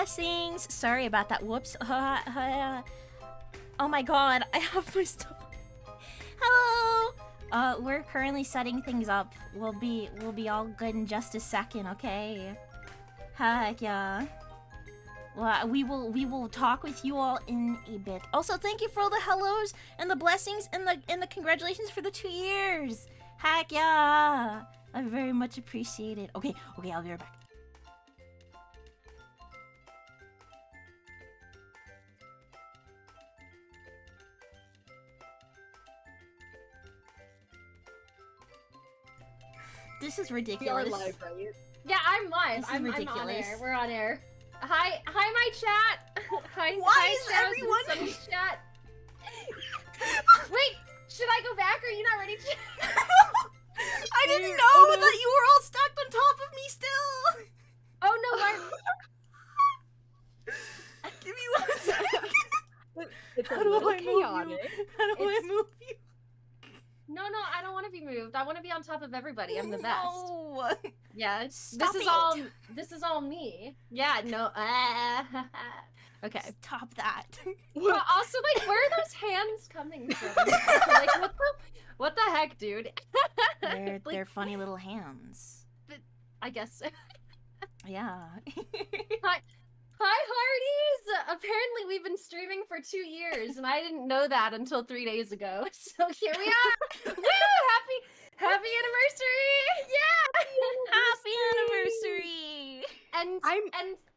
blessings. Sorry about that. Whoops. Oh my god, I have my stuff. Hello. We're currently setting things up. We'll be all good in just a second, okay? Heck yeah. Well, we will talk with you all in a bit. Also, thank you for all the hellos and the blessings and the congratulations for the 2 years. Heck yeah. I very much appreciate it. Okay, I'll be right back. This is ridiculous. We are live, right? Yeah, I'm live. I'm on air. We're on air. Hi, my chat. Hi, Why is everyone in chat? Wait, should I go back? Or are you not ready to? I didn't know that you were all stacked on top of me still. Oh no, Give me 1 second. It's How do I move chaotic. you? How do I move you? No, I don't want to be moved. I want to be on top of everybody. I'm the best. No. Yeah, Stop this is all me. Yeah, no. Okay. Stop that. Well, also, like, where are those hands coming from? Like, what the heck, dude? They're funny little hands. I guess. Yeah. Hi, Hearties! Apparently we've been streaming for 2 years, and I didn't know that until 3 days ago. So here we are! Woo! Happy anniversary! Yeah! Happy anniversary! And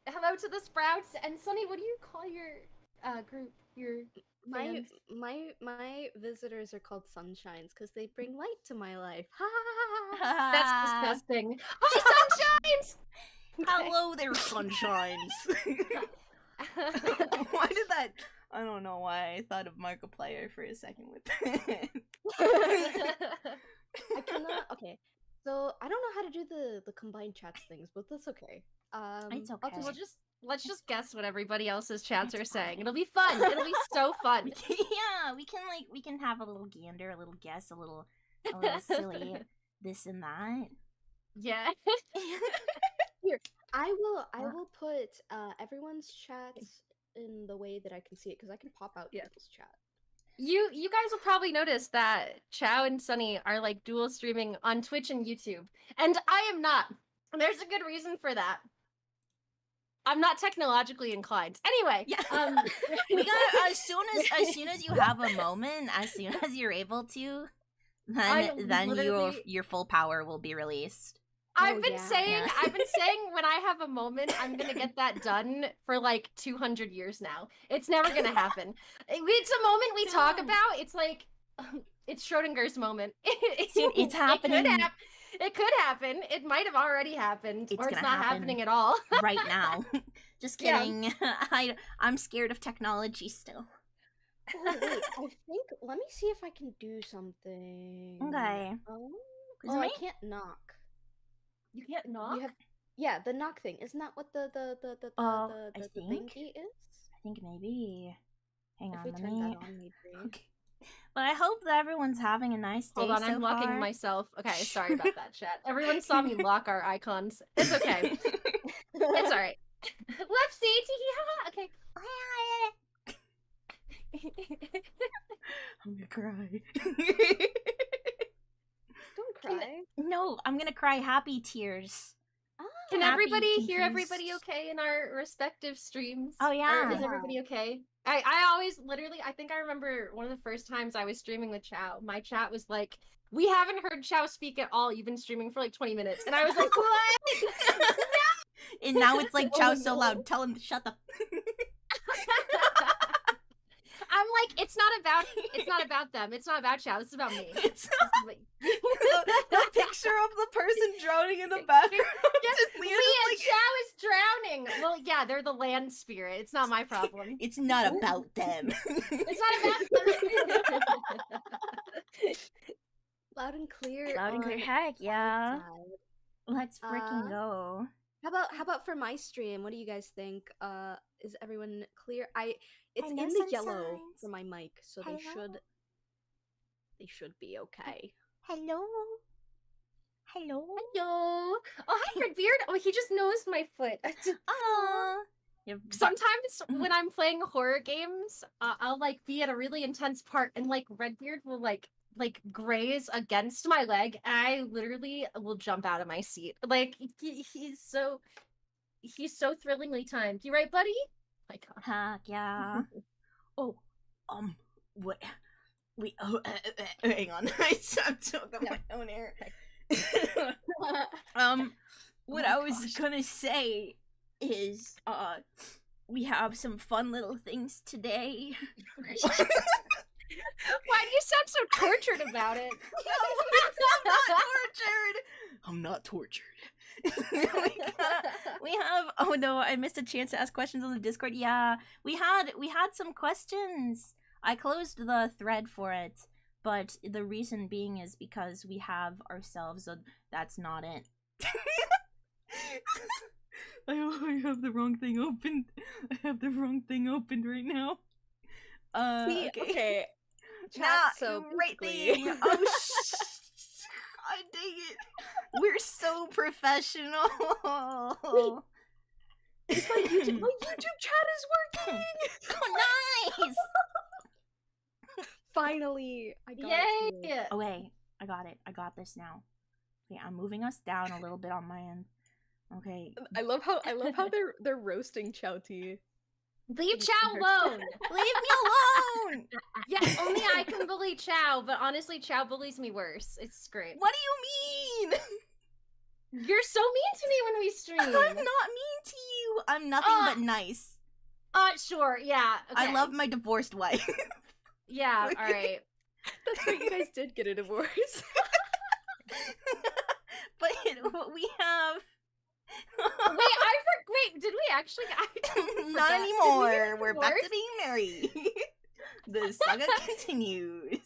hello to the Sprouts. And Sunny, what do you call your group? Your fans? My visitors are called sunshines because they bring light to my life. That's disgusting. Hi, Sunshines! Hello there, sunshines. Why did that? I don't know why I thought of Markiplier for a second with that. I cannot. Okay, so I don't know how to do the combined chats things, but that's okay. It's okay. Let's just guess what everybody else's chats are saying. It'll be fun. It'll be so fun. Yeah, we can have a little gander, a little guess, a little silly this and that. Yeah. Here, I will put everyone's chats in the way that I can see it because I can pop out people's chat. You guys will probably notice that Chao and Sunny are like dual streaming on Twitch and YouTube, and I am not. And there's a good reason for that. I'm not technologically inclined. Anyway, yeah. We gotta as soon as you have a moment, as soon as you're able to, then your full power will be released. I've been saying when I have a moment, I'm gonna get that done for like 200 years now. It's never gonna happen. It's a moment we talk about. It's like, it's Schrodinger's moment. It's happening. It could happen. It might have already happened, or it's not happening at all. Right now. Just kidding. Yeah. I'm scared of technology still. Oh, wait, I think, let me see if I can do something. Okay. Oh, I can't knock. You can't knock? Yeah, the knock thing. Isn't that what the thingy is? I think maybe. Hang on, if we turn that on, maybe. Okay. But I hope that everyone's having a nice day. Hold on, I'm locking far. myself. Okay, sorry about that, chat. Everyone saw me lock our icons. It's okay. It's alright. Let's see. Okay. I'm gonna cry. Don't cry. No, I'm gonna cry happy tears. Can everybody hear everybody okay in our respective streams? Oh yeah. Or is everybody okay? I always literally, I think I remember one of the first times I was streaming with Chao, my chat was like, we haven't heard Chao speak at all. You've been streaming for like 20 minutes. And I was like, what? No! And now it's like, Chao's so loud. Tell him to shut the... I'm like, it's not about them. It's not about Chao. This is about me. It's not... the picture of the person drowning in the background. Leah, Chao is drowning. Well, yeah, they're the land spirit. It's not my problem. It's not about them. It's not about them. Loud and clear. Loud and clear. Heck yeah. Let's freaking go. How about for my stream? What do you guys think? Is everyone clear? It's in the yellow for my mic, so they should be okay. Hello. Oh, hi, Red Beard. Oh, he just nosed my foot. Aww. Sometimes when I'm playing horror games, I'll like be at a really intense part, and like Redbeard will like graze against my leg, and I literally will jump out of my seat. Like he's so thrillingly timed. You right, buddy? My God. Heck yeah. Oh, what? Hang on. I'm choking my own air. What I was gonna say is, we have some fun little things today. Why do you sound so tortured about it? I'm not tortured. we have. Oh no, I missed a chance to ask questions on the Discord. Yeah, we had some questions. I closed the thread for it, but the reason being is because we have ourselves a. That's not it. I have the wrong thing opened. I have the wrong thing opened right now. See, okay. Nah, so right basically- thing. Oh, God dang it. We're so professional. It's my YouTube chat is working. Oh, nice. Finally, I got it. Yay! Okay, I got it. I got this now. Okay, I'm moving us down a little bit on my end. Okay. I love how they're roasting Chaoti. Leave Chow alone. Leave me alone. Yeah, only I can bully Chow, but honestly, Chow bullies me worse. It's great. What do you mean? You're so mean to me when we stream. I'm not mean to you. I'm nothing but nice. Sure, yeah. Okay. I love my divorced wife. Yeah, all right. That's right, you guys did get a divorce. But we have. Wait, did we actually? Not anymore. We're back to divorced? being married. The saga continues.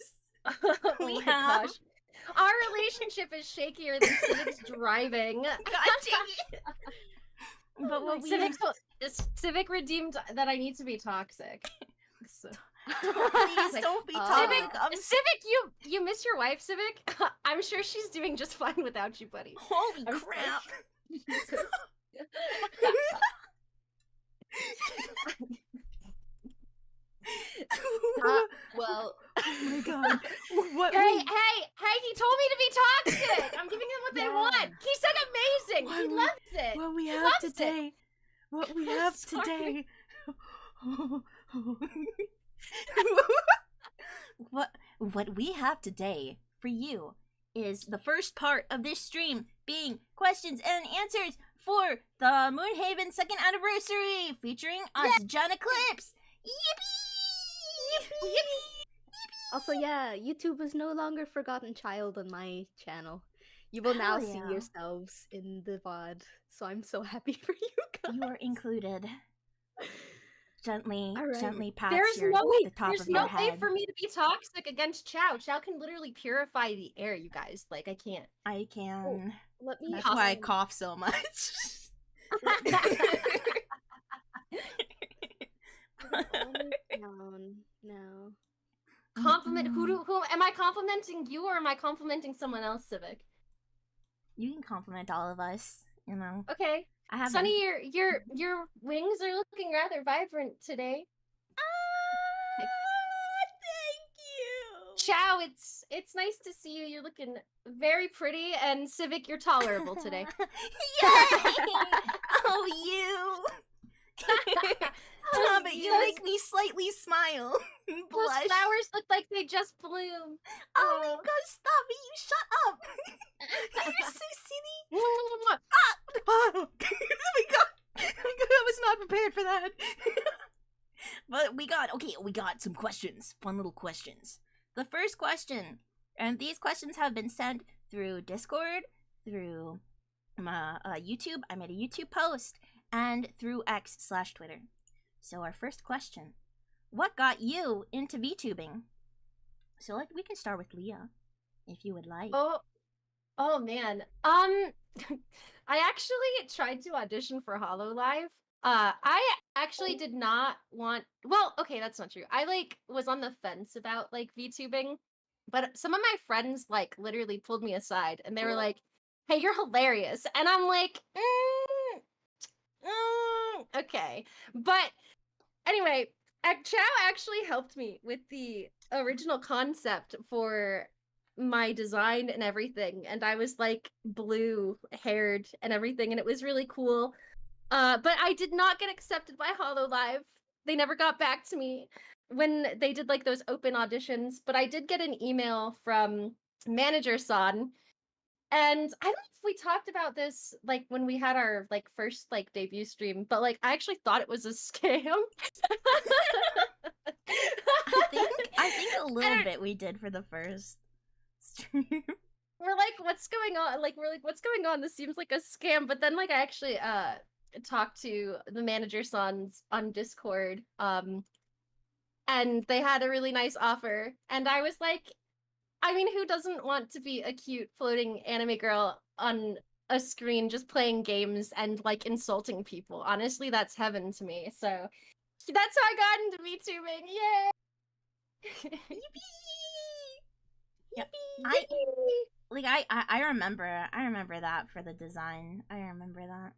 Oh We my have- gosh. Our relationship is shakier than Civic's driving. God dang it. But what we Civic redeemed that I need to be toxic. So. Please don't be toxic. Civic, you miss your wife, Civic? I'm sure she's doing just fine without you, buddy. Holy I'm crap. Well, oh my God. What? Hey, he told me to be toxic! I'm giving them what they want! He said amazing! What He we- loves it! What we He have loves today. it. What we I'm have sorry. today. What we have today for you is the first part of this stream being questions and answers for the Moonhaven 2nd anniversary featuring us, John Eclipse. Yippee! also, yeah, YouTube is no longer forgotten child on my channel. You will now Hell see yeah. yourselves in the VOD, so I'm so happy for you guys. You are included. Gently, All right. gently pats There's the top there's of no your way head. for me to be toxic against Chow. Chow can literally purify the air, you guys. Like, I can't. I can. Let me. That's why I cough so much. Down now. Compliment who am I complimenting you or am I complimenting someone else, Civic? You can compliment all of us, you know. Okay. I have Sunny, your wings are looking rather vibrant today. thank you. Chow, it's nice to see you. You're looking very pretty, and Civic, you're tolerable today. Yay! Oh, you. Stop it! You make me slightly smile. Those Blush. flowers look like they just bloomed. Oh my God! Stop it! You shut up. You're so silly. Oh my God! I was not prepared for that. But we got some questions. Fun little questions. The first question, and these questions have been sent through Discord, through YouTube. I made a YouTube post, and through X/Twitter. So our first question: what got you into VTubing? So we can start with Leah, if you would like. Oh man. I actually tried to audition for HoloLive. I actually did not want. Well, okay, that's not true. I was on the fence about VTubing, but some of my friends literally pulled me aside and they were like, "Hey, you're hilarious," and I'm like, Okay. But anyway, Chow actually helped me with the original concept for my design and everything. And I was like blue-haired and everything, and it was really cool. But I did not get accepted by HoloLive. They never got back to me when they did like those open auditions, but I did get an email from manager San. And I don't know if we talked about this like when we had our like first like debut stream, but like I actually thought it was a scam. I think a little bit we did for the first stream. We're like, what's going on? Like we're like, what's going on? This seems like a scam. But then like I actually talked to the manager sons on Discord. And they had a really nice offer. And I was like, I mean, who doesn't want to be a cute floating anime girl on a screen just playing games and like insulting people? Honestly, that's heaven to me. So that's how I got into VTubing. Yay! Yippee! Yeah, I remember that for the design. I remember that.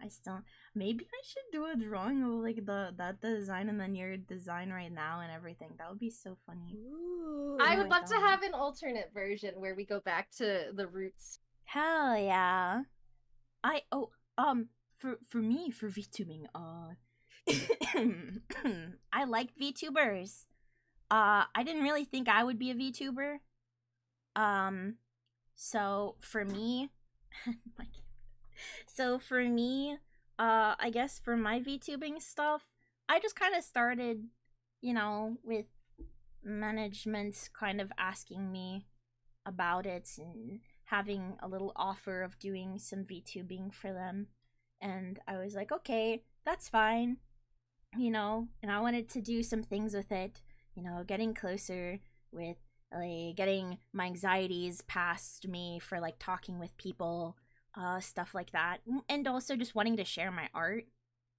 Maybe I should do a drawing of like that design and then your design right now and everything. That would be so funny. Ooh. I would love to have an alternate version where we go back to the roots. Hell yeah. For me, for VTubing, I like VTubers. I didn't really think I would be a VTuber. So for me, I guess for my VTubing stuff, I just kind of started, with management kind of asking me about it and having a little offer of doing some VTubing for them. And I was like, okay, that's fine, and I wanted to do some things with it, getting closer with like getting my anxieties past me for like talking with people, stuff like that, and also just wanting to share my art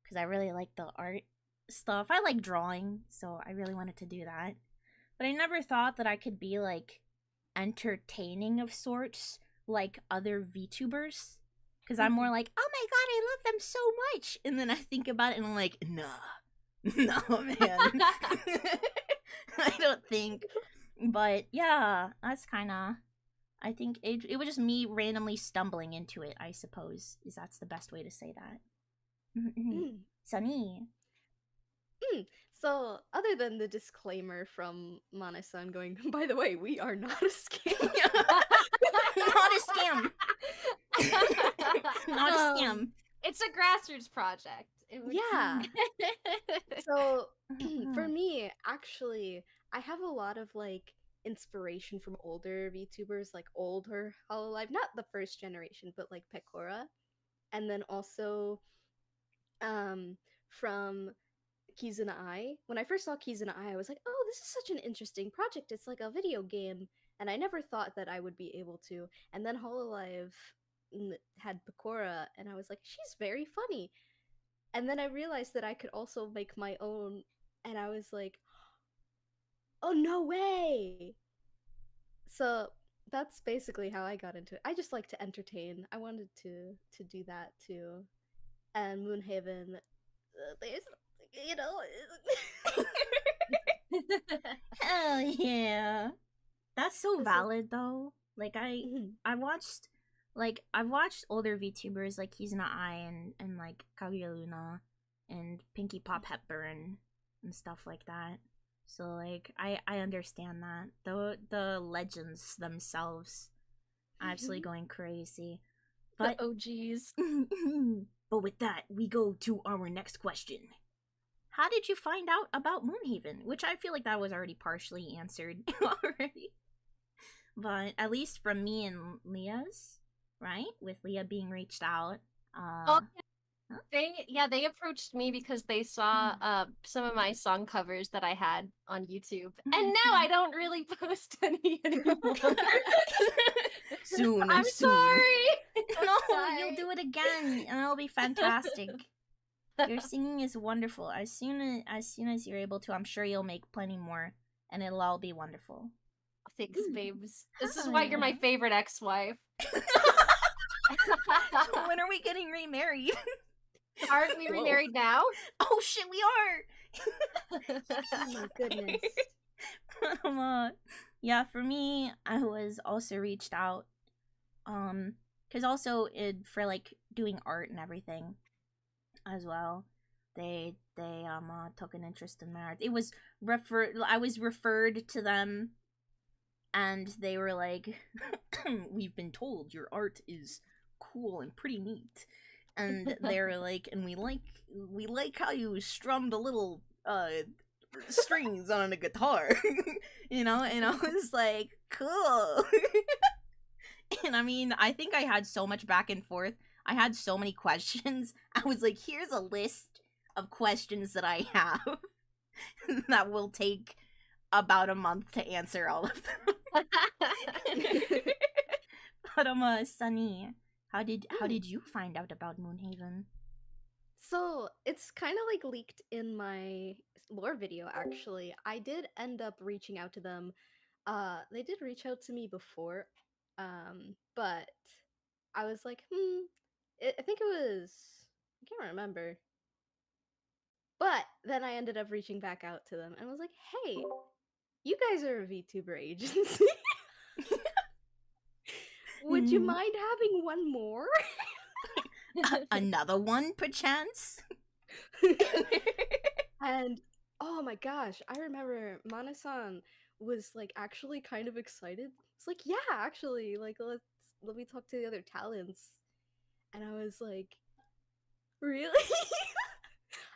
because I really like the art stuff. I like drawing, so I really wanted to do that, but I never thought that I could be like entertaining of sorts like other VTubers, because I'm more like, oh my god, I love them so much, and then I think about it and I'm like, no man. I don't think. But yeah, that's kind of, I think it was just me randomly stumbling into it, I suppose, that's the best way to say that. Sunny. So, other than the disclaimer from Mana-san going, by the way, we are not a scam. Not a scam. Not a scam. It's a grassroots project. Yeah. So, for me, actually, I have a lot of like inspiration from older VTubers, like older Hololive, not the first generation, but like Pecora, and then also from Kizuna Ai. When I first saw Kizuna Ai, I was like, oh, this is such an interesting project. It's like a video game, and I never thought that I would be able to. And then Hololive had Pecora, and I was like, she's very funny. And then I realized that I could also make my own, and I was like, oh, no way! So that's basically how I got into it. I just like to entertain. I wanted to do that too. And Moonhaven, there's, Hell yeah. That's so valid though. Like I've watched older VTubers like Kizuna Ai and like Kaguya Luna and Pinky Pop Hepburn and stuff like that. So like I understand that. The legends themselves are absolutely going crazy. But the OGs. But with that, we go to our next question. How did you find out about Moonhaven? Which I feel like that was already partially answered already. But at least from me and Leah's, right? With Leah being reached out. They approached me because they saw some of my song covers that I had on YouTube. And now I don't really post any anymore. Soon. I'm sorry. No, you'll do it again and it'll be fantastic. Your singing is wonderful. As soon as you're able to, I'm sure you'll make plenty more and it'll all be wonderful. Thanks, babes. This is why you're my favorite ex-wife. When are we getting remarried? Aren't we Whoa. remarried now? Oh shit, we are! Oh my goodness. Yeah, for me, I was also reached out. Because also for like doing art and everything as well. They took an interest in my art. It was I was referred to them, and they were like, "We've been told your art is cool and pretty neat," and they were like, "And we like how you strum the little strings on a guitar," you know. And I was like, "Cool." And I mean, I think I had so much back and forth. I had so many questions. I was like, here's a list of questions that I have that will take about a month to answer all of them. But Sunny, how did you find out about Moonhaven? So it's kind of like leaked in my lore video. Actually, I did end up reaching out to them. They did reach out to me before, but I was like, I think it was, I can't remember. But then I ended up reaching back out to them and was like, hey, you guys are a VTuber agency. Would you mind having one more? Another one, perchance? And oh my gosh, I remember Mana-san was like actually kind of excited. It's like, yeah, actually, like let me talk to the other talents. And I was like, really?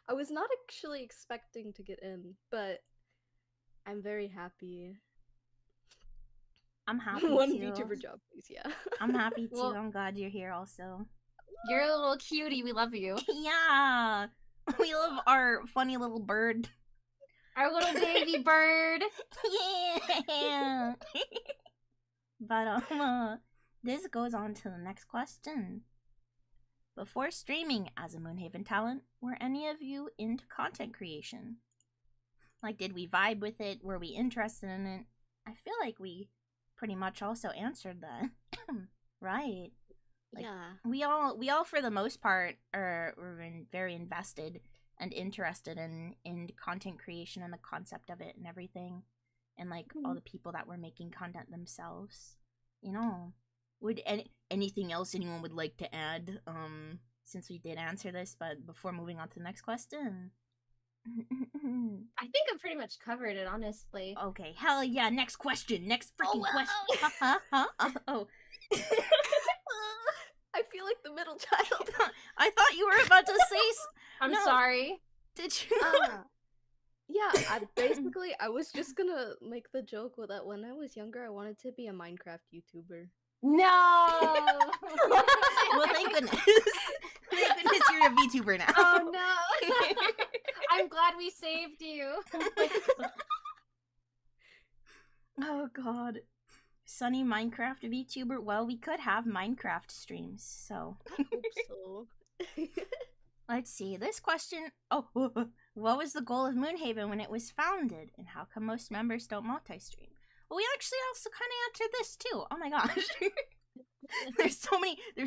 I was not actually expecting to get in, but I'm very happy. I'm happy One too. VTuber job, please, yeah. I'm happy too. Well- I'm glad you're here also. You're a little cutie. We love you. Yeah! We love our funny little bird. Our little baby bird. Yeah! But this goes on to the next question. Before streaming as a Moonhaven talent, were any of you into content creation? Like, did we vibe with it? Were we interested in it? I feel like we pretty much also answered that. Right. Like, yeah. We all for the most part were very invested and interested in content creation and the concept of it and everything, and like all the people that were making content themselves. You know, would anything else anyone would like to add? Since we did answer this, but before moving on to the next question. I think I've pretty much covered it, honestly. Okay, hell yeah! Next question. Next freaking question. Oh. I feel like the middle child. I thought you were about to say. I'm No. sorry. Did you? Yeah, I was just gonna make the joke that when I was younger, I wanted to be a Minecraft YouTuber. No. Well, thank goodness. Thank goodness you're a VTuber now. Oh no. I'm glad we saved you. Oh god. Sunny Minecraft VTuber. Well, we could have Minecraft streams, so. I hope so. Let's see. This question. Oh, what was the goal of Moonhaven when it was founded, and how come most members don't multi-stream? Well, we actually also kind of answered this too. Oh my gosh. There's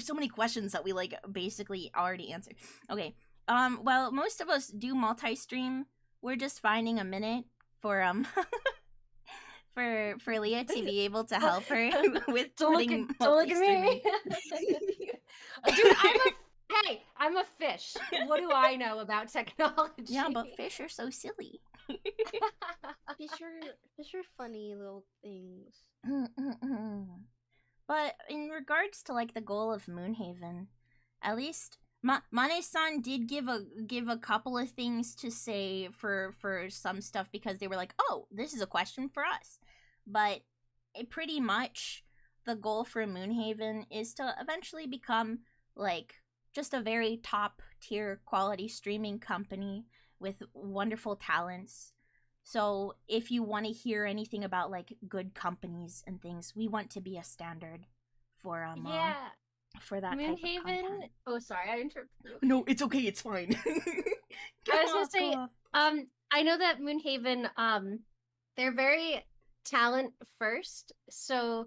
so many questions that we like basically already answered. Okay. Well, most of us do multi-stream. We're just finding a minute for for Leah to be able to help her with Don't look at me. Dude, I'm a fish. What do I know about technology? Yeah, but fish are so silly. Fish are funny little things. But in regards to like the goal of Moonhaven, at least Mane-san did give a couple of things to say for some stuff, because they were like, oh, this is a question for us. But pretty much the goal for Moonhaven is to eventually become like just a very top tier quality streaming company with wonderful talents. So if you want to hear anything about like good companies and things, we want to be a standard for for that type of Moonhaven. content. Oh, sorry, I interrupted you. No, it's okay. It's fine. I was gonna say, I know that Moonhaven, they're very talent first. So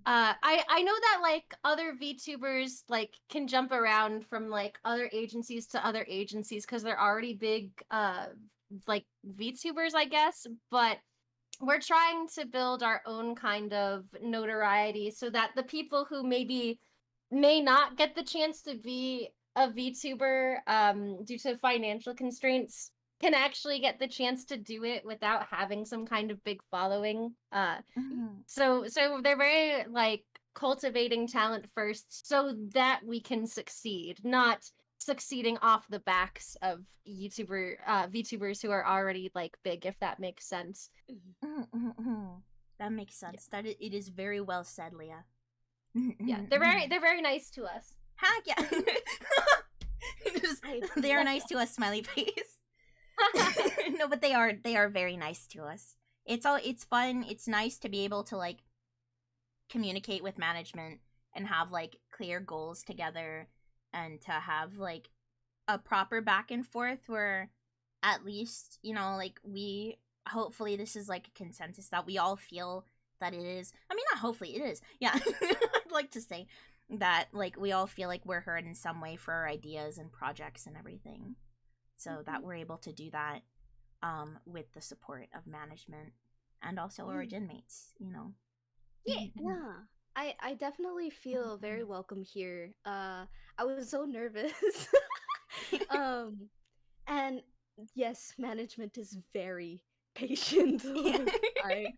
I know that like other VTubers like can jump around from like other agencies to other agencies because they're already big like VTubers, I guess, but we're trying to build our own kind of notoriety so that the people who maybe may not get the chance to be a VTuber due to financial constraints can actually get the chance to do it without having some kind of big following. So they're very like cultivating talent first so that we can succeed, not succeeding off the backs of VTubers who are already like big, if that makes sense. That makes sense. Yeah. It is very well said, Leah. Yeah, they're very nice to us. Heck yeah. They are nice to us, smiley face. No, but they are very nice to us. It's fun. It's nice to be able to like communicate with management and have like clear goals together and to have like a proper back and forth where at least, you know, like we hopefully this is like a consensus that we all feel that it is. I mean, not hopefully, it is. Yeah. I'd like to say that like we all feel like we're heard in some way for our ideas and projects and everything. So that we're able to do that with the support of management and also our genmates, you know. Yeah. Yeah. I definitely feel very welcome here. I was so nervous. um and yes, management is very patient. Like,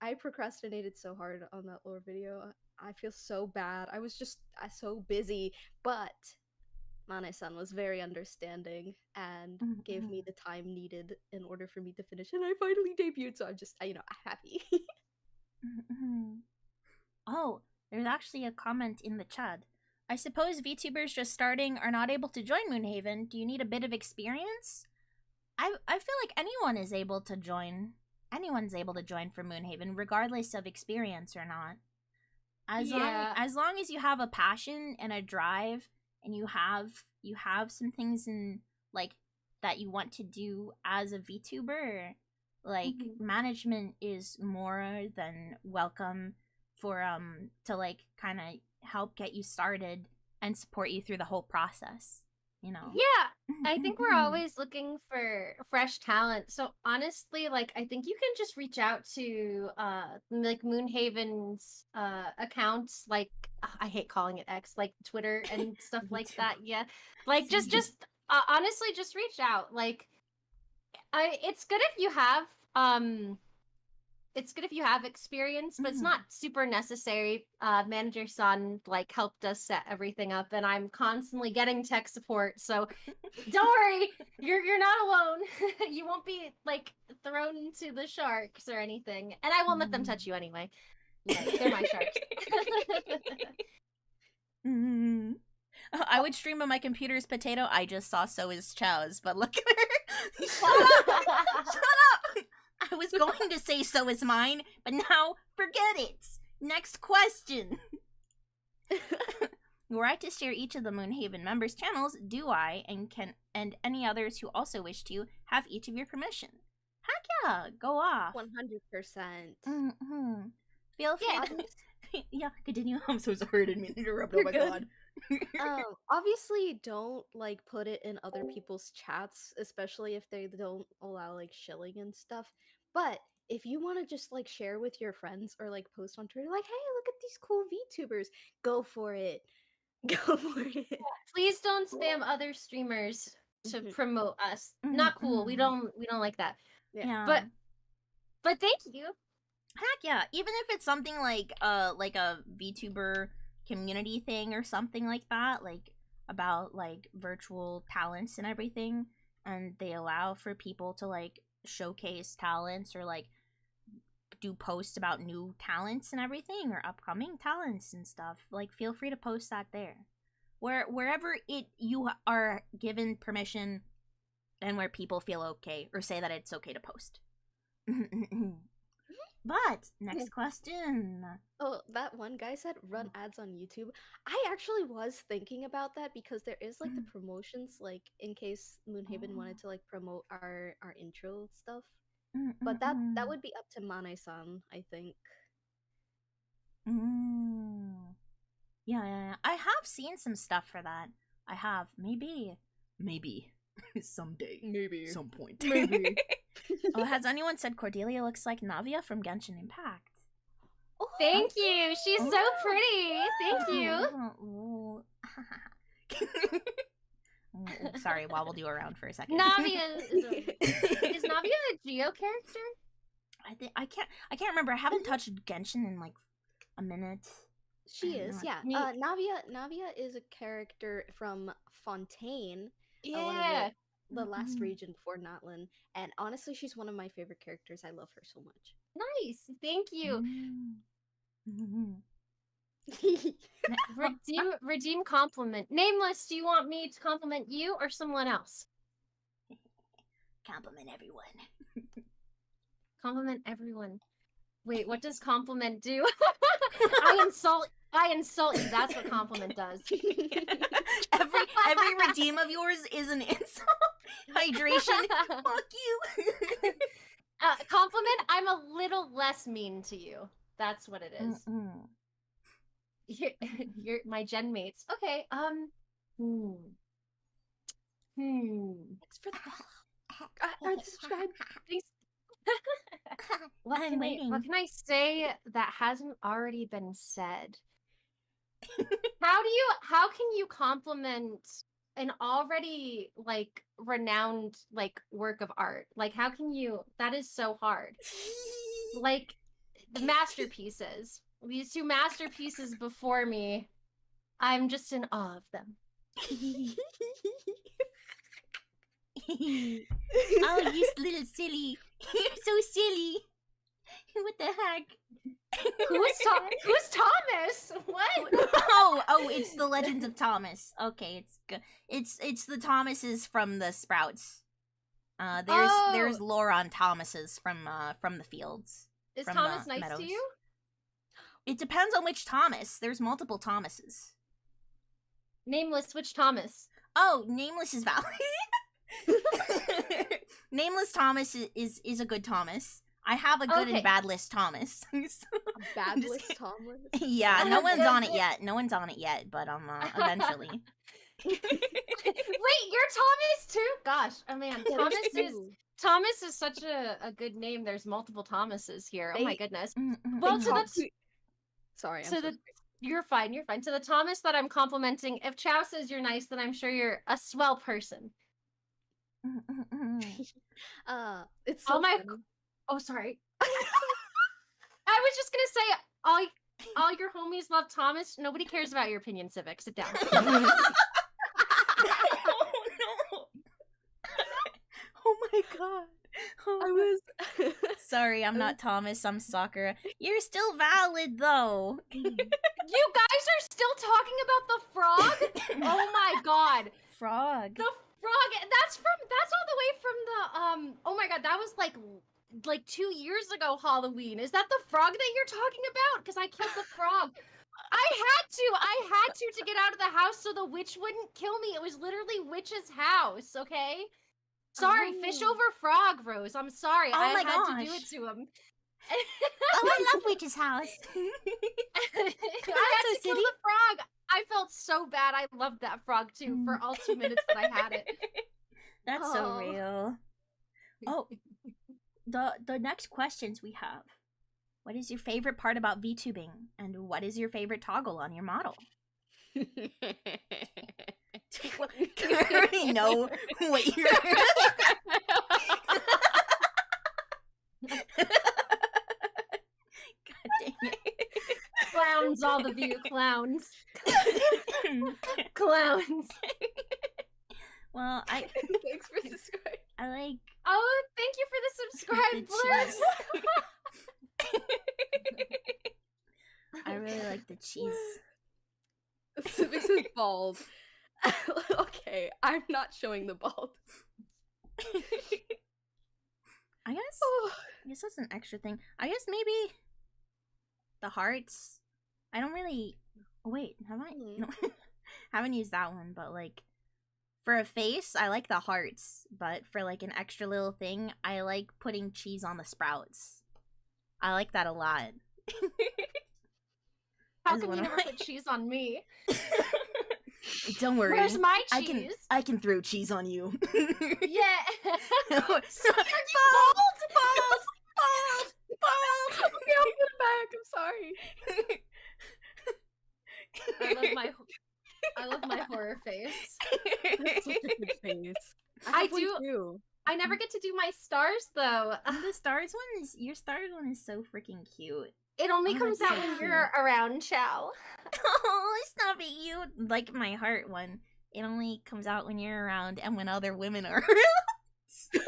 I procrastinated so hard on that lore video. I feel so bad. I was just so busy, but Mane-san was very understanding and gave me the time needed in order for me to finish, and I finally debuted. So I'm just, I'm happy. Oh, there's actually a comment in the chat. I suppose VTubers just starting are not able to join Moonhaven. Do you need a bit of experience? I feel like anyone is able to join. Anyone's able to join for Moonhaven, regardless of experience or not. As long as you have a passion and a drive, and you have some things in like that you want to do as a VTuber, like management is more than welcome for to like kind of help get you started and support you through the whole process, you know. Yeah, I think we're always looking for fresh talent. So honestly, like I think you can just reach out to like Moonhaven's accounts, like I hate calling it X, like Twitter and stuff like that. Yeah. Like just honestly just reach out. Like it's good if you have experience, but it's not super necessary. Manager Sun like helped us set everything up, and I'm constantly getting tech support. So don't worry, you're not alone. You won't be like thrown into the sharks or anything, and I won't let them touch you anyway. Like, they're my sharks. I would stream on my computer's potato. I just saw so is Chow's, but look at her. Shut up! I was going to say so is mine, but now forget it. Next question. Were I to share each of the Moonhaven members' channels, do I and any others who also wish to have each of your permission? Heck yeah, go off. 100%. Feel free. Yeah, continue. I'm so sorry, I didn't mean to interrupt. Oh my god. Obviously don't like put it in other people's chats, especially if they don't allow like shilling and stuff. But if you want to just like share with your friends or like post on Twitter, like, hey, look at these cool VTubers, go for it. Go for it. Please don't spam other streamers to promote us. Not cool. We don't like that. Yeah. But thank you. Heck yeah. Even if it's something like a VTuber community thing or something like that, like about like virtual talents and everything, and they allow for people to like showcase talents or like do posts about new talents and everything or upcoming talents and stuff, like feel free to post that there. Wherever you are given permission and where people feel okay or say that it's okay to post. But next question. Oh, that one guy said run ads on YouTube. I actually was thinking about that because there is like the promotions, like in case Moonhaven wanted to like promote our intro stuff. But that would be up to Mane-san, I think. Yeah. I have seen some stuff for that. I have. Maybe. Someday. Maybe. Some point. Maybe. Oh, has anyone said Cordelia looks like Navia from Genshin Impact? Oh, Thank you. She's so pretty. Thank you. Ooh. Sorry, wobbled you around for a second. Navia is Navia a Geo character? I can't remember. I haven't touched Genshin in like a minute. She is, yeah. Me- Navia is a character from Fontaine, one of Yeah. the last region before Notlin, and honestly, she's one of my favorite characters. I love her so much. Nice. Thank you. Redeem compliment. Nameless, do you want me to compliment you or someone else? Compliment everyone. Compliment everyone. Wait, what does compliment do? I insult you. That's what compliment does. every redeem of yours is an insult. Hydration. Fuck you. Compliment, I'm a little less mean to you. That's what it is. You're my genmates. Okay, Thanks for the I subscribe. Thanks. What I'm waiting. What can I say that hasn't already been said? How can you compliment an already like renowned like work of art? Like how can you, that is so hard. Like the masterpieces. These two masterpieces before me. I'm just in awe of them. Oh, you little silly. You're so silly. What the heck? Who's Thomas? What? Oh, it's the Legends of Thomas. Okay, it's good. It's the Thomases from the Sprouts. There's lore on Thomases from the fields. Is from Thomas the nice meadows. to you? It depends on which Thomas. There's multiple Thomases. Nameless, which Thomas? Oh, Nameless is valid. Nameless Thomas is a good Thomas. I have a good and bad list Thomas. Bad list Thomas? Yeah, no one's on it yet. But eventually. Wait, you're Thomas too? Gosh, oh man, Thomas is such a good name. There's multiple Thomases here. Oh my goodness. Well, you're fine. To the Thomas that I'm complimenting, if Chow says you're nice, then I'm sure you're a swell person. It's so funny. Oh, sorry. I was just gonna say, all your homies love Thomas. Nobody cares about your opinion, Civic. Sit down. Oh no! Oh my god! I was sorry. I'm not Thomas. I'm Sakura. You're still valid though. You guys are still talking about the frog? Oh my god! Frog. The frog. That's all the way from the Oh my god, that was like 2 years ago Halloween. Is that the frog that you're talking about? Because I killed the frog. I had to get out of the house so the witch wouldn't kill me. It was literally witch's house, okay? Sorry, fish over frog, Rose. I'm sorry. Oh I my had gosh. to do it to him. Oh, I love Witch's house. I had to kill the frog. I felt so bad. I loved that frog too for all 2 minutes that I had it. That's so real. Oh, the next questions we have. What is your favorite part about VTubing? And what is your favorite toggle on your model? I already know what you're... God dang it. Clowns, all of you. Clowns. Clowns. Well, Thanks for subscribing. I like... Oh, thank you for the subscribe, Blurs. I really like the cheese. Civic is bald. Okay, I'm not showing the bald. I guess that's an extra thing. I guess maybe the hearts. I don't really... Oh, wait, have I? No, haven't used that one, but like for a face, I like the hearts. But for like an extra little thing, I like putting cheese on the sprouts. I like that a lot. How is can one you of never my- put cheese on me? Don't worry. Where's my I cheese? can throw cheese on you. Yeah. Balls! Balls! Okay, I'll put it back. I'm sorry. I love my horror face. That's such a good face. I have one do- too. I never get to do my stars though. The stars one is your stars one is so freaking cute. It only Oh, comes that's out so when cute. you're around, Chow. Oh, stop it, you like my heart one. It only comes out when you're around and when other women are around.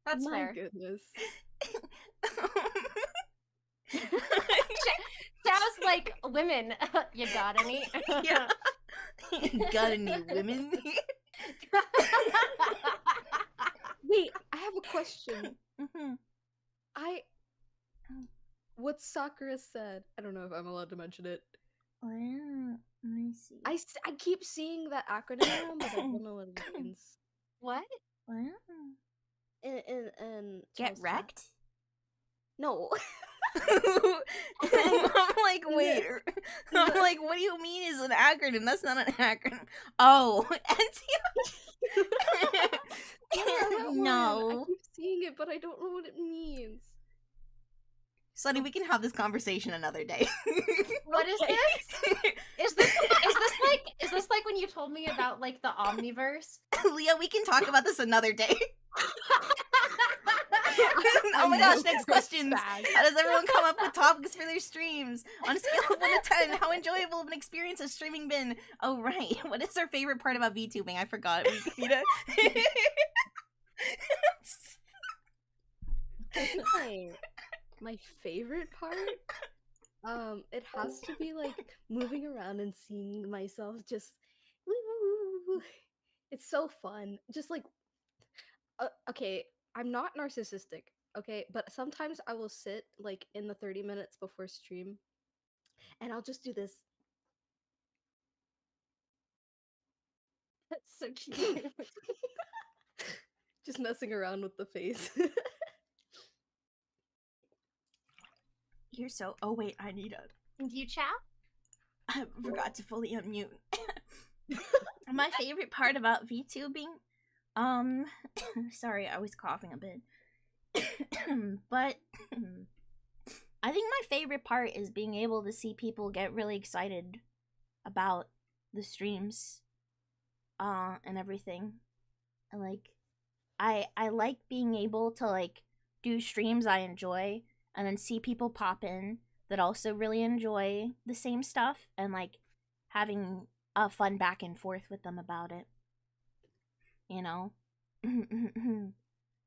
That's My fair. goodness. Chow's like, women, you got any? Yeah. Got any women? Wait, I have a question. Mhm. What Sakura said. I don't know if I'm allowed to mention it. Wow. Let me see. I keep seeing that acronym, but I don't know what it means. What? Wow. In Get Charles' chat. wrecked? No. I'm like, wait. I'm like, what do you mean is an acronym? That's not an acronym. Oh, Yeah, that one. I no. keep seeing it, but I don't know what it means. Sonny, we can have this conversation another day. What is Okay. this? Is this like when you told me about like the Omniverse? Leah, we can talk about this another day. Oh my gosh, next questions. How does everyone come up with topics for their streams? On a scale of 1 to 10, how enjoyable of an experience has streaming been? Oh, right. What is our favorite part about VTubing? I forgot. I think my favorite part, it has to be like moving around and seeing myself just. It's so fun. Just like, okay, I'm not narcissistic, okay, but sometimes I will sit like in the 30 minutes before stream, and I'll just do this. That's so cute. Just messing around with the face. You're so. Oh, wait, I need a. And you, Chow? I forgot to fully unmute. My favorite part about VTubing, sorry, I was coughing a bit. But I think my favorite part is being able to see people get really excited about the streams, and everything. And like, I like being able to like do streams I enjoy and then see people pop in that also really enjoy the same stuff and like having a fun back and forth with them about it. You know?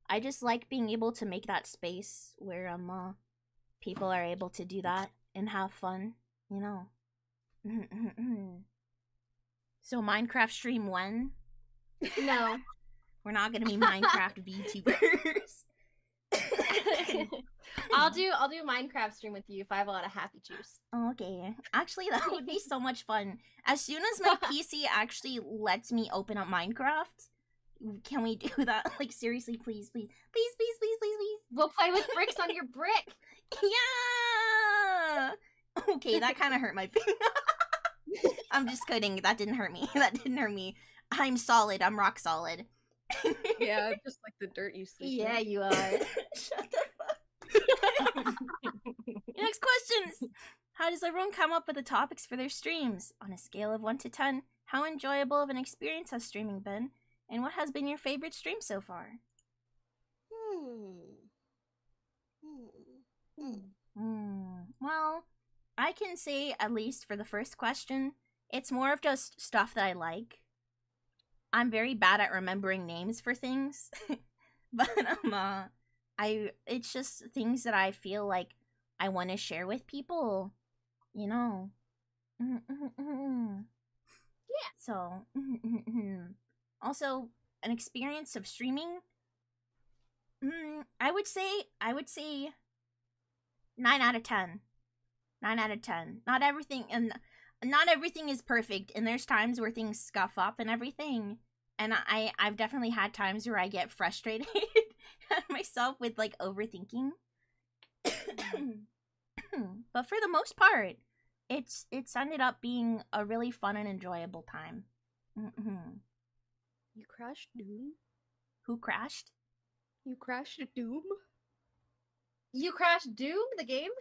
I just like being able to make that space where people are able to do that and have fun, you know. So Minecraft stream when? No. We're not gonna be Minecraft VTubers. I'll do Minecraft stream with you if I have a lot of happy juice. Okay. Actually, that would be so much fun. As soon as my PC actually lets me open up Minecraft, can we do that? Like, seriously, please, please. Please, please, please, please, please. We'll play with bricks on your brick. Yeah! Okay, that kind of hurt my finger. I'm just kidding. That didn't hurt me. That didn't hurt me. I'm solid. I'm rock solid. Yeah, just like the dirt you sleep in. Yeah, you are. Shut the fuck. Next questions. How does everyone come up with the topics for their streams? On a scale of 1 to 10, how enjoyable of an experience has streaming been? And what has been your favorite stream so far? Well, I can say, at least for the first question, it's more of just stuff that I like. I'm very bad at remembering names for things. But, it's just things that I feel like I want to share with people, you know. Yeah. So, also, an experience of streaming, I would say 9 out of 10. 9 out of 10. Not everything is perfect, and there's times where things scuff up and everything. And I've definitely had times where I get frustrated myself with like overthinking. But for the most part, it's ended up being a really fun and enjoyable time. You crashed Doom? Who crashed? You crashed Doom? You crashed Doom, the game?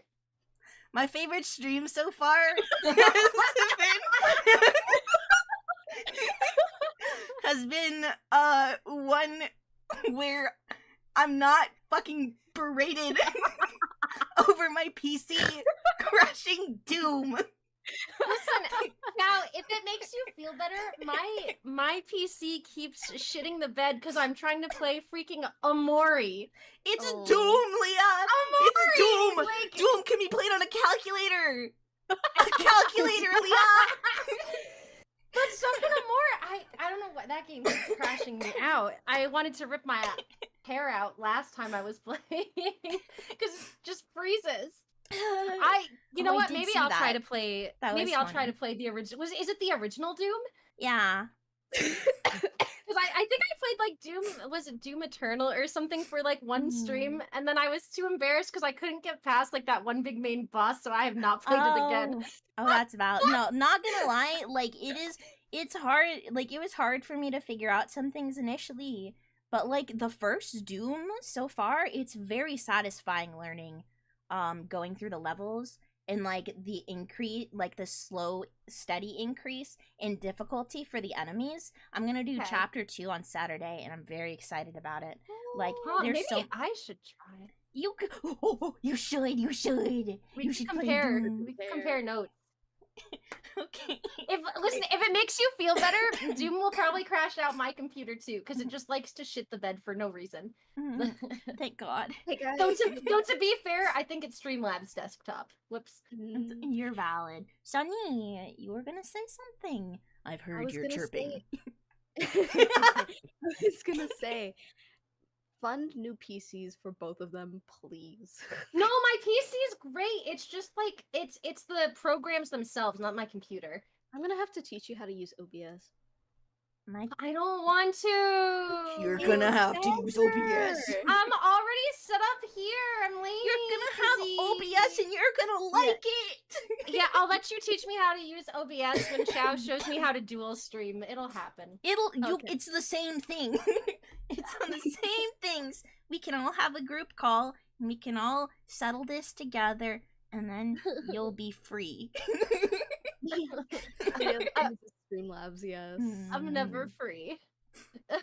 My favorite stream so far has been one where I'm not fucking berated over my PC crashing Doom. Listen, now if it makes you feel better, my PC keeps shitting the bed because I'm trying to play freaking Amori. It's Doom, Leah. Amori! It's Doom. Like... Doom can be played on a calculator. A calculator, Leah. But something more, I don't know what that game keeps crashing me out. I wanted to rip my hair out last time I was playing because it just freezes. You know what? Maybe I'll try to play. Maybe I'll try to play the original. Is it the original Doom? Yeah. Because I think I played like Doom. Was it Doom Eternal or something for like one stream, and then I was too embarrassed because I couldn't get past like that one big main boss, so I have not played it again. Oh, that's valid. No, not gonna lie. Like it's hard. Like it was hard for me to figure out some things initially, but like the first Doom so far, it's very satisfying learning. Going through the levels and like the increase, like the slow, steady increase in difficulty for the enemies. I'm gonna do chapter 2 on Saturday, and I'm very excited about it. Like, there's maybe I should try. You should. You should compare. We can compare notes. Okay. If it makes you feel better, Doom will probably crash out my computer too, because it just likes to shit the bed for no reason. Thank God. Hey guys. Though to be fair, I think it's Streamlabs desktop. Whoops. You're valid. Sunny, you were gonna say something. I've heard you're chirping. I was gonna say, fund new PCs for both of them, please. No, my PC is great. It's just like it's the programs themselves, not my computer. I'm gonna have to teach you how to use OBS. I don't want to. You're gonna have to use OBS. I'm already set up here. I'm lazy. You're gonna have OBS and you're gonna like it. Yeah, I'll let you teach me how to use OBS when Chao shows me how to dual stream. It'll happen. It's the same thing. It's on the same things. We can all have a group call and we can all settle this together, and then you'll be free. Streamlabs, yes. I'm never free. But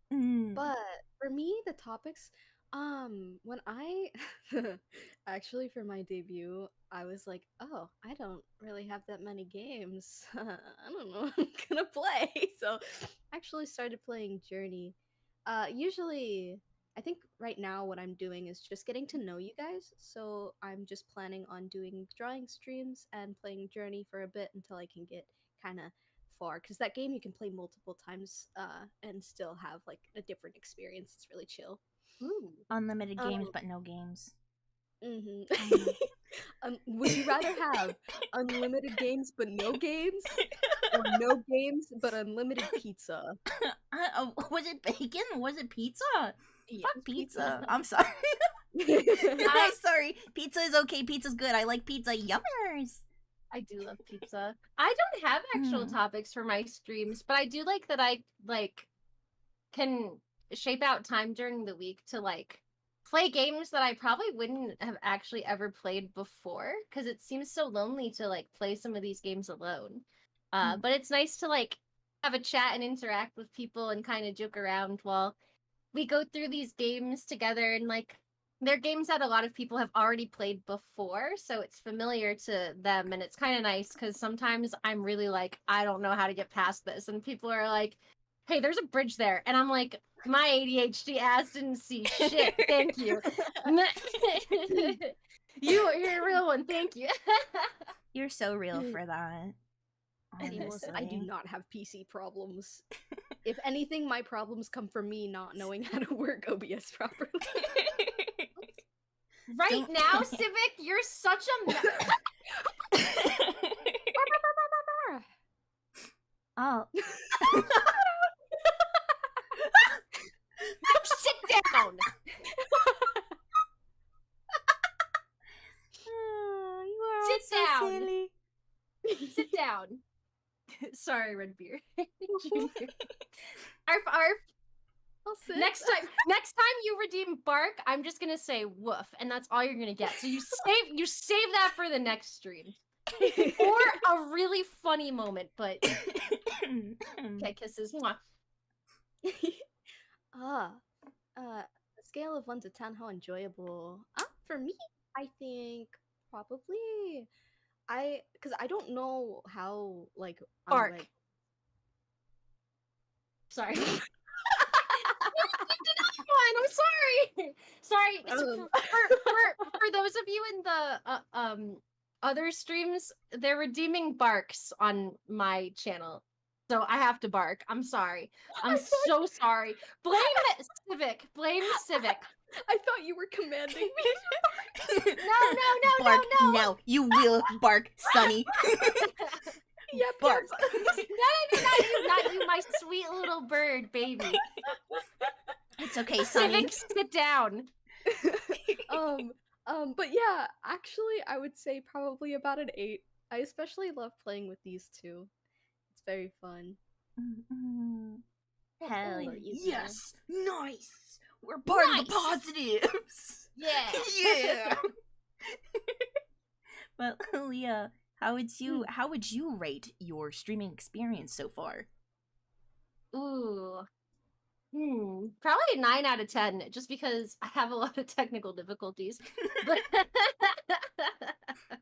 for me, the topics, when I actually for my debut, I was like, oh, I don't really have that many games. I don't know what I'm gonna play. So I actually started playing Journey. Usually, I think right now what I'm doing is just getting to know you guys. So I'm just planning on doing drawing streams and playing Journey for a bit until I can get kind of far, because that game you can play multiple times and still have like a different experience. It's really chill. Ooh. Unlimited games, but no games. Would you rather have unlimited games but no games, or no games but unlimited pizza? Was it bacon? Was it pizza? Yes, Fuck pizza. I'm sorry. I'm sorry. Pizza is okay. Pizza's good. I like pizza. Yummers. I do love pizza. I don't have actual topics for my streams, but I do like that I can shape out time during the week to play games that I probably wouldn't have actually ever played before, because it seems so lonely to play some of these games alone. But it's nice to have a chat and interact with people and kind of joke around while we go through these games together, and they're games that a lot of people have already played before, so it's familiar to them, and it's kind of nice because sometimes I'm really I don't know how to get past this, and people are like, hey, there's a bridge there, and I'm like, my ADHD ass didn't see shit, thank you. You're a real one, thank you. You're so real for that. I do not have PC problems. If anything, my problems come from me not knowing how to work OBS properly. Right now, Civic, you're such a Oh. sit down! down. Sorry, Redbeard. Arf. I'll sit. Next time you redeem bark, I'm just gonna say woof, and that's all you're gonna get. So you save that for the next stream. Or a really funny moment, but okay, kisses. Mwah. A scale of 1 to 10, how enjoyable? For me, I think probably because I don't know how like Bark. like Sorry. You did not one. I'm sorry. Sorry. So for those of you in the other streams, they're redeeming barks on my channel. So I have to bark. I'm sorry. I'm so sorry. Blame Civic. Blame Civic. I thought you were commanding me. No. Bark now. You will bark, Sunny. Yeah, Bark. Not you, my sweet little bird, baby. It's okay, Sunny. Civic, sit down. But yeah, actually, I would say probably about an 8. I especially love playing with these two. It's very fun. Hell Or easier. yes, nice. We're part of the positives. Yeah. Yeah. Well, Leah, how would you rate your streaming experience so far? Ooh. Probably a 9 out of 10, just because I have a lot of technical difficulties. But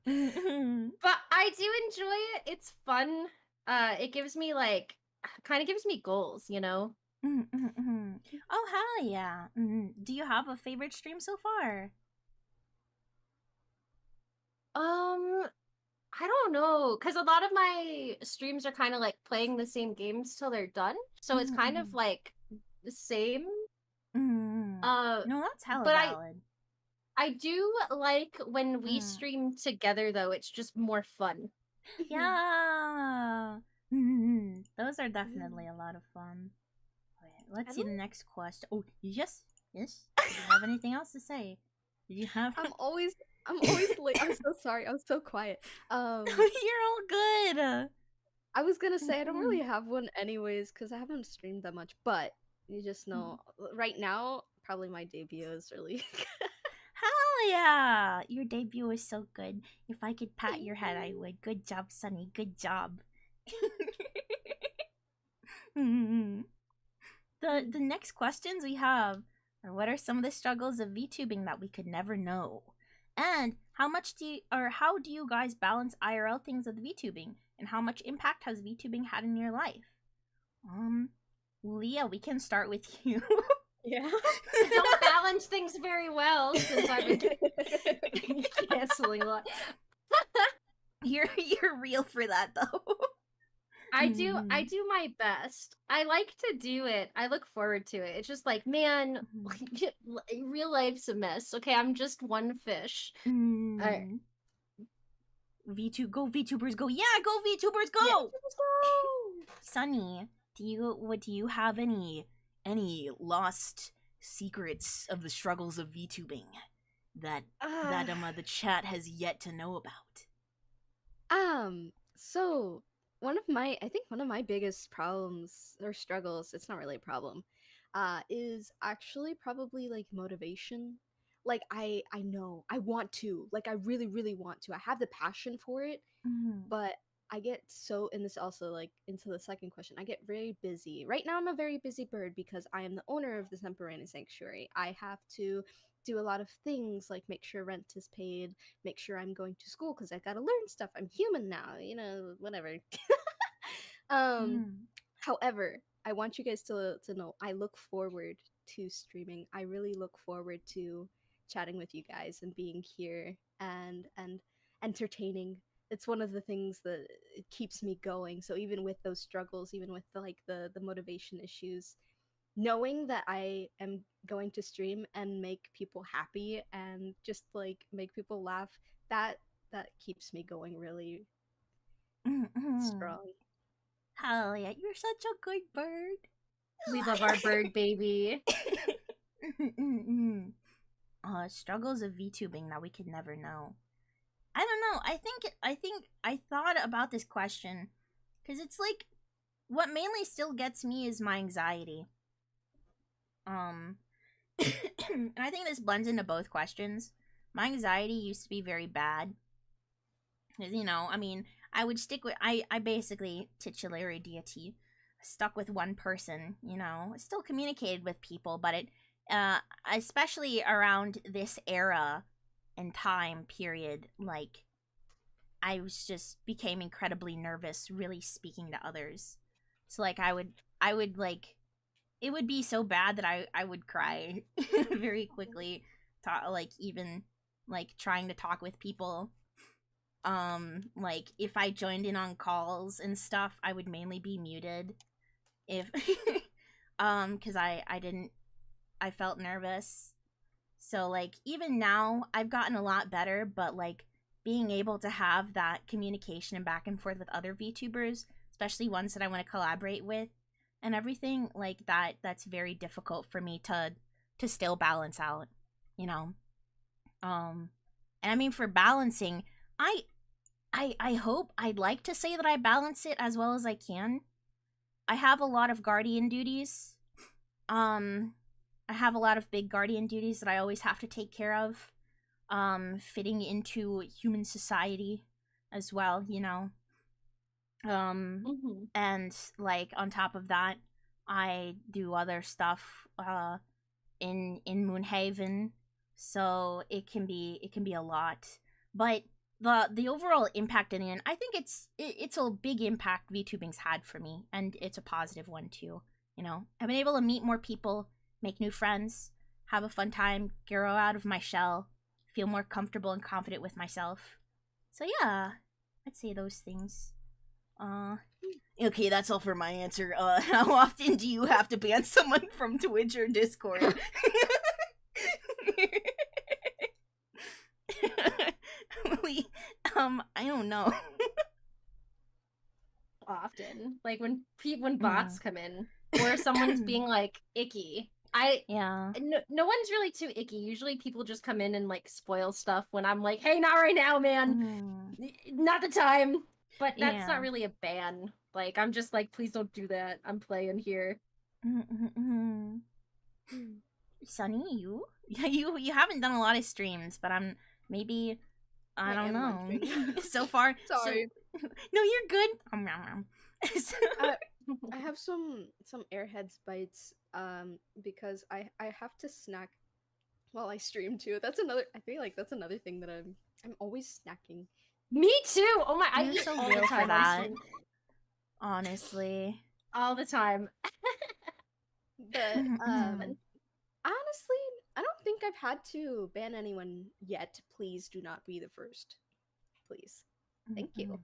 I do enjoy it. It's fun. It gives me kind of gives me goals, you know? Oh, hell yeah. Do you have a favorite stream so far? I don't know, because a lot of my streams are kind of like playing the same games till they're done. So it's kind of like the same. No, that's hella but valid. I do like when we stream together, though. It's just more fun. Yeah. Those are definitely a lot of fun. Okay, let's see the next question. Oh, yes. Do you have anything else to say? Did you have? I'm always late. I'm so sorry. I was so quiet. You're all good. I was gonna say I don't really have one anyways because I haven't streamed that much. But you just know, right now, probably my debut is really. Hell yeah! Your debut was so good. If I could pat your head, I would. Good job, Sunny. Good job. The next questions we have are: what are some of the struggles of VTubing that we could never know? And how do you guys balance IRL things with VTubing? And how much impact has VTubing had in your life? Leah, we can start with you. Yeah. I don't balance things very well since I've been canceling a lot. You're real for that though. I do my best. I like to do it. I look forward to it. It's just like, man, real life's a mess. Okay, I'm just one fish. Alright. Go VTubers go. Yeah, go VTubers go. Yeah. Sunny, do you have any lost secrets of the struggles of VTubing that the chat has yet to know about? So one of my biggest problems or struggles, it's not really a problem, is actually probably like motivation. Like I know I want to, like I really, really want to. I have the passion for it, but I get so, and this also like into the second question, I get very busy. Right now I'm a very busy bird because I am the owner of the Semperena sanctuary. I have to do a lot of things like make sure rent is paid, make sure I'm going to school because I gotta learn stuff. I'm human now, you know, whatever. However, I want you guys to know I look forward to streaming. I really look forward to chatting with you guys and being here and entertaining. It's one of the things that it keeps me going. So even with those struggles, even with the motivation issues, knowing that I am going to stream and make people happy and just like make people laugh, that keeps me going really strong. Hell yeah, you're such a good bird. We love our bird baby. Struggles of VTubing that we could never know. I don't know. I thought about this question because it's like what mainly still gets me is my anxiety. And I think this blends into both questions. My anxiety used to be very bad. You know, I mean, I would stick with I basically titulary deity stuck with one person, you know. Still communicated with people, but it especially around this era and time period, like I was just became incredibly nervous really speaking to others. So like I would like it would be so bad that I would cry very quickly, like even like trying to talk with people. Like if I joined in on calls and stuff, I would mainly be muted if because I felt nervous. So like even now I've gotten a lot better, but like being able to have that communication and back and forth with other VTubers, especially ones that I want to collaborate with and everything like that's very difficult for me to still balance out, you know. And I mean for balancing, I hope I'd like to say that I balance it as well as I can. I have a lot of guardian duties. I have a lot of big guardian duties that I always have to take care of. Fitting into human society as well, you know. And like on top of that, I do other stuff in Moonhaven, so it can be a lot. But the overall impact in the end, I think it's a big impact VTubing's had for me, and it's a positive one too. You know, I've been able to meet more people, make new friends, have a fun time, grow out of my shell, feel more comfortable and confident with myself. So yeah, I'd say those things. Okay, that's all for my answer. How often do you have to ban someone from Twitch or Discord? I don't know. Often, like when bots come in, or someone's being like icky. Yeah. No one's really too icky. Usually people just come in and like spoil stuff when I'm like, hey, not right now, man. Not the time. But that's not really a ban. Like, I'm just like, please don't do that. I'm playing here. Sunny, you? You haven't done a lot of streams, but I'm maybe I don't know. So far, Sorry. No, you're good. I have some airheads bites because I have to snack while I stream too. I feel like that's another thing that I'm always snacking. Me too. Oh my, I You're eat so all real the for time. that. Honestly. All the time. But honestly, I don't think I've had to ban anyone yet. Please do not be the first. Please. Thank you.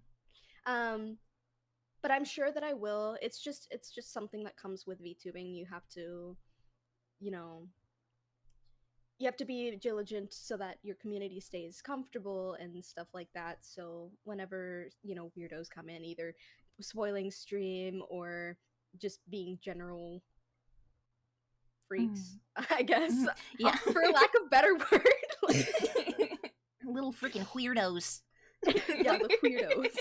But I'm sure that I will. It's just something that comes with VTubing. You have to, you know, you have to be diligent so that your community stays comfortable and stuff like that. So whenever, you know, weirdos come in, either spoiling stream or just being general freaks, I guess. Yeah. For lack of better word. Little freaking weirdos. Yeah, the weirdos.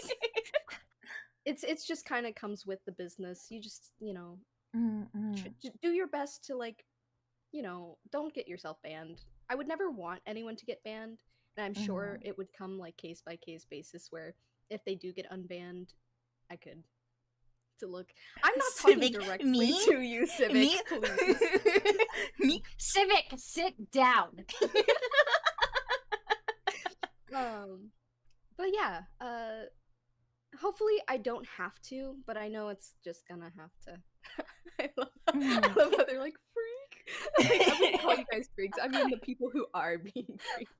It's just kind of comes with the business. You just, you know, do your best to, like, you know, don't get yourself banned. I would never want anyone to get banned, and I'm sure it would come like case by case basis where if they do get unbanned, I could to look. I'm not Civic, talking directly me? to you, Civic. Me? Please. Me? Civic, sit down. But yeah, hopefully I don't have to, but I know it's just gonna have to. I love how they're like, freak. Like, I wouldn't call you guys freaks. I mean the people who are being freaks.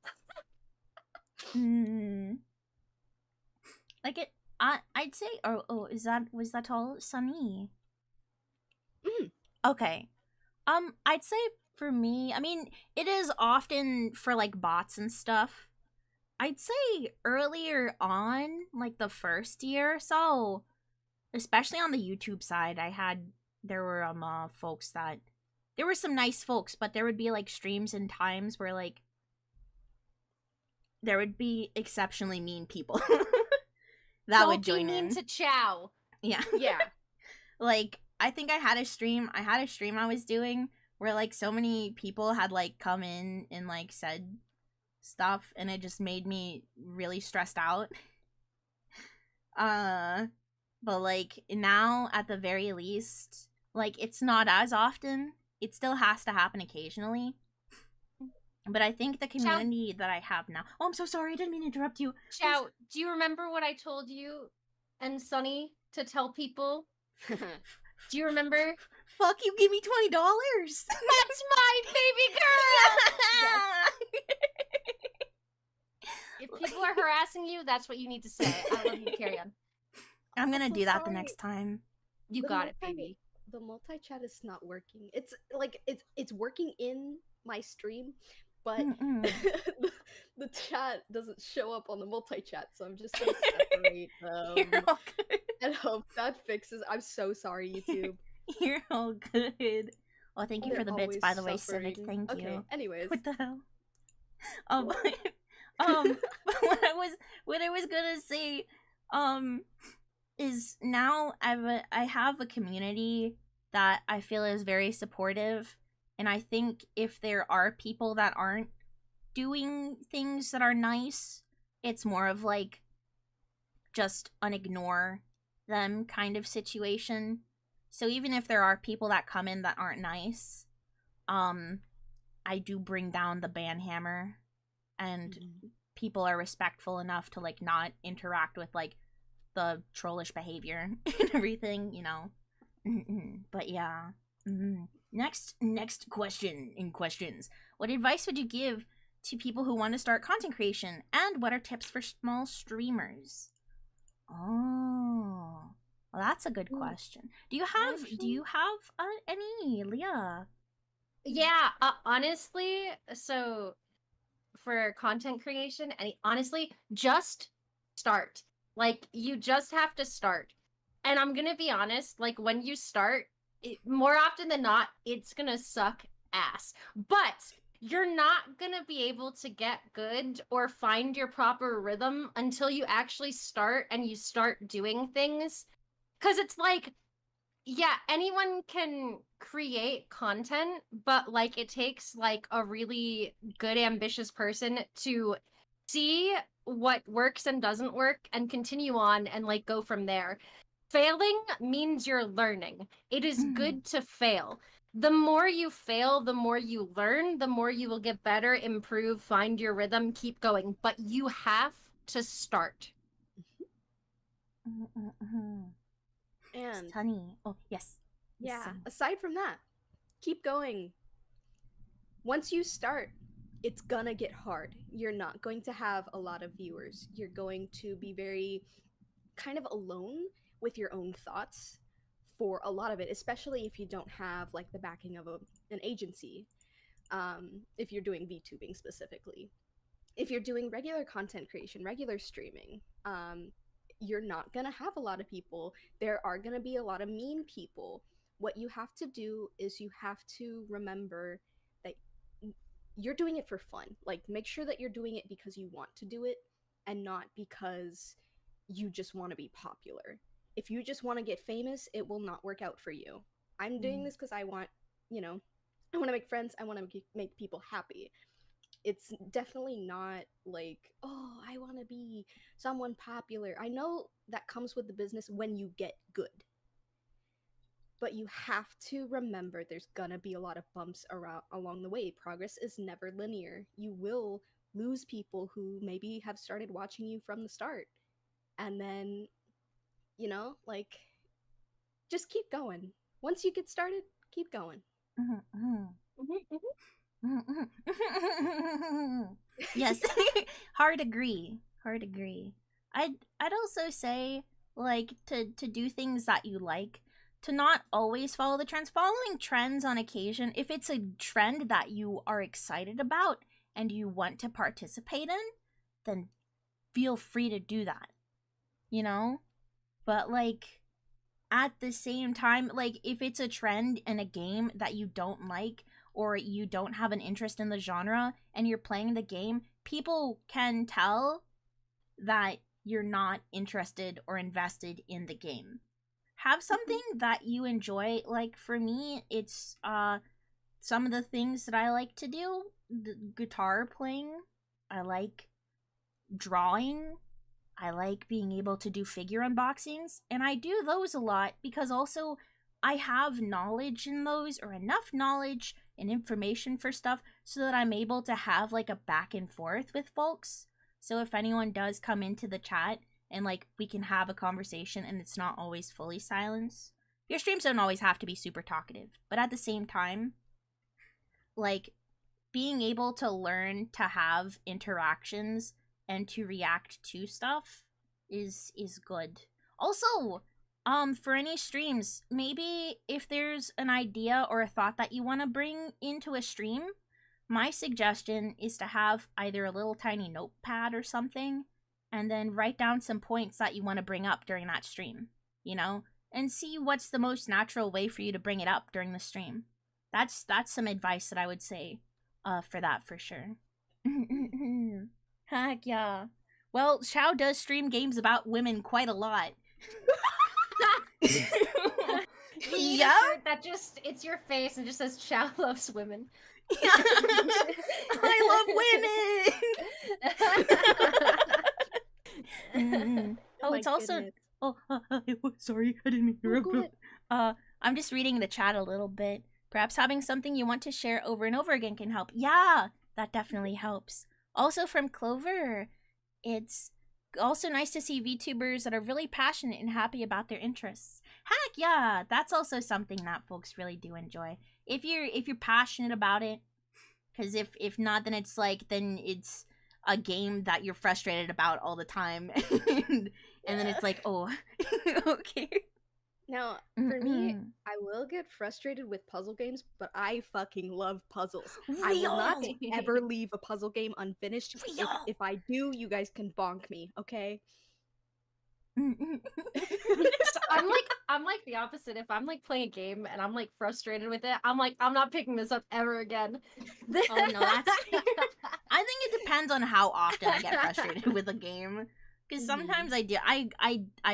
Like it, I'd say, was that all, Sunny? Okay. I'd say for me, I mean, it is often for like bots and stuff. I'd say earlier on, like the first year or so, especially on the YouTube side, there were folks that, there were some nice folks, but there would be like streams and times where like there would be exceptionally mean people that Don't would be join mean in. to Chow. Yeah. Yeah. Like, I think I had a stream I was doing where, like, so many people had, like, come in and, like, said stuff, and it just made me really stressed out. But, like, now, at the very least, like, it's not as often. It still has to happen occasionally. But I think the community that I have now... Oh, I'm so sorry, I didn't mean to interrupt you. Chow, do you remember what I told you and Sunny to tell people? Do you remember? Fuck you, give me $20! That's mine, baby girl! If people are harassing you, that's what you need to say. I love you, carry on. I'm gonna Also, do that the sorry. next time. You The got it, multi- baby. The multi-chat is not working. It's like it's working in my stream, but the chat doesn't show up on the multi-chat, so I'm just gonna separate You're them all good. and hope that fixes. I'm so sorry, YouTube. You're all good. Well, thank you They're for the bits, by the way, always Civic. suffering. Thank Okay, you. anyways. What the hell? But what I was gonna say, is now I have a community that I feel is very supportive, and I think if there are people that aren't doing things that are nice, it's more of like just unignore them kind of situation. So even if there are people that come in that aren't nice, I do bring down the ban hammer, and people are respectful enough to like not interact with like the trollish behavior and everything, you know. But yeah. Next question in questions. What advice would you give to people who want to start content creation, and what are tips for small streamers? Oh, well, that's a good question. Do you have any, Leah? Yeah, honestly, so for content creation, honestly, just start. Like, you just have to start. And I'm gonna be honest, like, when you start, more often than not, it's gonna suck ass. But you're not gonna be able to get good or find your proper rhythm until you actually start and you start doing things. Because it's like, yeah, anyone can create content, but like it takes like a really good, ambitious person to see what works and doesn't work and continue on and like go from there. Failing means you're learning. It is good to fail. The more you fail, the more you learn, the more you will get better, improve, find your rhythm, keep going. But you have to start. And Honey. Oh, yes. yeah, Sunny. aside from that, keep going. Once you start, it's gonna get hard. You're not going to have a lot of viewers. You're going to be very kind of alone with your own thoughts for a lot of it, especially if you don't have like the backing of an agency. If you're doing VTubing specifically, if you're doing regular content creation, regular streaming, you're not gonna have a lot of people. There are gonna be a lot of mean people. What you have to do is you have to remember that you're doing it for fun. Like, make sure that you're doing it because you want to do it and not because you just want to be popular. If you just want to get famous, it will not work out for you. I'm doing this because I want, I want to make friends. I want to make people happy. It's definitely not like, oh, I want to be someone popular. I know that comes with the business when you get good. But you have to remember there's gonna be a lot of bumps along the way. Progress is never linear. You will lose people who maybe have started watching you from the start. And then, just keep going. Once you get started, keep going. Yes. Hard agree. I'd also say, like, to do things that you like, to not always follow the trends. Following trends on occasion, if it's a trend that you are excited about and you want to participate in, then feel free to do that, but like, at the same time, like, if it's a trend in a game that you don't like, or you don't have an interest in the genre and you're playing the game, people can tell that you're not interested or invested in the game. Have something that you enjoy. Like for me, it's some of the things that I like to do. The guitar playing. I like drawing. I like being able to do figure unboxings, and I do those a lot because also I have knowledge in those, or enough knowledge and information for stuff so that I'm able to have like a back and forth with folks. So if anyone does come into the chat and like we can have a conversation and it's not always fully silence. Your streams don't always have to be super talkative, but at the same time, like being able to learn to have interactions and to react to stuff is good. Also, for any streams, maybe if there's an idea or a thought that you want to bring into a stream, my suggestion is to have either a little tiny notepad or something, and then write down some points that you want to bring up during that stream, you know, and see what's the most natural way for you to bring it up during the stream. That's some advice that I would say for that for sure. Heck yeah. Well, Xiao does stream games about women quite a lot. You need a Yeah. shirt that just, it's your face and just says Chow loves women. I love women. Oh, my it's also goodness. sorry, I didn't mean to Go ahead. I'm just reading the chat a little bit. Perhaps having something you want to share over and over again can help. Yeah, that definitely helps. Also from Clover, it's also nice to see VTubers that are really passionate and happy about their interests. Heck yeah, that's also something that folks really do enjoy. If you're passionate about it, because if not, then it's a game that you're frustrated about all the time, and then it's like, oh, okay. Now, for me, I will get frustrated with puzzle games, but I fucking love puzzles. I will not ever leave a puzzle game unfinished. If I do, you guys can bonk me, okay? I'm like the opposite. If I'm like playing a game and I'm like frustrated with it, I'm like, I'm not picking this up ever again. Oh no, that's I think it depends on how often I get frustrated with a game. Because sometimes I do. I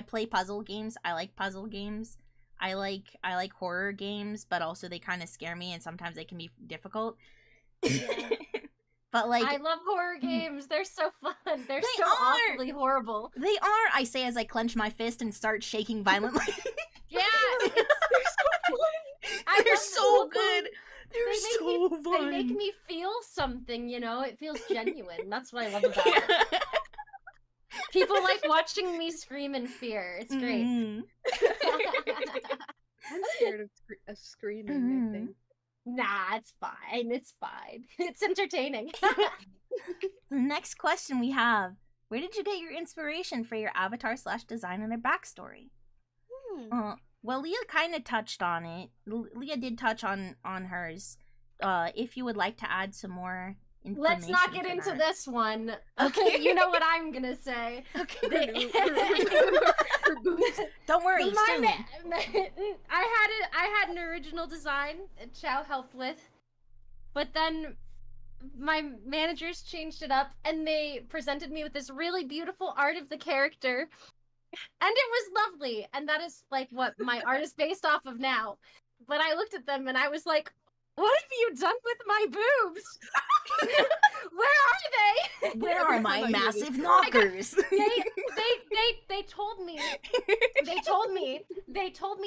play puzzle games. I like puzzle games. I like horror games, but also they kind of scare me, and sometimes they can be difficult. Yeah. But like, I love horror games. They're so fun. They're They so are! awfully horrible. they are. I say as I clench my fist and start shaking violently. Yeah, They're so fun! I They're love so them. good. They're so fun. They make me feel something. You know, it feels genuine. That's what I love about it. People like watching me scream in fear. It's great. Mhm. I'm scared of screaming, I think. Nah, it's fine. It's fine. It's entertaining. The next question we have: where did you get your inspiration for your avatar / design and their backstory? Well, Leah kind of touched on it. Leah did touch on hers. If you would like to add some more information. Let's not get to into that. this one. Okay. You know what I'm gonna say. Okay. Don't worry. My soon. I had an original design that Chow helped with, but then my managers changed it up and they presented me with this really beautiful art of the character, and it was lovely. And that is like what my art is based off of now. But I looked at them and I was like, "What have you done with my boobs? Where are they? Where are my massive knockers? They told me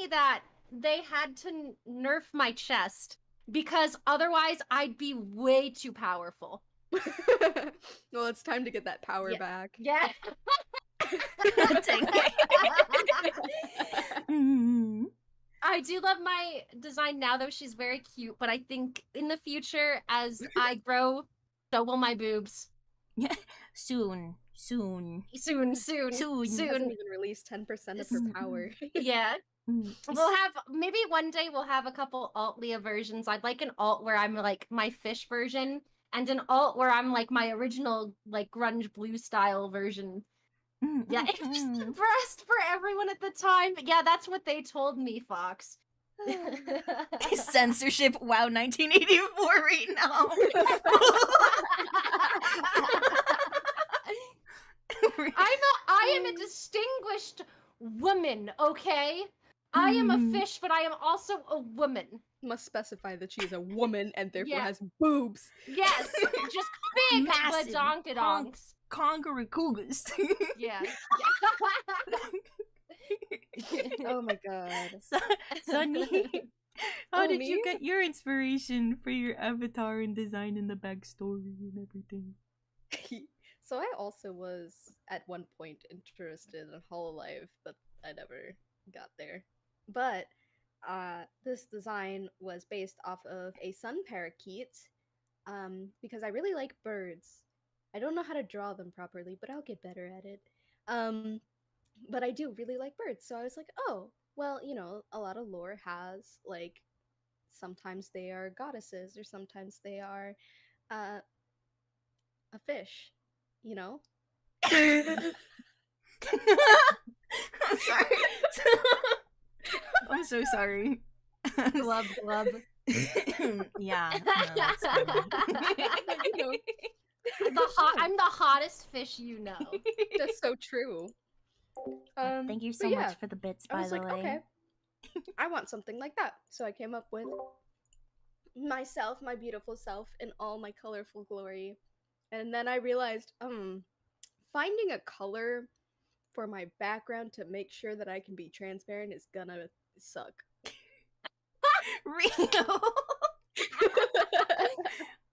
that they had to nerf my chest because otherwise I'd be way too powerful." Well, it's time to get that power back. Yeah. Dang it. Mhm. I do love my design now, though. She's very cute, but I think in the future, as I grow, so will my boobs. Soon. Soon. Hasn't even released 10% of her power. Yeah. Mm. We'll have, maybe one day we'll have a couple alt Leah versions. I'd like an alt where I'm like my fish version, and an alt where I'm like my original like grunge blue style version. Yeah, it's just the best for everyone at the time. But yeah, that's what they told me, Fox. Censorship. Wow, 1984 right now. I am a distinguished woman, okay? I am a fish, but I am also a woman. Must specify that she is a woman and therefore Yeah. has boobs. Yes, just big Massive. badonkadonks. Conquering cougars. Yeah. Oh my god. Sunny, how Oh, did you me? get your inspiration for your avatar and design and the backstory and everything? So I also was at one point interested in Hololive, but I never got there. But this design was based off of a sun parakeet, because I really like birds. I don't know how to draw them properly, but I'll get better at it. But I do really like birds, so I was like, oh, well, you know, a lot of lore has like sometimes they are goddesses or sometimes they are a fish, you know. I'm sorry. I'm so sorry. Glub glub. Yeah. No, that's funny. You know, I'm the hottest fish you know. that's so true. Thank you so but yeah, much for the bits, I by was the like, way. okay, I want something like that. So I came up with myself, my beautiful self, in all my colorful glory. And then I realized, finding a color for my background to make sure that I can be transparent is gonna suck. Real.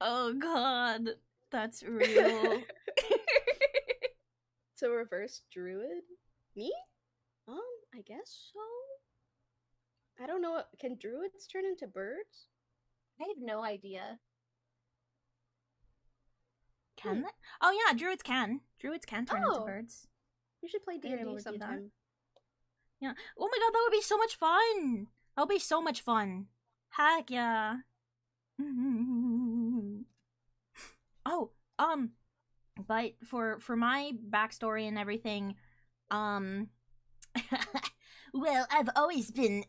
Oh god, that's real. So reverse druid? Me? I guess so. I don't know. Can druids turn into birds? I have no idea. Can they? Oh yeah, druids can. Druids can turn into Oh. birds. We should play They're able D&D to do that. sometime. Yeah. Oh my god, that would be so much fun. That would be so much fun. Heck yeah. Oh, but for my backstory and everything, well, I've always been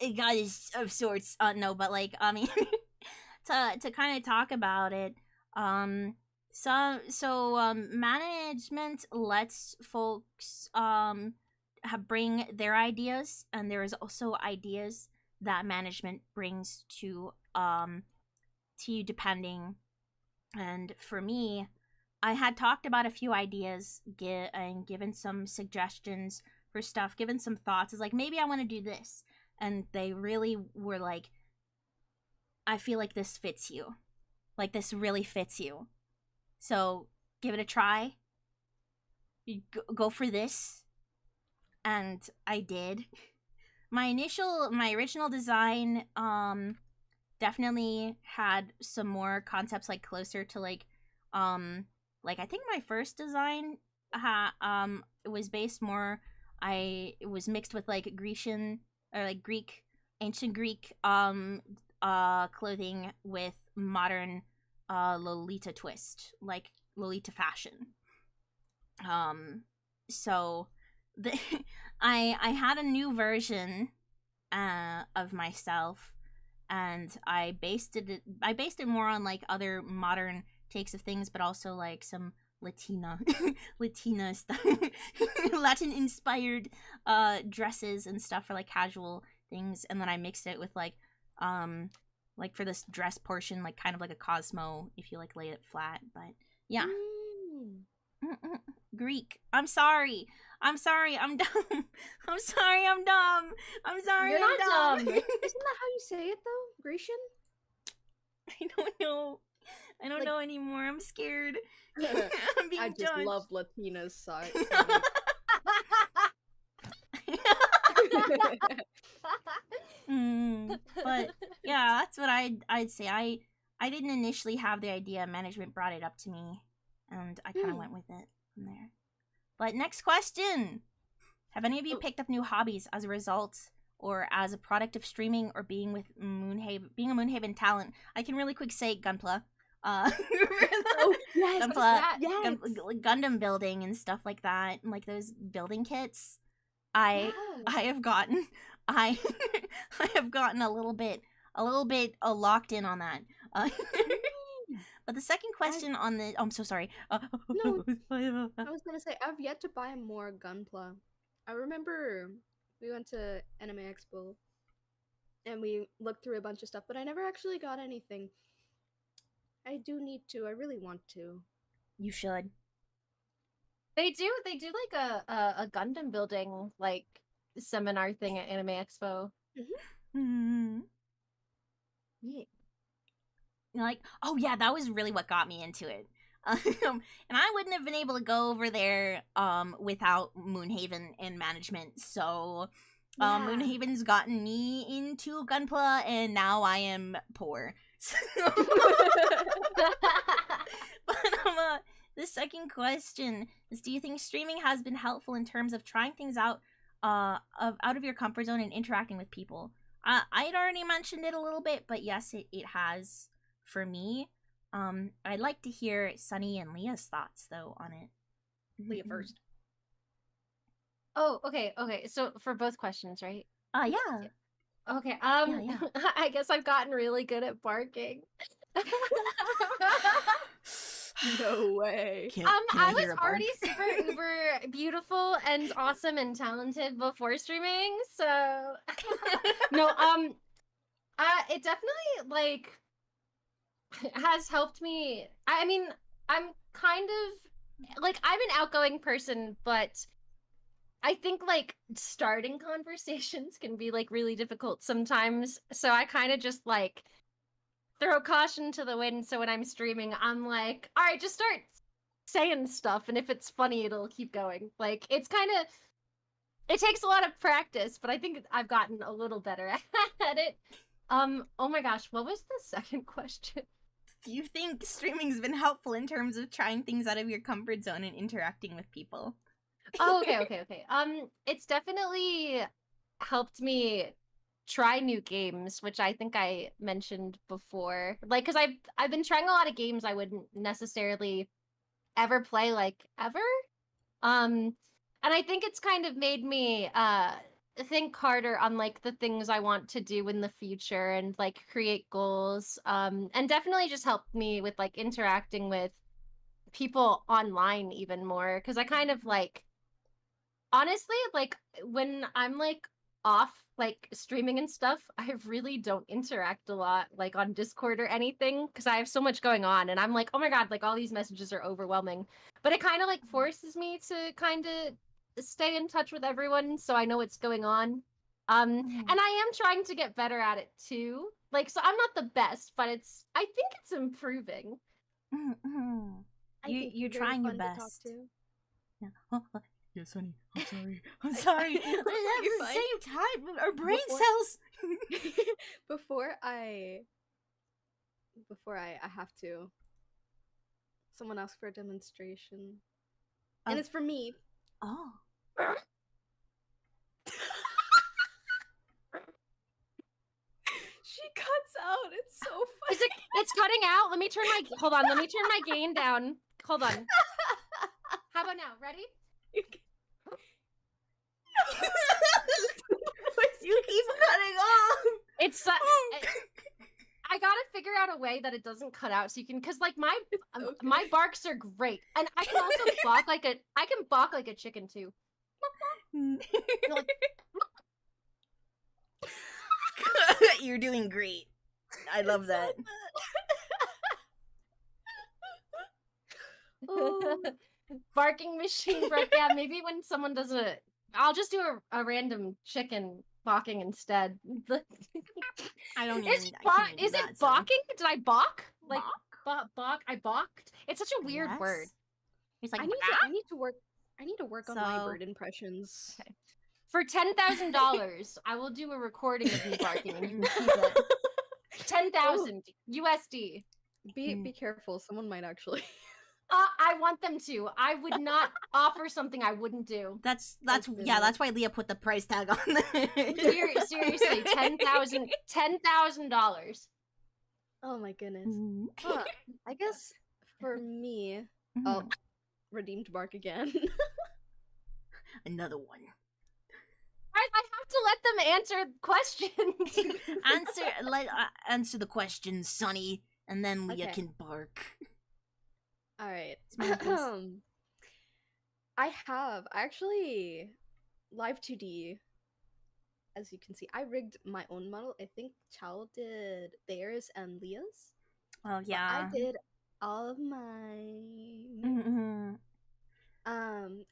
a goddess of sorts. No, but like, I mean, to kind of talk about it, management lets folks bring their ideas, and there is also ideas that management brings to you depending. And for me, I had talked about a few ideas and given some suggestions for stuff, given some thoughts. It's like, maybe I want to do this. And they really were like, I feel like this fits you. Like, this really fits you. So, give it a try. Go for this. And I did. My original design, definitely had some more concepts like closer to like I think my first design it was based more, it was mixed with like Grecian or like Greek, ancient Greek clothing with modern Lolita twist, like Lolita fashion. So I had a new version of myself, and I based it more on like other modern takes of things, but also like some Latina stuff, Latin inspired dresses and stuff for like casual things, and then I mixed it with like for this dress portion, like kind of like a Cosmo if you like lay it flat. But yeah. Greek. I'm sorry. I'm dumb. I'm sorry, I'm dumb. I'm sorry, You're I'm not dumb. dumb. Isn't that how you say it though? Grecian? I don't know. I don't Like- know anymore. I'm scared. I'm being I just judged. love Latina's side. But yeah, that's what I'd say. I didn't initially have the idea. Management brought it up to me, and I kind of went with it from there. But next question: have any of you picked up new hobbies as a result, or as a product of streaming, or being with being a Moonhaven talent? I can really quick say Gunpla. Oh, yes, Gunpla, yes. Gundam building and stuff like that, and like those building kits. I have gotten I I have gotten a little bit locked in on that. But the second question on the I'm so sorry. No, I was gonna say I've yet to buy more Gunpla. I remember we went to Anime Expo and we looked through a bunch of stuff, but I never actually got anything. I do need to. I really want to. You should. They do like a Gundam building like seminar thing at Anime Expo. Mm-hmm. Yeah. Like, oh yeah, that was really what got me into it. And I wouldn't have been able to go over there without Moonhaven and management. So Yeah. Moonhaven's gotten me into Gunpla, and now I am poor. But the second question is: do you think streaming has been helpful in terms of trying things out of your comfort zone and interacting with people? I had already mentioned it a little bit, but yes, it has for me. I'd like to hear Sunny and Leah's thoughts though on it. Leah first. Oh, okay. So for both questions, right? Yeah. Okay. Yeah. I guess I've gotten really good at barking. No way. I was already super uber beautiful and awesome and talented before streaming, so no, it definitely like has helped me. I mean, I'm kind of like I'm an outgoing person, but I think like starting conversations can be like really difficult sometimes. So I kind of just like throw caution to the wind. So when I'm streaming, I'm like, all right, just start saying stuff. And if it's funny, it'll keep going. Like it takes a lot of practice, but I think I've gotten a little better at it. Oh my gosh, what was the second question? Do you think streaming's been helpful in terms of trying things out of your comfort zone and interacting with people? Oh, okay. It's definitely helped me try new games, which I think I mentioned before. Like, because I've been trying a lot of games I wouldn't necessarily ever play, like, ever. And I think it's kind of made me think harder on like the things I want to do in the future and like create goals. And definitely just helped me with like interacting with people online even more, because I kind of like honestly like when I'm like off like streaming and stuff, I really don't interact a lot like on Discord or anything, because I have so much going on and I'm like, oh my god, like all these messages are overwhelming. But it kind of like forces me to kind of stay in touch with everyone so I know what's going on. And I am trying to get better at it too. Like, so I'm not the best, but I think it's improving. You're trying your best. Yeah. Yes, honey. I'm sorry. I'm sorry. At You're the fine. same time, our brain cells. Before I have to. Someone asked for a demonstration, and it's for me. Oh. She cuts out. It's so funny. It's cutting out. Let me turn my gain down. Hold on. How about now? Ready? You keep cutting off. It's I gotta figure out a way that it doesn't cut out, so you can, cause like my barks are great, and I can also balk like a chicken too. You're doing great. I love that. Barking machine broke. Yeah, maybe when someone does I'll just do a random chicken balking instead. I don't Is even. it balking? Did I balk? Like Balk? I balked. It's such a weird word. It's like I need to work on my bird impressions. Okay. For $10,000, I will do a recording of me barking and you can keep it. 10,000 USD. Be careful. Someone might actually. I want them to. I would not offer something I wouldn't do. That's why Leah put the price tag on there. Seriously, $10,000. Oh my goodness. I guess for me, I'll redeem to bark again. Another one. I have to let them answer questions. Answer the questions, Sunny, and then Leah Okay. can bark. All right. Smiley face. I actually live 2D. As you can see, I rigged my own model. I think Chao did theirs and Leah's. Oh But yeah. I did all of mine. Mm-hmm.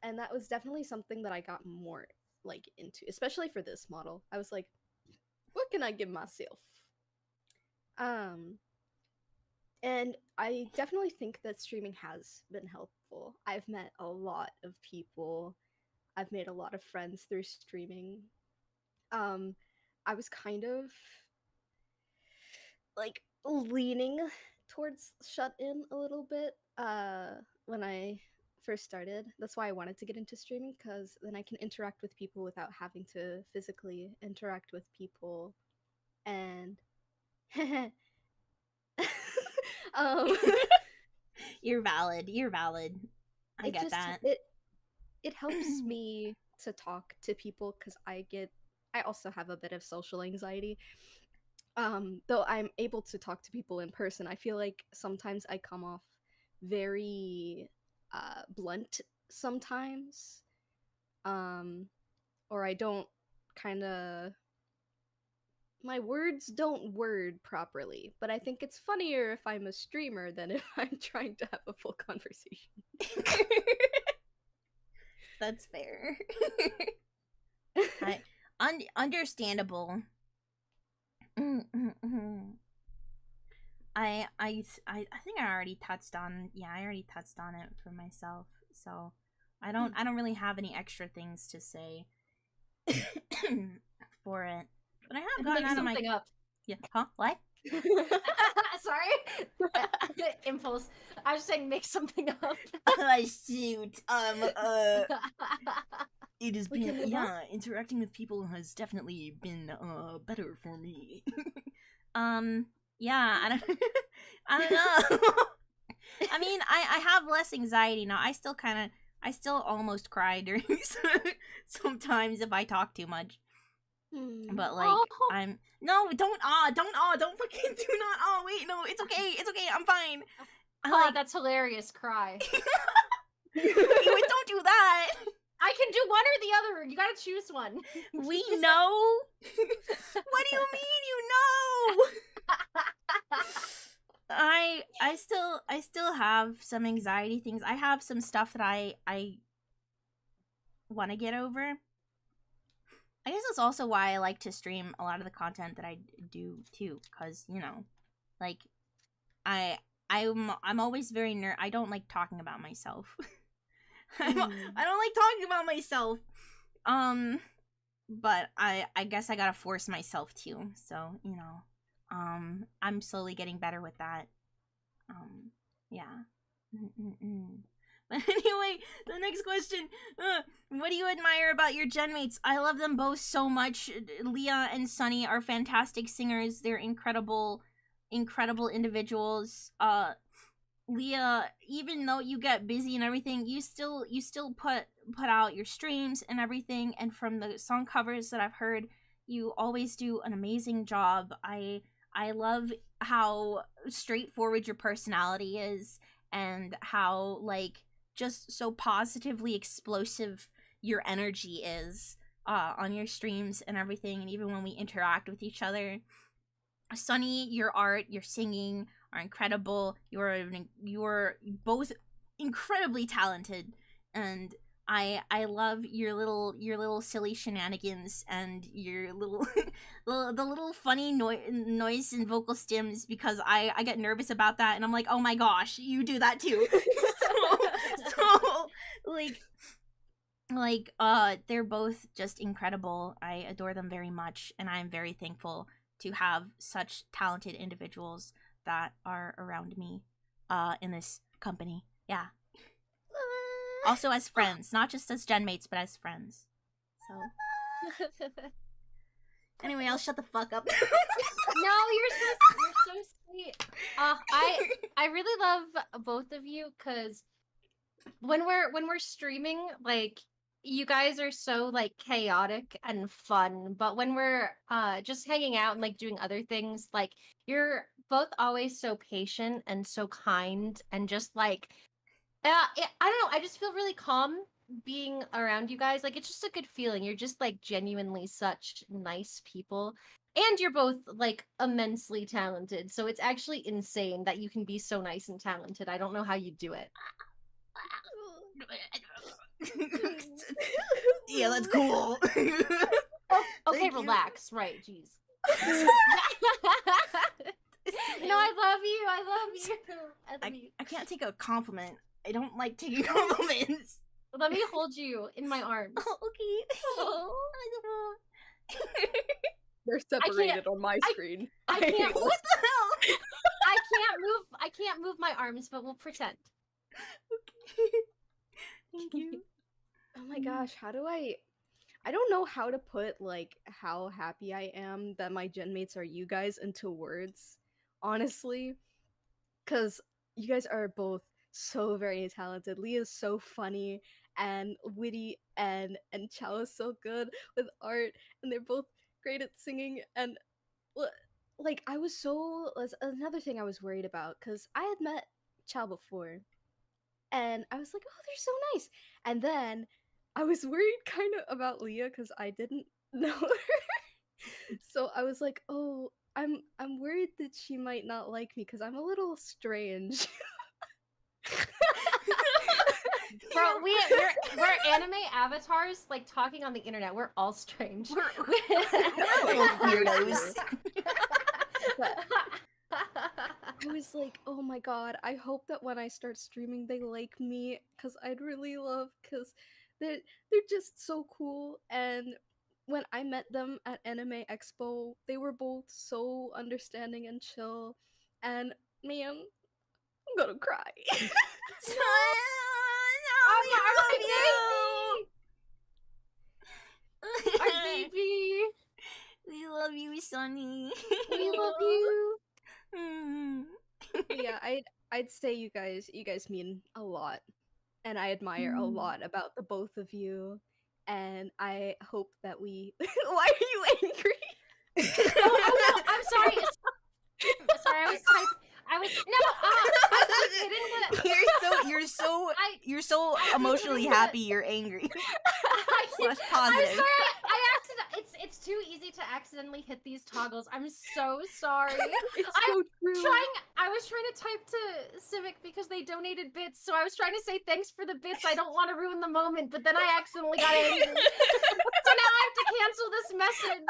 And that was definitely something that I got more like into, especially for this model. I was like, what can I give myself? And I definitely think that streaming has been helpful. I've met a lot of people. I've made a lot of friends through streaming. I was kind of like leaning towards shut in a little bit when I first started. That's why I wanted to get into streaming, because then I can interact with people without having to physically interact with people. And You're valid. I it get just that. it helps me to talk to people, because I also have a bit of social anxiety. Though I'm able to talk to people in person, I feel like sometimes I come off very blunt sometimes. Or I don't kind of, my words don't word properly, but I think it's funnier if I'm a streamer than if I'm trying to have a full conversation. That's fair. Understandable. I think I already touched on it for myself, so I don't really have any extra things to say for it. But I have gotten Make out of my something up. yeah. Huh? What? Sorry. Impulse. I was saying make something up. Shoot. It has We can been move on? interacting with people has definitely been better for me. Yeah, I don't know. I mean, I have less anxiety now. I still almost cry during sometimes if I talk too much. But like don't fucking do not wait, no, it's okay, I'm fine. That's hilarious. Cry. Wait, don't do that. I can do one or the other. You gotta choose one. We know. What do you mean you know? I still have some anxiety things. I have some stuff that I want to get over. I guess that's also why I like to stream a lot of the content that I do too, because like I'm always very I don't like talking about myself. I don't like talking about myself. But I guess I gotta force myself to. So I'm slowly getting better with that. Yeah. But anyway, the next question. What do you admire about your genmates? I love them both so much. Leah and Sunny are fantastic singers. They're incredible individuals. Leah, even though you get busy and everything, you still put out your streams and everything, and from the song covers that I've heard, you always do an amazing job. I love how straightforward your personality is, and how like just so positively explosive your energy is on your streams and everything, and even when we interact with each other. Sunny, your art, your singing are incredible. You're both incredibly talented, and I love your little silly shenanigans and your little the little funny noise and vocal stems, because I get nervous about that, and I'm like, oh my gosh, you do that too. so they're both just incredible. I adore them very much, and I'm very thankful to have such talented individuals that are around me in this company. Yeah. Also as friends, not just as genmates, but as friends. So anyway, I'll shut the fuck up. No, you're so sweet. I really love both of you, because when we're streaming, like you guys are so like chaotic and fun, but when we're just hanging out and like doing other things, like you're both always so patient and so kind and just like I don't know, I just feel really calm being around you guys. Like it's just a good feeling. You're just like genuinely such nice people. And you're both like immensely talented. So it's actually insane that you can be so nice and talented. I don't know how you do it. Yeah, that's cool. Oh, okay, Thank you. relax. Right, jeez. No, I love you. I love you. I love you. I can't take a compliment. I don't like taking compliments. Let me hold you in my arms. Oh, okay. They're separated on my screen. I can't. What the hell? I can't move my arms, but we'll pretend. Okay. Thank you. Oh my gosh, how do I don't know how to put like how happy I am that my genmates are you guys into words, honestly, cuz you guys are both so very talented. Leah's so funny and witty, and Chao is so good with art, and they're both great at singing. And like I was so that's another thing I was worried about, cuz I had met Chao before and I was like, oh, they're so nice. And then I was worried kind of about Leah because I didn't know her. So I was like, oh, I'm worried that she might not like me because I'm a little strange. Bro, we're anime avatars like talking on the internet. We're all strange. We're little weirdos. I was like, oh my god, I hope that when I start streaming they like me, because I'd really love, because they're just so cool. And when I met them at Anime Expo, they were both so understanding and chill. And man, I'm gonna cry. Our baby. We love you, Sunny. We love you. Mm. But yeah, I'd say you guys mean a lot, and I admire a lot about the both of you. And I hope that we. Why are you angry? Oh no, I'm sorry. Sorry, I was You're so emotionally happy. You're angry. Slash positive. I'm sorry. It's too easy to accidentally hit these toggles. I'm so sorry. It's so true. I was trying to type to Civic because they donated bits, so I was trying to say thanks for the bits. I don't want to ruin the moment, but then I accidentally got angry. So now I have to cancel this message,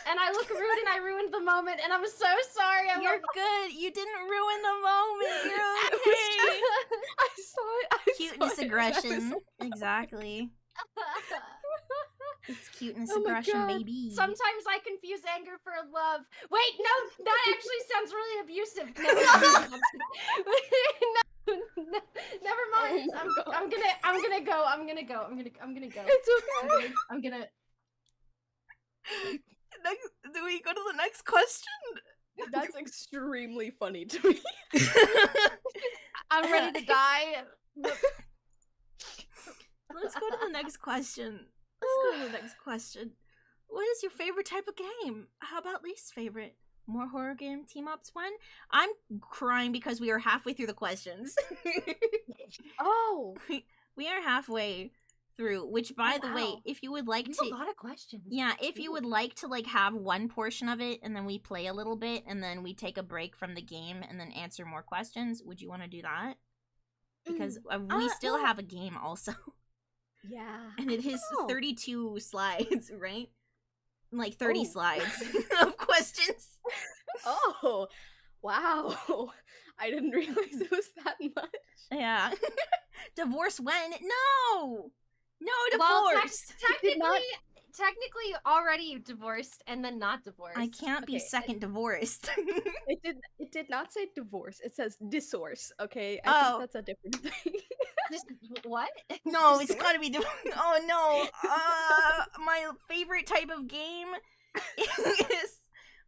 and I look rude, and I ruined the moment, and I'm so sorry. You're good. You didn't ruin the moment. You're okay. I saw it. Cuteness aggression. Exactly. It's cuteness Oh my aggression, God. baby. Sometimes I confuse anger for love. Wait, no, that actually sounds really abusive. No, never mind. Oh my I'm gonna go. It's okay. I'm gonna. Do we go to the next question? That's extremely funny to me. I'm ready to die. Let's go to the next question. What is your favorite type of game? How about least favorite? More horror game team ups one? I'm crying because we are halfway through the questions. Oh, We are halfway through, which by the way, wow. if you would like There's to a lot of questions. yeah, if you would like to like have one portion of it and then we play a little bit and then we take a break from the game and then answer more questions, would you want to do that? Because we still have a game also. yeah. And it is Oh. 32 slides, right? Like 30 Oh. slides of questions. Oh, wow. I didn't realize it was that much. Yeah. Divorce when? No! No Well, divorce! did not- technically already divorced and then not divorced. I can't be Okay, second divorced. It did not say divorce. It says disource. Okay, I Oh. think that's a different thing. Just what? No, it's gotta be divorce. Oh no. My favorite type of game is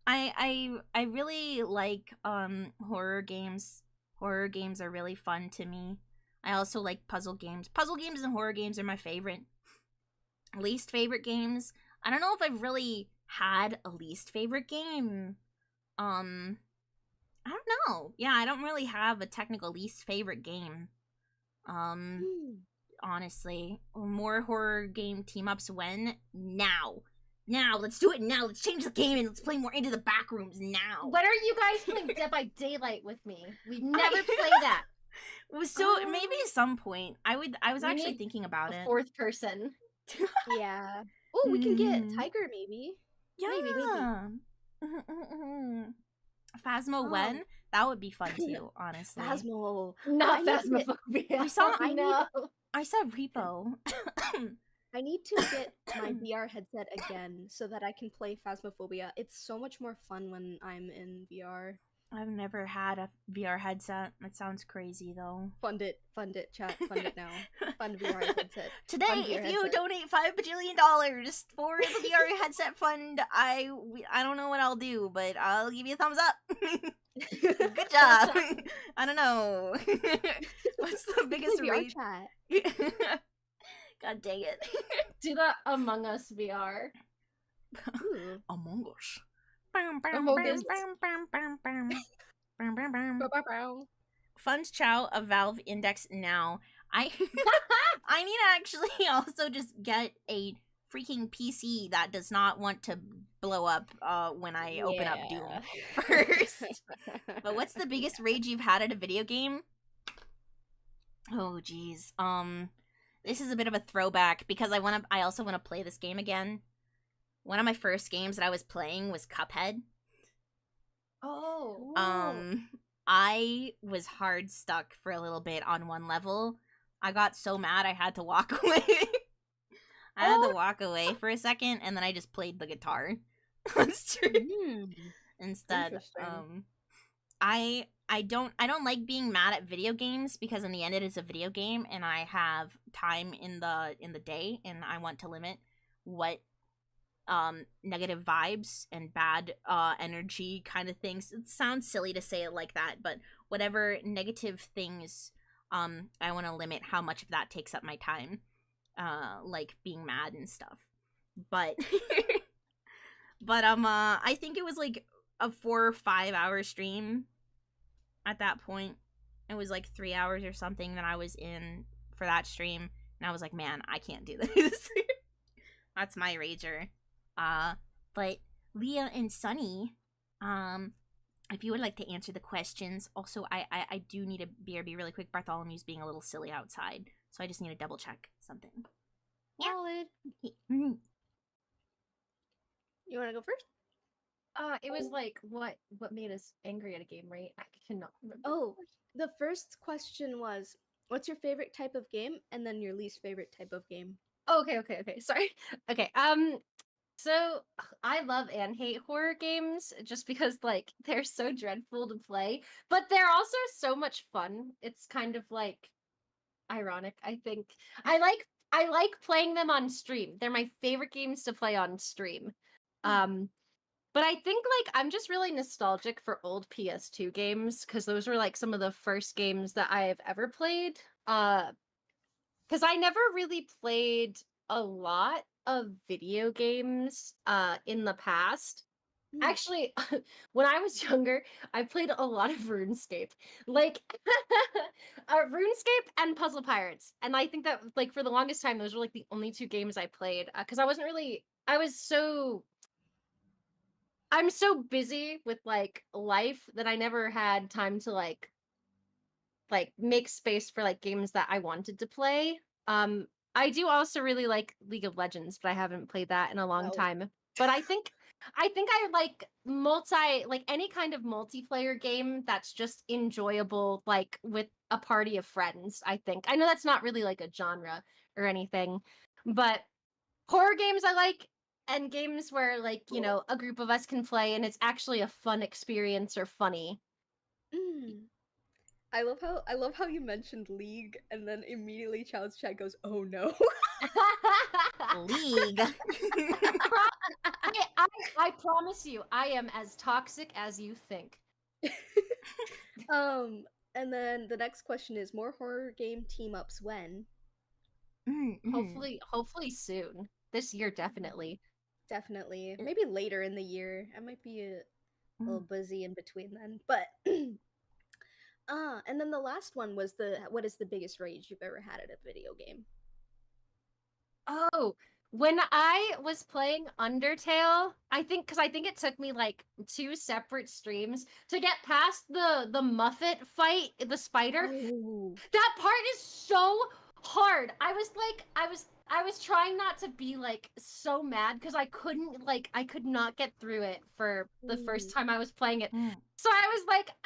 I really like horror games. Horror games are really fun to me. I also like puzzle games. Puzzle games and horror games are my favorite. Least favorite games. I don't know if I've really had a least favorite game. I don't know. Yeah, I don't really have a technical least favorite game. Honestly, more horror game team ups when now. Now, let's do it now. Let's change the game and let's play more Into the Backrooms now. When are you guys playing Dead by Daylight with me? We've never played that. So maybe at some point I was We actually need thinking about A it. fourth person. Yeah. Oh, we can get Mhm. Tiger maybe. Yeah. Maybe. Phasmo Oh. when? That would be fun too, honestly. Phasmo. Not I need to- Phasmophobia. We saw- I need- no. I saw Repo. I need to get my VR headset again so that I can play Phasmophobia. It's so much more fun when I'm in VR. I've never had a VR headset. That sounds crazy though. Fund it, chat, fund it now. Fund VR headset. Today, Fund VR if you headset. donate $5 bajillion for the VR headset fund, I don't know what I'll do, but I'll give you a thumbs up. Good job. I don't know. What's the biggest VR rate? chat. God dang it. Do the Among Us VR. Ooh. Among Us. Among Us. Funds Chow a Valve Index now. I need to actually also just get a freaking PC that does not want to blow up when I open up Doom first. But what's the biggest rage you've had at a video game? Oh geez. This is a bit of a throwback because I also want to play this game again. One of my first games that I was playing was Cuphead. Oh. I was hard stuck for a little bit on one level. I got so mad I had to walk away. I had to walk away for a second, and then I just played the guitar on stream instead. Interesting. I don't like being mad at video games because in the end it is a video game, and I have time in the day, and I want to limit what negative vibes and bad energy kind of things. It sounds silly to say it like that, but whatever negative things, I want to limit how much of that takes up my time, like being mad and stuff. But I think it was like a 4 or 5 hour stream at that point. It was like 3 hours or something that I was in for that stream, and I was like, man, I can't do this. That's my rager. But Leah and Sunny, if you would like to answer the questions. Also, I do need a BRB really quick. Bartholomew's being a little silly outside, so I just need to double check something. Valid. Mhm. You want to go first? It was like what made us angry at a game, right? I cannot remember. Oh, the first question was, what's your favorite type of game? And then your least favorite type of game. Oh, okay. Sorry. Okay. So I love and hate horror games just because like they're so dreadful to play, but they're also so much fun. It's kind of like ironic, I think. I like playing them on stream. They're my favorite games to play on stream. But I think like I'm just really nostalgic for old PS2 games because those were like some of the first games that I have ever played. Because I never really played a lot of video games in the past. Actually, when I was younger, I played a lot of RuneScape. Like RuneScape and Puzzle Pirates. And I think that like for the longest time those were like the only two games I played because I'm so busy with like life that I never had time to like make space for like games that I wanted to play. I do also really like League of Legends, but I haven't played that in a long time. But I think I like any kind of multiplayer game that's just enjoyable, like with a party of friends. I think I know that's not really like a genre or anything, but horror games I like, and games where like you know a group of us can play and it's actually a fun experience or funny. I love how you mentioned League and then immediately Child's chat goes, "Oh no." League. I promise you, I am as toxic as you think. And then the next question is more horror game team ups when? Hopefully soon. this year, definitely. Definitely. Maybe later in the year. I might be a little busy in between then. But and then the last one was what is the biggest rage you've ever had at a video game? Oh, when I was playing Undertale, I think it took me like 2 separate streams to get past the Muffet fight, the spider. Oh. That part is so hard. I was trying not to be like so mad because I could not get through it for the first time I was playing it. So I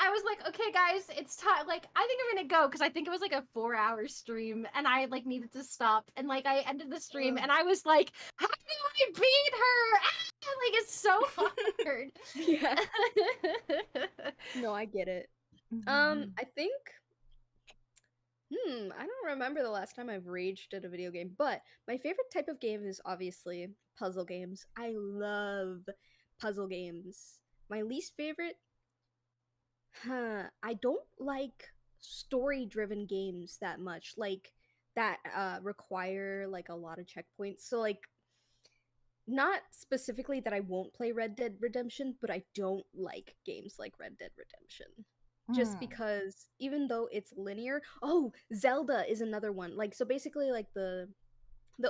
was like, okay guys, it's time. Like, I think I'm gonna go because I think it was like a 4-hour stream and I like needed to stop. And like I ended the stream and I was like, how do I beat her? Ah! Like, it's so hard. Yeah. No, I get it. I think I don't remember the last time I've raged at a video game, but my favorite type of game is obviously puzzle games. I love puzzle games. My least favorite, I don't like story-driven games that much, like that require like a lot of checkpoints. So like not specifically that I won't play Red Dead Redemption, but I don't like games like Red Dead Redemption. Just because even though it's linear, Zelda is another one. Like, so basically like the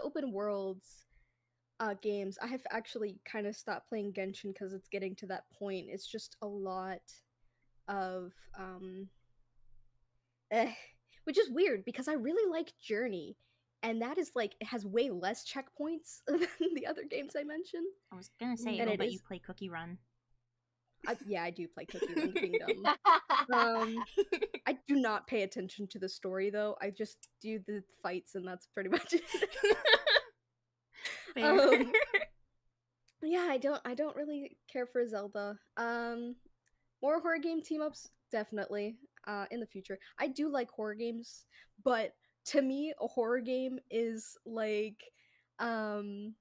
open worlds games, I have actually kind of stopped playing Genshin because it's getting to that point. It's just a lot of which is weird because I really like Journey, and that is like, it has way less checkpoints than the other games I mentioned. I was gonna say, And oh, it but is- you play Cookie Run. Yeah, I do play Cookie Run Kingdom. I do not pay attention to the story though. I just do the fights, and that's pretty much it. Fair. Yeah, I don't really care for Zelda. More horror game team ups, definitely. In the future, I do like horror games, but to me, a horror game is like, you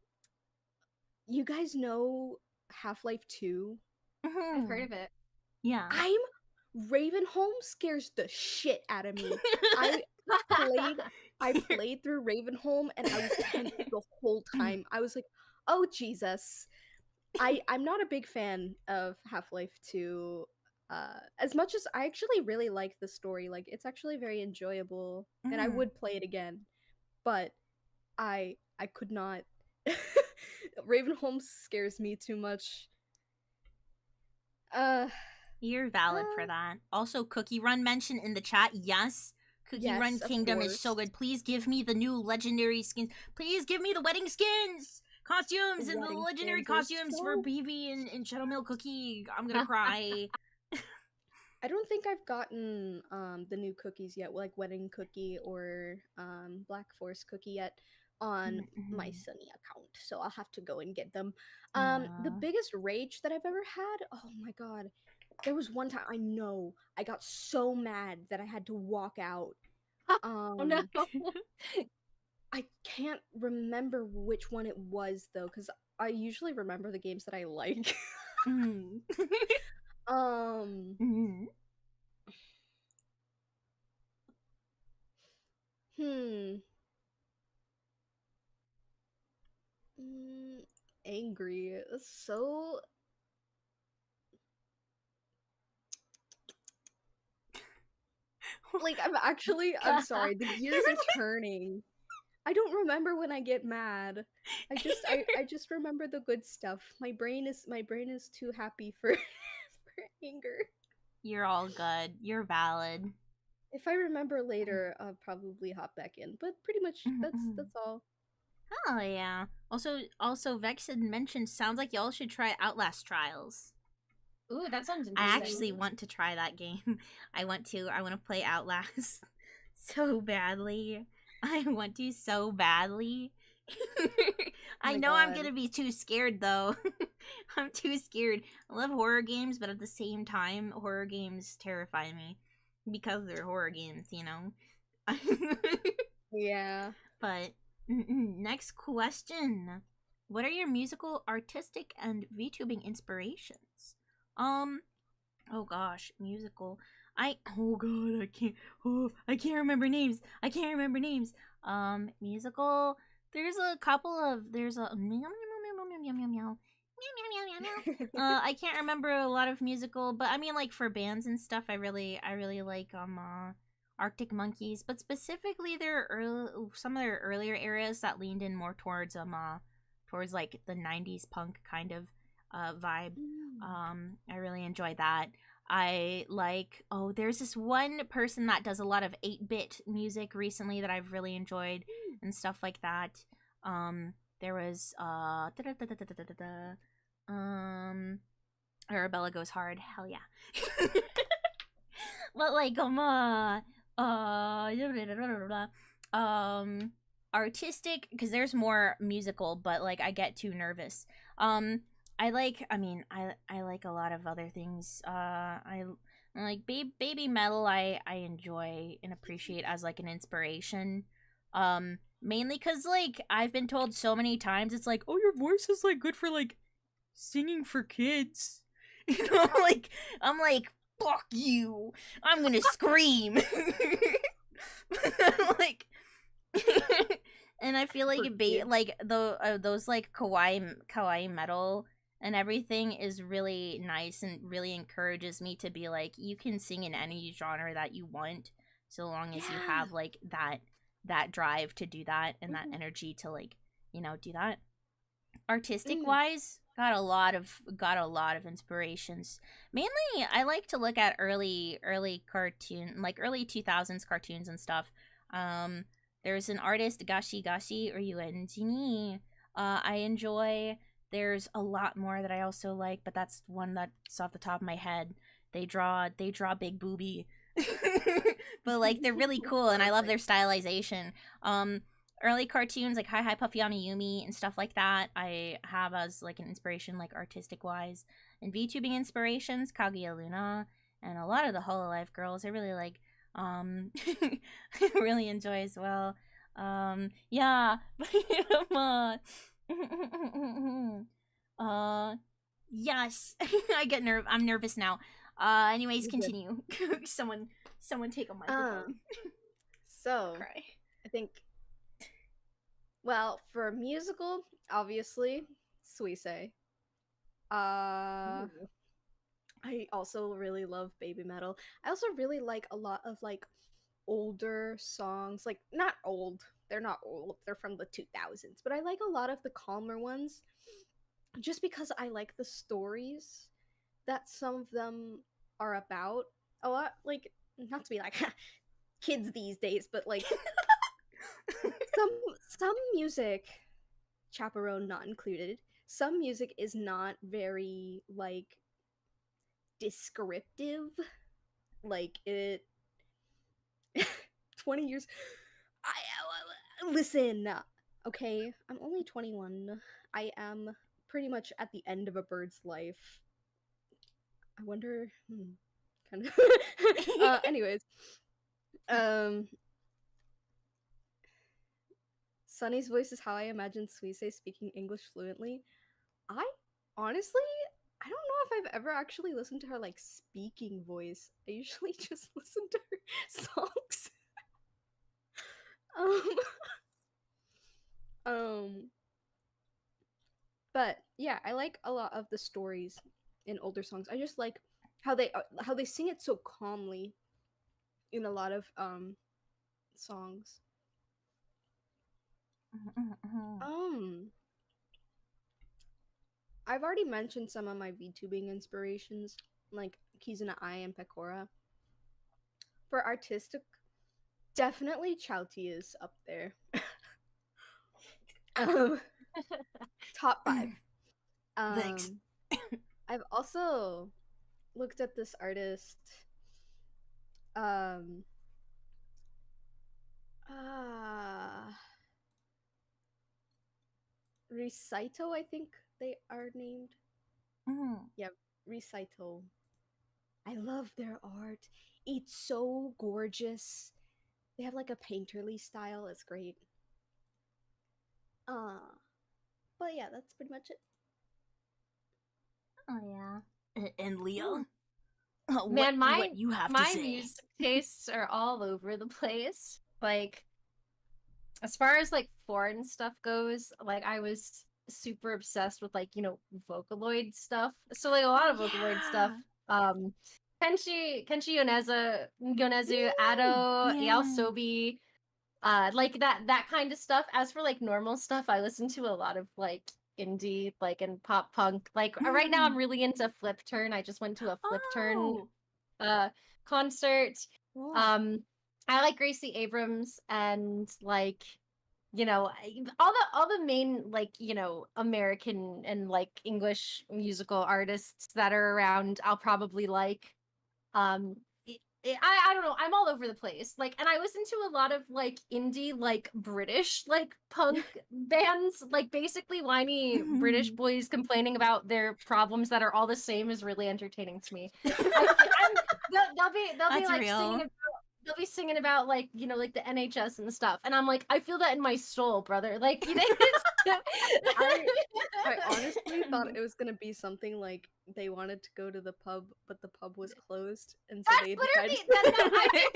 guys know Half-Life 2? I've heard of it. Yeah. Ravenholm scares the shit out of me. I played through Ravenholm and I was tense the whole time. I was like, oh Jesus. I'm not a big fan of Half-Life 2. As much as I actually really like the story, like it's actually very enjoyable and I would play it again. But I could not. Ravenholm scares me too much. You're valid for that. Also, Cookie Run mentioned in the chat. Yes, Cookie Run Yes, of Kingdom is so course. good. Please give me the new legendary skins. Please give me the wedding skins, costumes, and the Wedding legendary skins are costumes for so- BB and Shadow Milk Cookie. I'm gonna cry. I don't think I've gotten the new cookies yet, like Wedding Cookie or Black Forest Cookie yet on my Sunny account, so I'll have to go and get them. The biggest rage that I've ever had, oh my god. There was one time I got so mad that I had to walk out. Oh no. I can't remember which one it was though, because I usually remember the games that I like. Angry. So like I'm sorry, the gears are turning. I don't remember when I get mad. I just remember the good stuff. My brain is too happy for for anger. You're all good. You're valid. If I remember later, I'll probably hop back in. But pretty much that's all. Oh yeah. Also, Vex had mentioned, sounds like y'all should try Outlast Trials. Ooh, that sounds interesting. I actually want to try that game. I want to play Outlast so badly. I want to so badly. I know I'm gonna be too scared though. I'm too scared. I love horror games, but at the same time, horror games terrify me because they're horror games, you know. Yeah. But next question: what are your musical, artistic, and VTubing inspirations? Oh gosh, musical. Oh god, I can't remember names. Musical. There's a couple of there's a meow meow meow meow meow meow meow meow meow meow meow. I can't remember a lot of musical, but I mean like for bands and stuff, I really like Arctic Monkeys, but specifically some of their earlier eras that leaned in more towards towards like the 90s punk kind of vibe. I really enjoy that. I like there's this one person that does a lot of 8-bit music recently that I've really enjoyed and stuff like that. There was Arabella Goes Hard, hell yeah. But like artistic, because there's more musical, but like I get too nervous. I like a lot of other things. I like baby metal. I enjoy and appreciate as like an inspiration. Mainly because like I've been told so many times it's like, oh, your voice is like good for like singing for kids. You know, like I'm like, fuck you. I'm gonna scream. Like. And I feel like like those like kawaii metal and everything is really nice and really encourages me to be like, you can sing in any genre that you want so long as you have like that drive to do that and that energy to like, you know, do that. Artistic wise, got a lot of inspirations. Mainly I like to look at early cartoon, like early 2000s cartoons and stuff. There's an artist, Gashi Gashi or Yuenjini. I enjoy. There's a lot more that I also like, but that's one that's off the top of my head. They draw big booby. But like they're really cool and I love their stylization. Early cartoons like Hi Hi Puffy Yumi and stuff like that I have as like an inspiration, like artistic wise. And VTubing inspirations, Kaguya Luna and a lot of the Hololive girls I really like. Really enjoy as well. Yeah. Yes. I'm nervous now. Anyways, continue. Someone take a microphone. So Cry. I think, well, for musical, obviously, Suisei. I also really love baby metal. I also really like a lot of like older songs, like not old. They're not old. They're from the 2000s, but I like a lot of the calmer ones just because I like the stories that some of them are about. A lot, like, not to be like kids these days, but like some music, chaperone not included, some music is not very like descriptive, like it 20 years listen, okay, I'm only 21. I am pretty much at the end of a bird's life. I wonder kind of anyways, Sunny's voice is how I imagine Suisei speaking English fluently. I honestly, I don't know if I've ever actually listened to her like speaking voice. I usually just listen to her songs. But yeah, I like a lot of the stories in older songs. I just like how they sing it so calmly in a lot of songs. I've already mentioned some of my VTubing inspirations, like Kizuna Ai and Pecora. For artistic, definitely Chaoti is up there. Top 5. Thanks. I've also looked at this artist. Recito, I think they are named. Yeah, Recito. I love their art. It's so gorgeous. They have like a painterly style. It's great. But yeah, that's pretty much it. Oh yeah. And Leah? Man, what you have to my say? music tastes are all over the place. Like, as far as like foreign stuff goes, like I was super obsessed with like, Vocaloid stuff. So like a lot of Vocaloid stuff. Kenshi Yonezu, Ado, Yeah. Yaosobi, like that kind of stuff. As for like normal stuff, I listen to a lot of like indie, like, and pop punk. Like right now I'm really into Flip Turn. I just went to a Flip Turn concert. Whoa. I like Gracie Abrams and like, all the main like, American and like English musical artists that are around. I'll probably like. I don't know. I'm all over the place. Like, and I listen to a lot of like indie, like British, like punk bands. Like basically whiny British boys complaining about their problems that are all the same is really entertaining to me. They'll be That's like real. singing about. They'll be singing about like, like the NHS and stuff, and I'm like, I feel that in my soul, brother. Like, I honestly thought it was gonna be something like they wanted to go to the pub, but the pub was closed, and so That's they literally decided. I think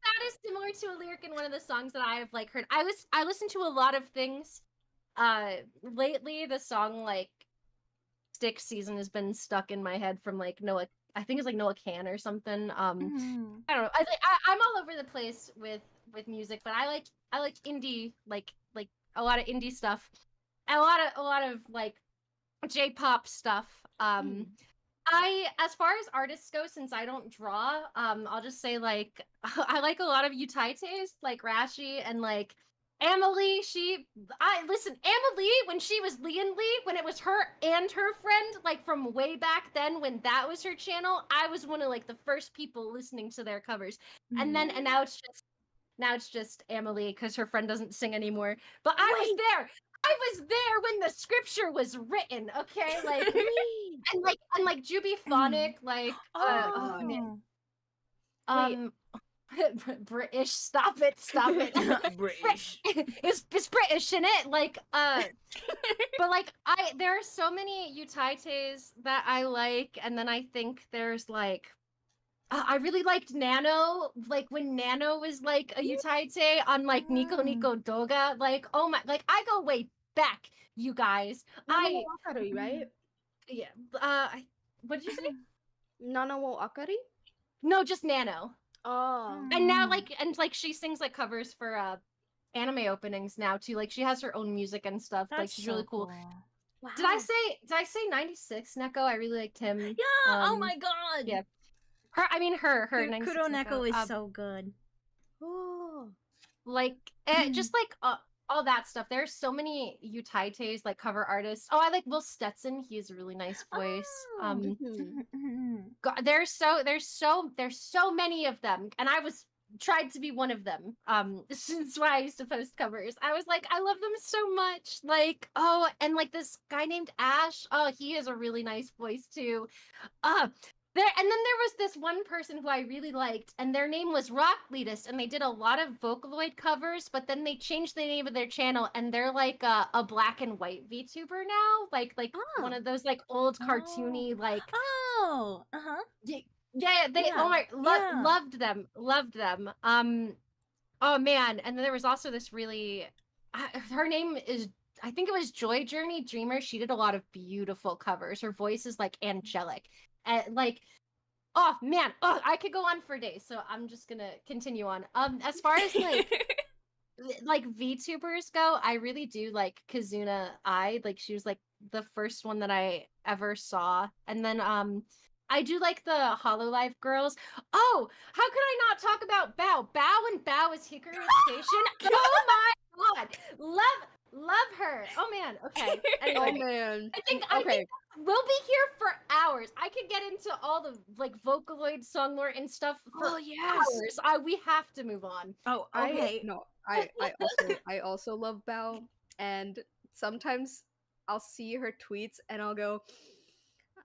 that is similar to a lyric in one of the songs that I have like heard. I listen to a lot of things. Lately the song like Stick Season has been stuck in my head from like Noah. I think it's like Noah Can or something. I don't know. I'm all over the place with music, but I like indie, like a lot of indie stuff, and a lot of like J-pop stuff. As far as artists go, since I don't draw, I'll just say like I like a lot of Utaites, like Rashi and like Amelie. Amelie, when she was Lian Lee, when it was her and her friend, like from way back then when that was her channel, I was one of like the first people listening to their covers. And now it's just Amelie because her friend doesn't sing anymore. But I was there when the scripture was written, okay? Like and like Jubiphonic, like Oh, man. British, stop it. British. It's British in it, like but like there are so many Utaites that I like, and then I think there's like I really liked Nano, like when Nano was like a Utaite on like Nico Nico Doga, like oh my, like I go way back, you guys. Nana wo Akari, right? Yeah, what did you say? Nana wo Akari? No, just Nano. Oh. And now like she sings like covers for anime openings now too. Like she has her own music and stuff. That's like she's really cool. Wow. Did I say 96 Neko? I really liked him. Yeah. Oh my god. Yeah. Her 96 Kuro Neko is Neko. so good. Oh. Like just like all that stuff. There's so many Utaites like cover artists. Oh, I like Will Stetson. He has a really nice voice. God, there's so many of them, and I tried to be one of them. Since when I used to post covers, I was like, I love them so much. Like, oh, and like this guy named Ash. Oh, he has a really nice voice too. And then there was this one person who I really liked, and their name was Rock Leadist, and they did a lot of Vocaloid covers, but then they changed the name of their channel, and they're like a black and white VTuber now, like one of those like old cartoony like. Oh. Yeah, they loved them. Oh man, and then there was also this really, her name is, I think it was Joy Journey Dreamer. She did a lot of beautiful covers. Her voice is like angelic. And like, oh man, I could go on for days, so I'm just gonna continue on. As far as like VTubers go, I really do like Kazuna Ai. Like she was like the first one that I ever saw, and then I do like the Hololive girls. Oh, how could I not talk about Bao? Bao is Hikaru Station. Oh my god, love her. Oh man, okay. Anyway, Oh man. I think we'll be here for hours. I could get into all the like Vocaloid song lore and stuff for hours. We have to move on. Oh, okay. I also love Bao, and sometimes I'll see her tweets and I'll go,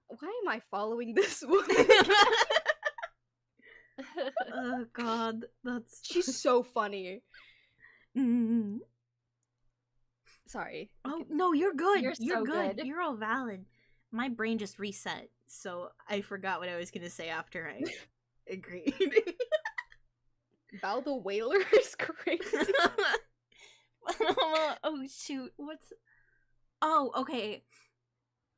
why am I following this woman? Oh god, she's so funny. Mm. Sorry. Oh no, you're good. You're so good. You're all valid. My brain just reset, so I forgot what I was gonna say after I agreed. Bow the Whaler is crazy. Oh shoot, what's... Oh, okay.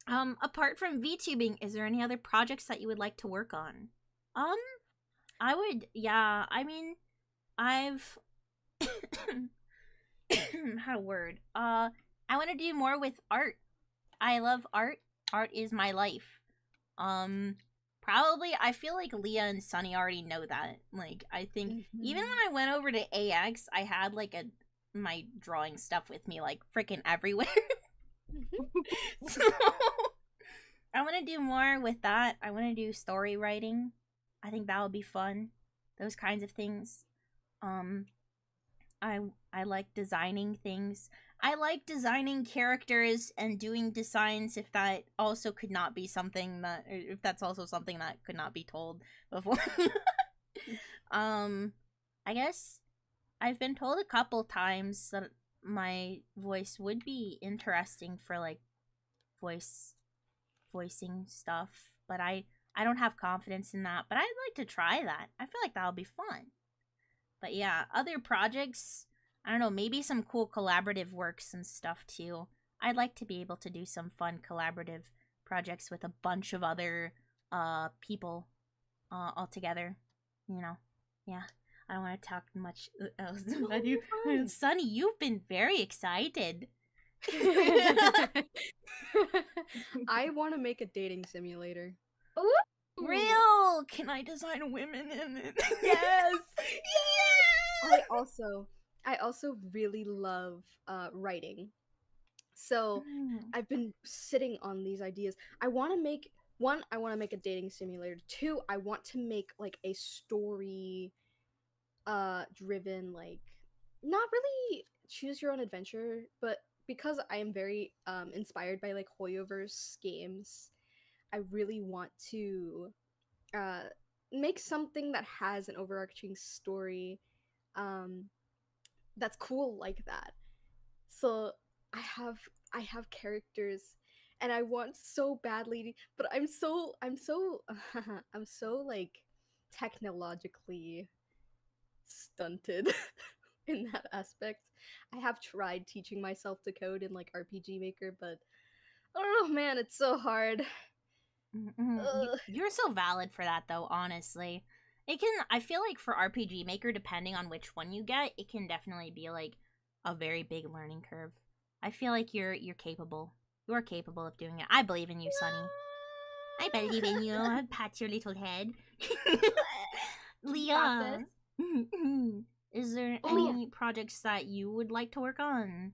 Apart from VTubing, is there any other projects that you would like to work on? I would, yeah, I mean, I've had a word. I want to do more with art. I love art. Art is my life. Probably, I feel like Leah and Sunny already know that. Like, I think, even when I went over to AX, I had, like, my drawing stuff with me, like, freaking everywhere. So, I want to do more with that. I want to do story writing. I think that would be fun. Those kinds of things. I like designing things. I like designing characters and doing designs if that also could not be something that, if that's also something that could not be told before. I guess I've been told a couple times that my voice would be interesting for like voicing stuff, but I don't have confidence in that, but I'd like to try that. I feel like that'll be fun. But yeah, other projects, I don't know, maybe some cool collaborative works and stuff too. I'd like to be able to do some fun collaborative projects with a bunch of other people all together, you know. Yeah, I don't want to talk much else about you. Sunny, you've been very excited. I want to make a dating simulator. Ooh. Real! Can I design women in it? Yes! Yeah! I also really love writing. So I've been sitting on these ideas. I want to make a dating simulator. 2, I want to make like a story driven, like, not really choose your own adventure, but because I am very inspired by like Hoyoverse games, I really want to make something that has an overarching story that's cool like that. So I have characters and I want so badly, but I'm so I'm so like technologically stunted in that aspect. I have tried teaching myself to code in like RPG Maker, but oh man, it's so hard. You're so valid for that though, honestly. I feel like for RPG Maker, depending on which one you get, it can definitely be like a very big learning curve. I feel like you're capable. You're capable of doing it. I believe in you, Sunny. I believe in you. I'll pat your little head. Leah, is there any projects that you would like to work on?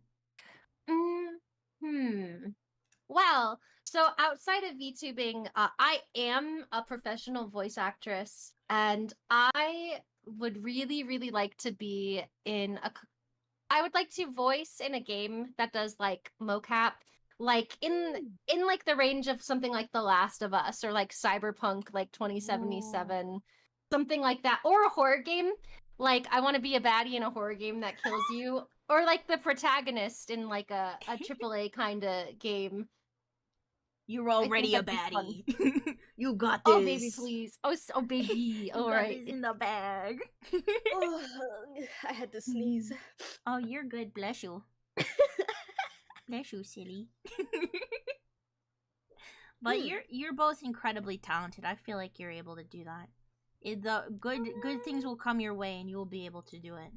Well, so outside of VTubing, I am a professional voice actress, and I would really, really like to be I would like to voice in a game that does like mocap, like in like the range of something like The Last of Us or like Cyberpunk, like 2077, something like that, or a horror game. Like I want to be a baddie in a horror game that kills you, or like the protagonist in like a AAA kind of game. You're already a baddie. You got this. Oh baby, please. Oh baby. All right. In the bag. Oh, I had to sneeze. Oh, you're good. Bless you. Bless you, silly. But you're both incredibly talented. I feel like you're able to do that. The good things will come your way, and you will be able to do it.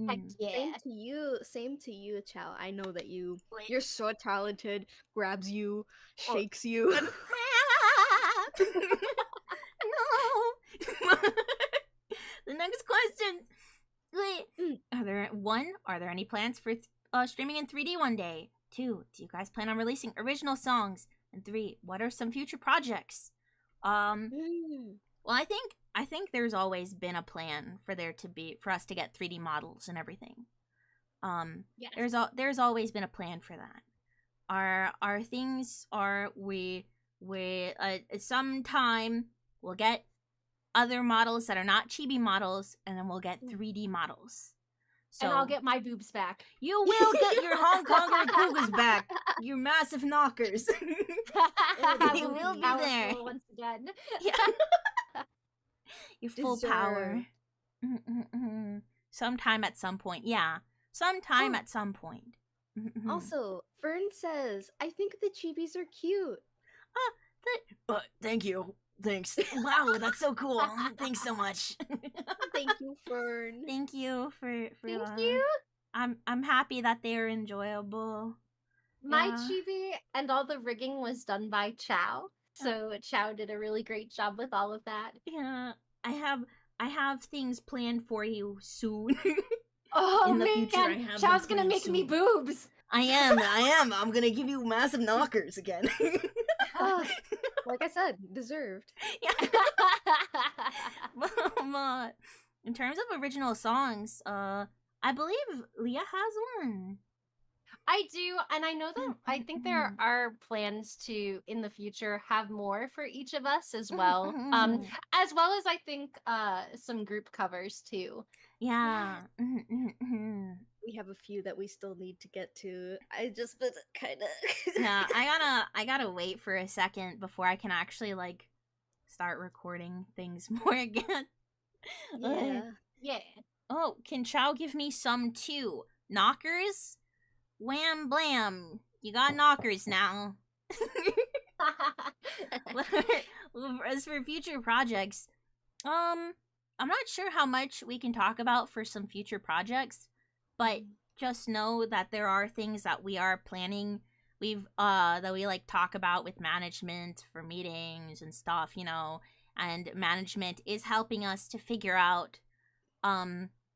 Heck yeah. Same to you, Chao. I know that you're so talented. Grabs you, shakes you. No. The next question. Wait. Are there any plans for streaming in 3D one day? 2, do you guys plan on releasing original songs? And 3, what are some future projects? Well, I think there's always been a plan for us to get 3D models and everything. Yes. There's always been a plan for that. Our things are we sometime we'll get other models that are not chibi models, and then we'll get 3D models. So, and I'll get my boobs back. You will get your Hong Kong boobs back. Your massive knockers. They will be there once again. Yeah. Your full power. Sometime at some point. Yeah. Sometime Oh. at some point. Also, Fern says, I think the chibis are cute. Thank you. Thanks. Wow, that's so cool. Thanks so much. Thank you, Fern. Thank you for Thank that. you. I'm happy that they're enjoyable. My Yeah. chibi and all the rigging was done by Chow. So Chow did a really great job with all of that. Yeah. I have things planned for you soon. Oh In the man, future, I have Chow's them gonna planned make me soon. boobs. I am. I'm gonna give you massive knockers again. Like I said, deserved. But in terms of original songs, I believe Leah has one. I do, and I know that I think there are plans to in the future have more for each of us as well. As well as I think some group covers too. Yeah. We have a few that we still need to get to. I just been kind of. Yeah, I gotta wait for a second before I can actually like start recording things more again. Yeah. Yeah. Oh, can Chow give me some too? Knockers? Wham blam! You got knockers now. As for future projects, I'm not sure how much we can talk about for some future projects, but just know that there are things that we are planning. That we like talk about with management for meetings and stuff, you know, and management is helping us to figure out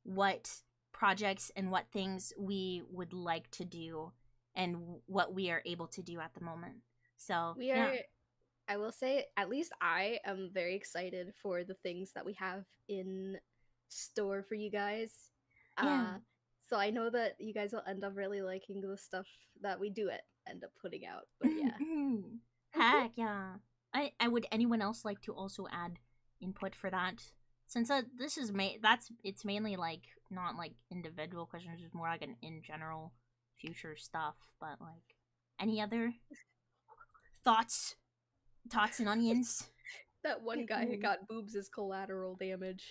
what projects and what things we would like to do and what we are able to do at the moment. So We are. I will say, at least I am very excited for the things that we have in store for you guys. Yeah. So I know that you guys will end up really liking the stuff that we do end up putting out. But yeah. Heck yeah. I would anyone else like to also add input for that? Since this is it's mainly like not like individual questions, it's more like an in general future stuff. But like any other thoughts and onions? That one guy who got boobs as collateral damage.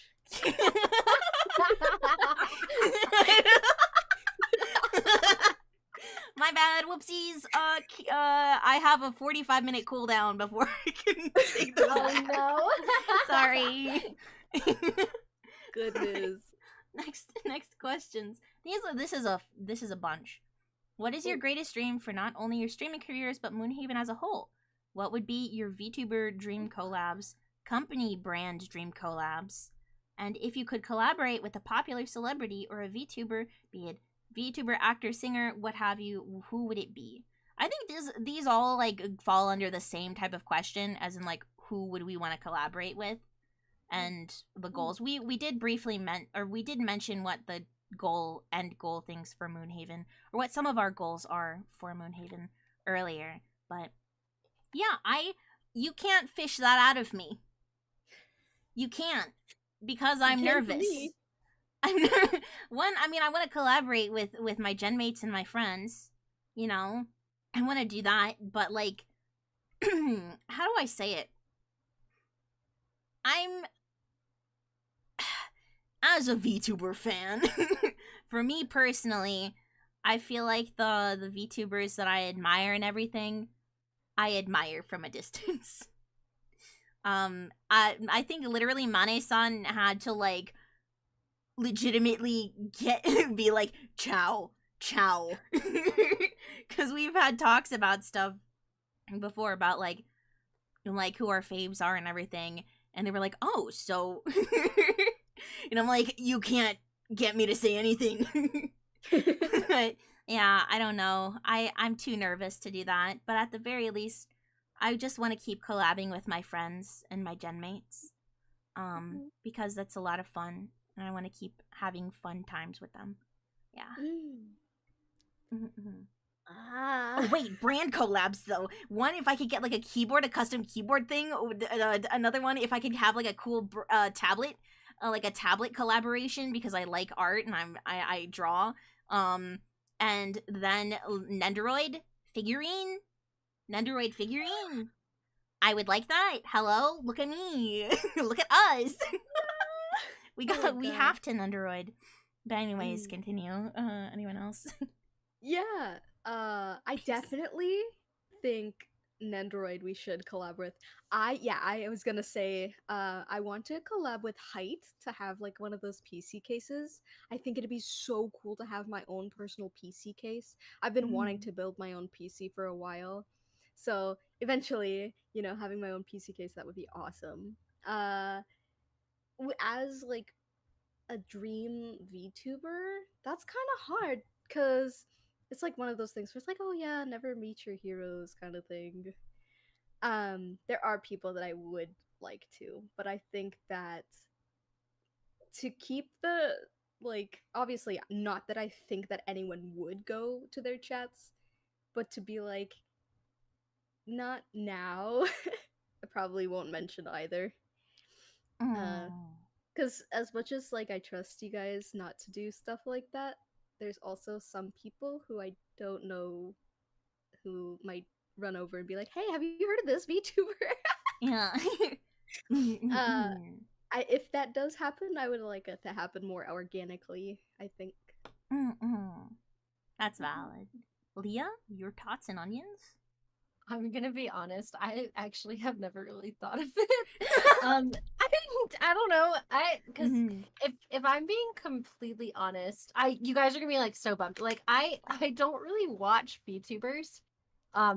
My bad, whoopsies. I have a 45-minute cooldown before I can take the Oh no. Sorry. Goodness. Next questions. This is a bunch. What is your greatest dream for not only your streaming careers but Moonhaven as a whole? What would be your VTuber dream collabs, company brand dream collabs? And if you could collaborate with a popular celebrity or a VTuber, be it VTuber, actor, singer, what have you, who would it be? I think these all like fall under the same type of question, as in like who would we want to collaborate with, and the goals. We did briefly mention what the end goal things for Moonhaven, or what some of our goals are for Moonhaven earlier, but yeah, you can't fish that out of me. You can't, because I'm nervous. I want to collaborate with my genmates and my friends, you know. I want to do that, but like how do I say it? I'm as a VTuber fan, for me personally, I feel like the VTubers that I admire and everything, I admire from a distance. I think literally Mane-san had to like legitimately be like Chow, because we've had talks about stuff before about like who our faves are and everything, and they were like, oh, so and I'm like, you can't get me to say anything. But yeah, I don't know, I'm too nervous to do that, but at the very least I just want to keep collabing with my friends and my genmates, because that's a lot of fun, and I want to keep having fun times with them. Yeah. Oh wait, brand collabs though. One, if I could get like a custom keyboard thing. Another one, if I could have like a cool tablet, like a tablet collaboration, because I like art and I draw. And then Nendoroid figurine. I would like that. Hello, look at me. Look at us. We Oh my got we God. have to Nendoroid. But anyways, Mm. continue. Anyone else? Yeah. I definitely think Nendoroid we should collab with. I was gonna say, I want to collab with Height to have like one of those PC cases. I think it'd be so cool to have my own personal PC case. I've been wanting to build my own PC for a while. So eventually, having my own PC case, that would be awesome. As like a dream VTuber, that's kind of hard because it's like one of those things where it's like, oh yeah, never meet your heroes kind of thing. There are people that I would like to, but I think that to keep the like, obviously, not that I think that anyone would go to their chats, but to be like, not now. I probably won't mention either. Mm. Because as much as like I trust you guys not to do stuff like that, there's also some people who I don't know who might run over and be like, "Hey, have you heard of this VTuber?" Yeah. If that does happen, I would like it to happen more organically, I think. That's valid. Leah, your thoughts and onions? I'm gonna be honest. I actually have never really thought of it. I don't know. Because if I'm being completely honest, you guys are gonna be like so bummed. Like I don't really watch VTubers. I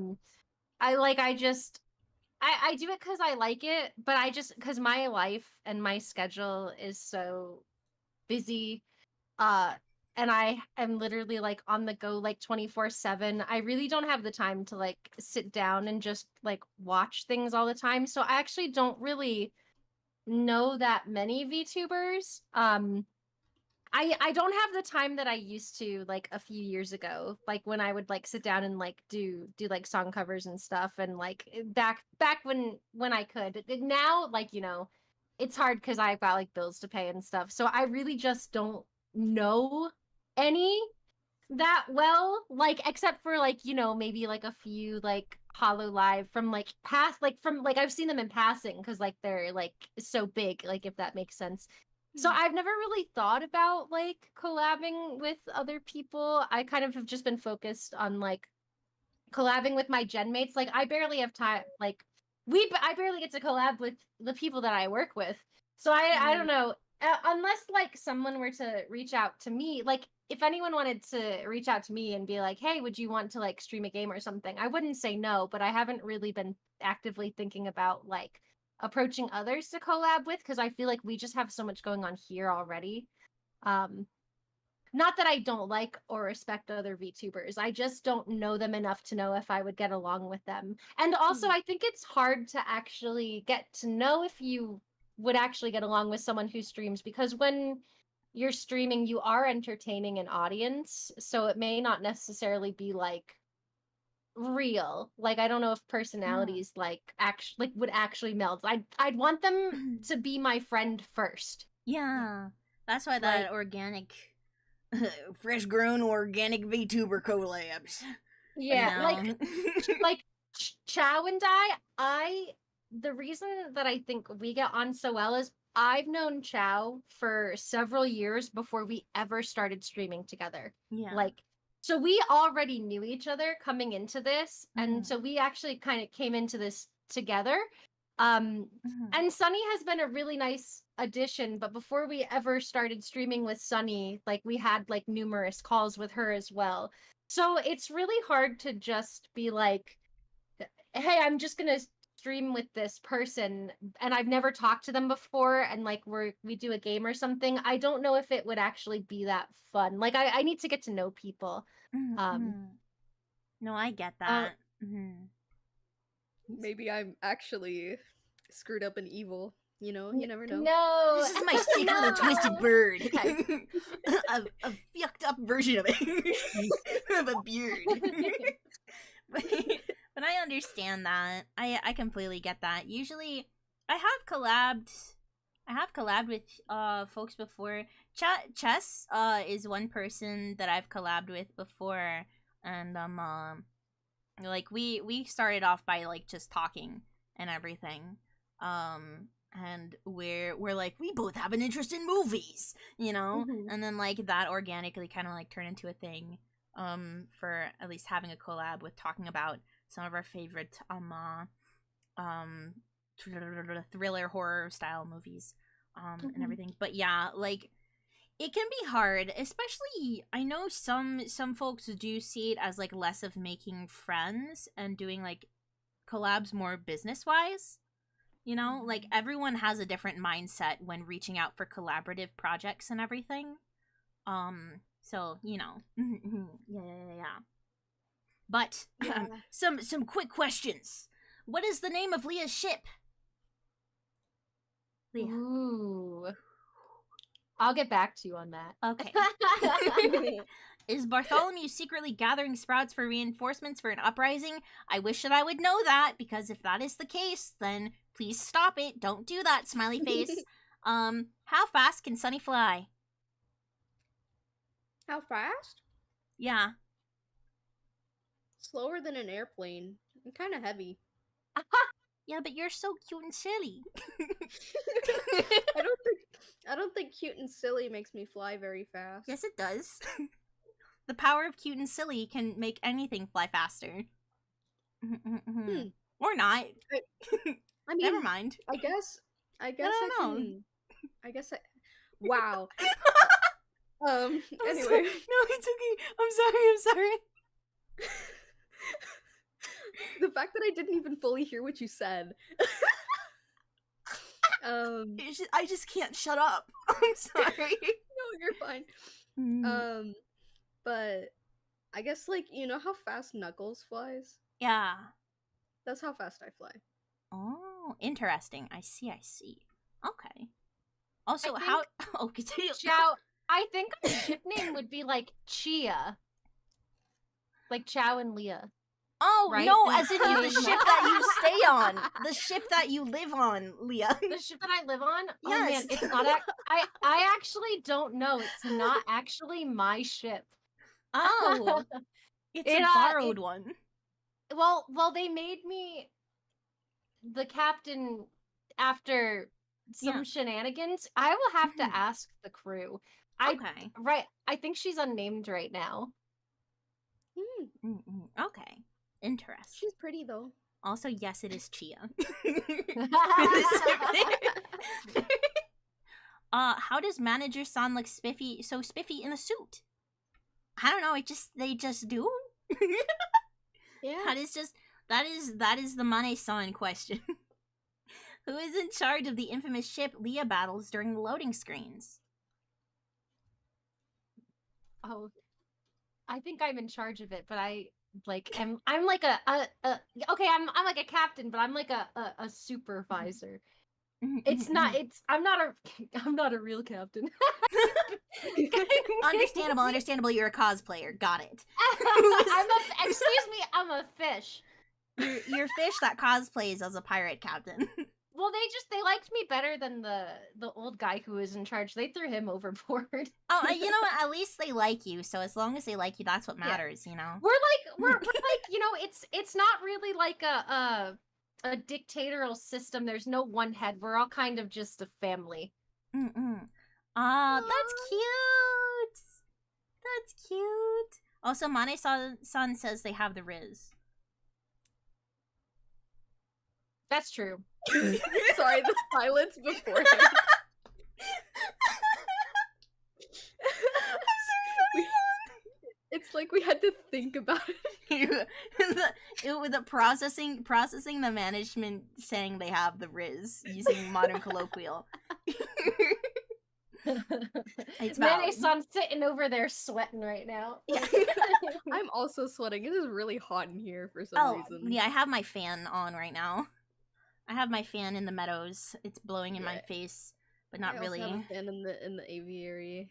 do it because I like it, but because my life and my schedule is so busy. And I am literally like on the go like 24/7. I really don't have the time to like sit down and just like watch things all the time. So I actually don't really know that many VTubers. I don't have the time that I used to like a few years ago, like when I would like sit down and like do like song covers and stuff, and like back when I could. Now, like, it's hard because I've got like bills to pay and stuff. So I really just don't know any that well, like except for like, maybe like a few like Hollow Live from like past, like from like I've seen them in passing because like they're like so big, like if that makes sense. So I've never really thought about like collabing with other people. I kind of have just been focused on like collabing with my genmates. Like I barely have time. Like I barely get to collab with the people that I work with. So I don't know. Unless like someone were to reach out to me, like if anyone wanted to reach out to me and be like, "Hey, would you want to like stream a game or something?" I wouldn't say no, but I haven't really been actively thinking about like approaching others to collab with because I feel like we just have so much going on here already. Not that I don't like or respect other VTubers. I just don't know them enough to know if I would get along with them. And also, I think it's hard to actually get to know if you would actually get along with someone who streams, because when you're streaming, you are entertaining an audience. So it may not necessarily be like real. Like I don't know if personalities would actually meld. I'd want them to be my friend first. Yeah. That's why that organic fresh grown organic VTuber collabs. Yeah, like Chow and I the reason that I think we get on so well is I've known Chow for several years before we ever started streaming together. Yeah. Like, so we already knew each other coming into this, and so we actually kind of came into this together. And Sunny has been a really nice addition, but before we ever started streaming with Sunny, like we had like numerous calls with her as well. So it's really hard to just be like, hey, I'm just gonna stream with this person and I've never talked to them before, and like we do a game or something. I don't know if it would actually be that fun. Like I need to get to know people. No, I get that. Maybe I'm actually screwed up and evil. You never know. No, This is my sick little twisted bird. Okay. a fucked up version of it. Of a beard. But I understand that. I completely get that. Usually, I have collabed with folks before. Chess is one person that I've collabed with before, and like we started off by like just talking and everything. and we're like, we both have an interest in movies, you know? Mhm. And then like that organically kind of like turned into a thing for at least having a collab with talking about some of our favorite thriller horror style movies and everything. But yeah, like it can be hard, especially I know some folks do see it as like less of making friends and doing like collabs more business wise. You know, like everyone has a different mindset when reaching out for collaborative projects and everything. So, you know. yeah. But some quick questions. What is the name of Leah's ship? Leah. Ooh. I'll get back to you on that. Okay. Is Bartholomew secretly gathering sprouts for reinforcements for an uprising? I wish that I would know that, because if that is the case, then please stop it. Don't do that, smiley face. How fast can Sunny fly? How fast? Yeah. Slower than an airplane. And kind of heavy. Yeah, but you're so cute and silly. I don't think cute and silly makes me fly very fast. Yes, it does. The power of cute and silly can make anything fly faster. Or not. I mean, Never mind. I guess I don't know. can. Wow. Anyway. Sorry. No, it's okay. I'm sorry. The fact that I didn't even fully hear what you said. I just can't shut up. I'm sorry. No, you're fine. But I guess like you know how fast Knuckles flies? Yeah. That's how fast I fly. Oh, interesting. I see. Okay. Also, I think- how? Oh, continue. Chow, I think our ship name would be like Chia. Like Chow and Leah. Oh, right? no, as in the ship that you stay on. The ship that you live on, Leah. The ship that I live on? Yes. Oh man, it's not I actually don't know. It's not actually my ship. Oh. It's a borrowed one. Well, they made me the captain after some shenanigans. I will have to ask the crew. Okay. Right, I think she's unnamed right now. Okay. Interesting. She's pretty though. Also, yes, it is Chia. That's How does manager San look spiffy in a suit? I don't know. They just do. Yeah. That is the Mane-san question. Who is in charge of the infamous ship Leah battles during the loading screens? Oh, I think I'm in charge of it, but I'm like I'm like a okay, I'm like a captain, but I'm like a supervisor. It's not. I'm not a real captain. Understandable. You're a cosplayer. Got it. Excuse me. I'm a fish. You're fish that cosplays as a pirate captain. Well, they liked me better than the old guy who was in charge. They threw him overboard. Oh, you know what? At least they like you. So as long as they like you, that's what matters. You know. We're like you know, it's not really like a dictatorial system. There's no one head. We're all kind of just a family. Oh, that's cute. That's cute. Also, Mane-san says they have the Riz. That's true. Sorry, the silence beforehand. It's like we had to think about it. With the processing the management saying they have the Riz using modern colloquial. It's Mane-san sitting over there sweating right now. I'm also sweating. It is really hot in here for some reason. Yeah, I have my fan on right now. I have my fan in the meadows. It's blowing in my face, but not really. I also have a fan in the aviary.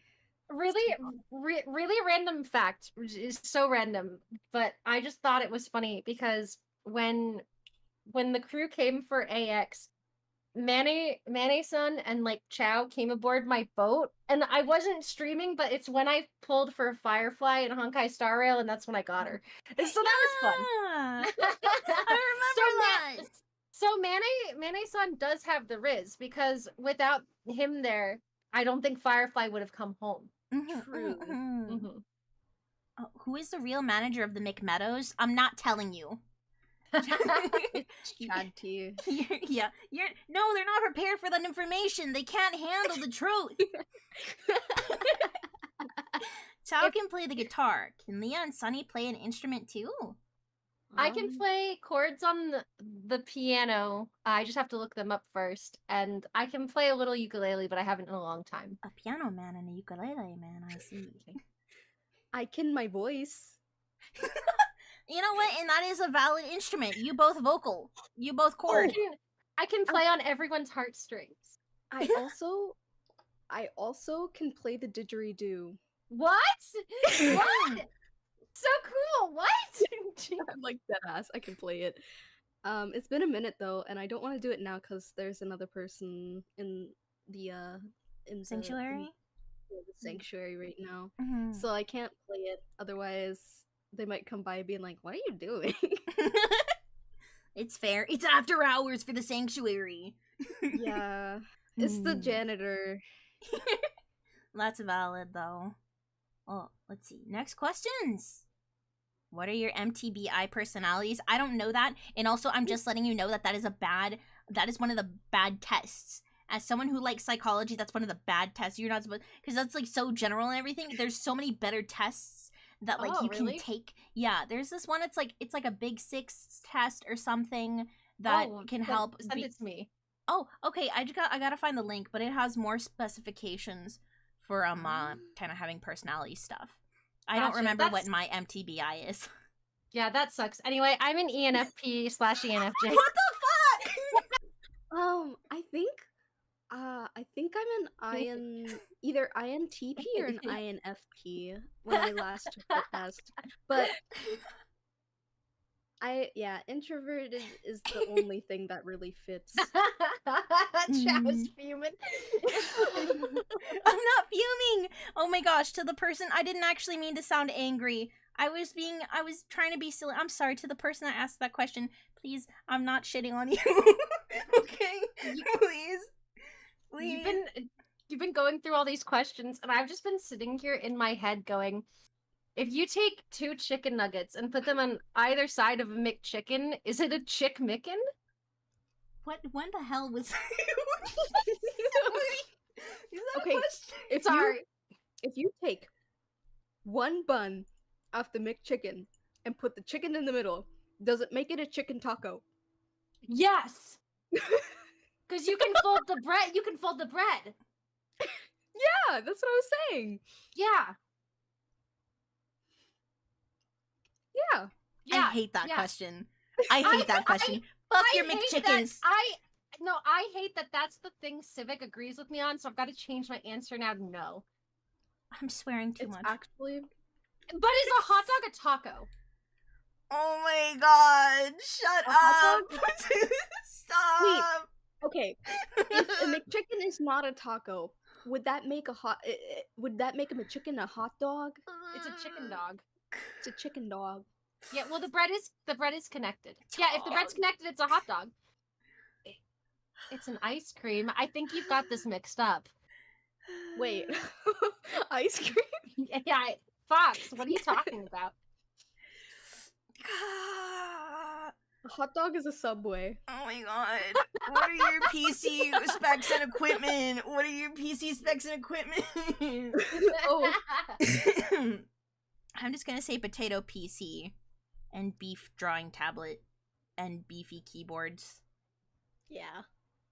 Really random fact, which is so random, but I just thought it was funny because when the crew came for AX, Mane-san and like Chow came aboard my boat, and I wasn't streaming, but it's when I pulled for Firefly and Honkai Star Rail, and that's when I got her. And so that was fun. I remember that. So Mane-san does have the Riz, because without him there, I don't think Firefly would have come home. True. Mm-hmm. Oh, who is the real manager of the McMeadows? I'm not telling you. Chaoti. No, they're not prepared for that information. They can't handle the truth. Chao can play the guitar. Can Leah and Sunny play an instrument too? I can play chords on the piano. I just have to look them up first. And I can play a little ukulele, but I haven't in a long time. A piano man and a ukulele man, I see. I can my voice. You know what? And that is a valid instrument. You both vocal. You both chord. I can play on everyone's heartstrings. I also can play the didgeridoo. What? What? So cool. What? I'm like dead ass. I can play it. It's been a minute though, and I don't want to do it now because there's another person in the Sanctuary? the sanctuary right now, Mhm. so I can't play it. Otherwise, they might come by being like, "What are you doing?" It's fair. It's after hours for the sanctuary. Yeah, it's the janitor. That's valid though. Oh, let's see. Next questions. What are your MTBI personalities? I don't know that. And also, I'm just letting you know that that is one of the bad tests. As someone who likes psychology, that's one of the bad tests. You're not supposed, because that's like so general and everything. There's so many better tests that like you really? can take. Yeah, there's this one. It's like a Big Six test or something that can help. Send it to me. Oh, okay. I gotta find the link, but it has more specifications for kind of having personality stuff. I don't Gotcha. remember what my MTBI is. Yeah, that sucks. Anyway, I'm an ENFP/ENFJ. What the fuck? I think I'm an either INTP or an INFP when I last took the test. But introverted is the only thing that really fits. Chow's fuming. I'm not fuming. Oh my gosh, to the person, I didn't actually mean to sound angry. I was trying to be silly. I'm sorry to the person that asked that question. Please, I'm not shitting on you. Okay? Please. You've been going through all these questions, and I've just been sitting here in my head going, if you take 2 chicken nuggets and put them on either side of a McChicken, is it a Chick Micken? When the hell was Is that Okay, a question? if you take one bun off the McChicken and put the chicken in the middle, does it make it a chicken taco? Yes! Because you can fold the bread. You can fold the bread. Yeah, that's what I was saying. Yeah. Yeah. Yeah. I hate that yeah. question. I hate that question. Fuck your hate McChickens. I hate that that's the thing Civic agrees with me on, so I've got to change my answer now to no. I'm swearing too It's much. actually But is a hot dog a taco? Oh my god. Shut hot up. Stop. okay. If a McChicken is not a taco, would that make a McChicken a hot dog? It's a chicken dog. It's a chicken dog. Yeah, well the bread is connected. Yeah, if the bread's connected, it's a hot dog. It's an ice cream. I think you've got this mixed up. Wait. Ice cream? Yeah, Fox, what are you talking about? A hot dog is a Subway. Oh my god. What are your PC specs and equipment? What are your PC specs and equipment? Oh. I'm just gonna say potato PC and beef drawing tablet and beefy keyboards. Yeah.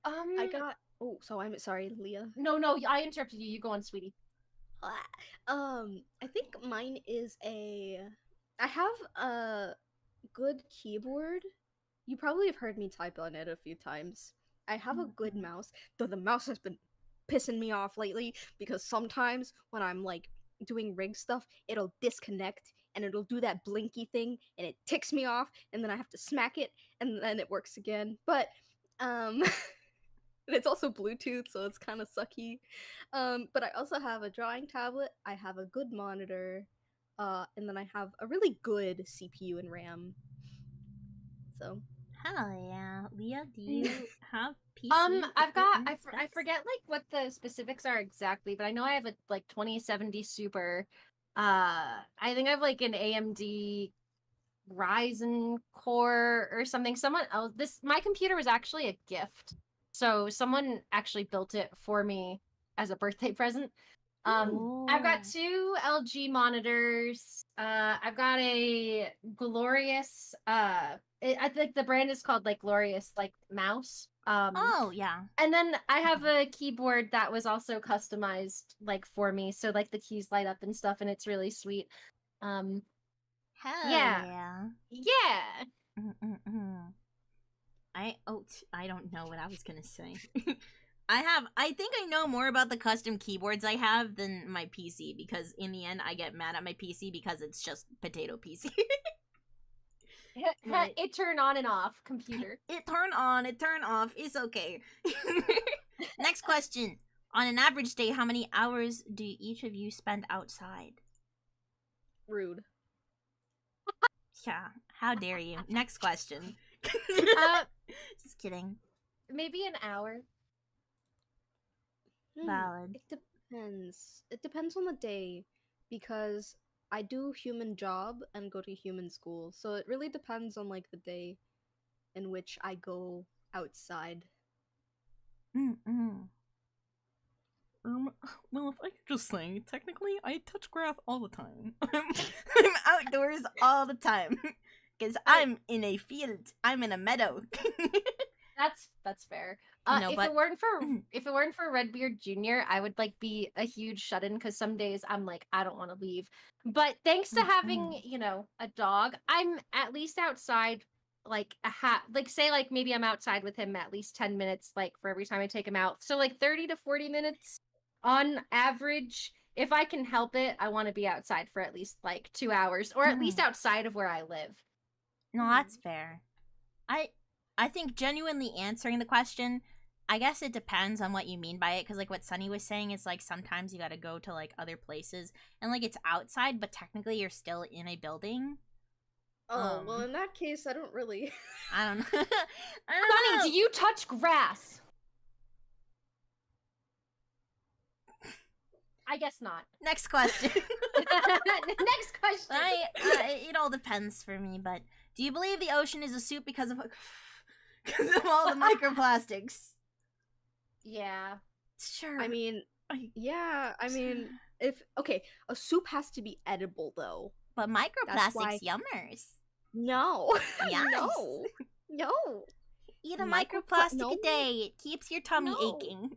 I'm sorry, Leah. No, I interrupted you. You go on, sweetie. I think mine is I have a good keyboard. You probably have heard me type on it a few times. I have a good mouse, though the mouse has been pissing me off lately because sometimes when I'm like doing rig stuff, it'll disconnect and it'll do that blinky thing and it ticks me off and then I have to smack it and then it works again. But and it's also Bluetooth, so it's kind of sucky. But I also have a drawing tablet, I have a good monitor, and then I have a really good CPU and RAM. So Hell yeah. Leah, do you have PC? I've got equipment I specs? forget like what the specifics are exactly, but I know I have a like 2070 Super. I think I have like an AMD Ryzen core or something. Someone else, my computer was actually a gift. So someone actually built it for me as a birthday present. I've got Oh. 2 LG monitors. I've got a glorious I think the brand is called like Glorious like mouse. Oh, yeah. And then I have a keyboard that was also customized like for me, so like the keys light up and stuff, and it's really sweet. Um, Hell yeah, yeah. yeah. Mm-mm-mm. I don't know what I was gonna say. I think I know more about the custom keyboards I have than my PC, because in the end I get mad at my PC because it's just potato PC. Right. It turn on and off computer. It turn on, it turn off, it's okay. Next question. On an average day, how many hours do each of you spend outside? Rude. Yeah, how dare you. Next question. Just kidding. Maybe an hour. Valid. It depends. It depends on the day, because I do human job and go to human school, so it really depends on like the day in which I go outside. Mm-mm. Well, if I could just say, technically, I touch grass all the time. I'm outdoors all the time. Because I'm in a field. I'm in a meadow. That's fair. No, if but- it weren't for Redbeard Jr., I would like be a huge shut-in because some days I'm like I don't want to leave. But thanks to having a dog, I'm at least outside like like say like maybe I'm outside with him at least 10 minutes like for every time I take him out. So like 30 to 40 minutes on average. If I can help it, I want to be outside for at least like 2 hours or at least outside of where I live. No, that's fair. I think genuinely answering the question, I guess it depends on what you mean by it, because like what Sunny was saying is like sometimes you gotta go to like other places and like it's outside, but technically you're still in a building. Oh, well, in that case, I don't really. I don't know. I don't know. Sunny, do you touch grass? I guess not. Next question. Next question. It all depends for me, but do you believe the ocean is a soup because of all the microplastics? Yeah. Sure. I mean, yeah, I mean, if okay, a soup has to be edible though. But why- microplastics yummers. No, Yes. no. Eat a Micropla- microplastic no. a day. It keeps your tummy No. aching.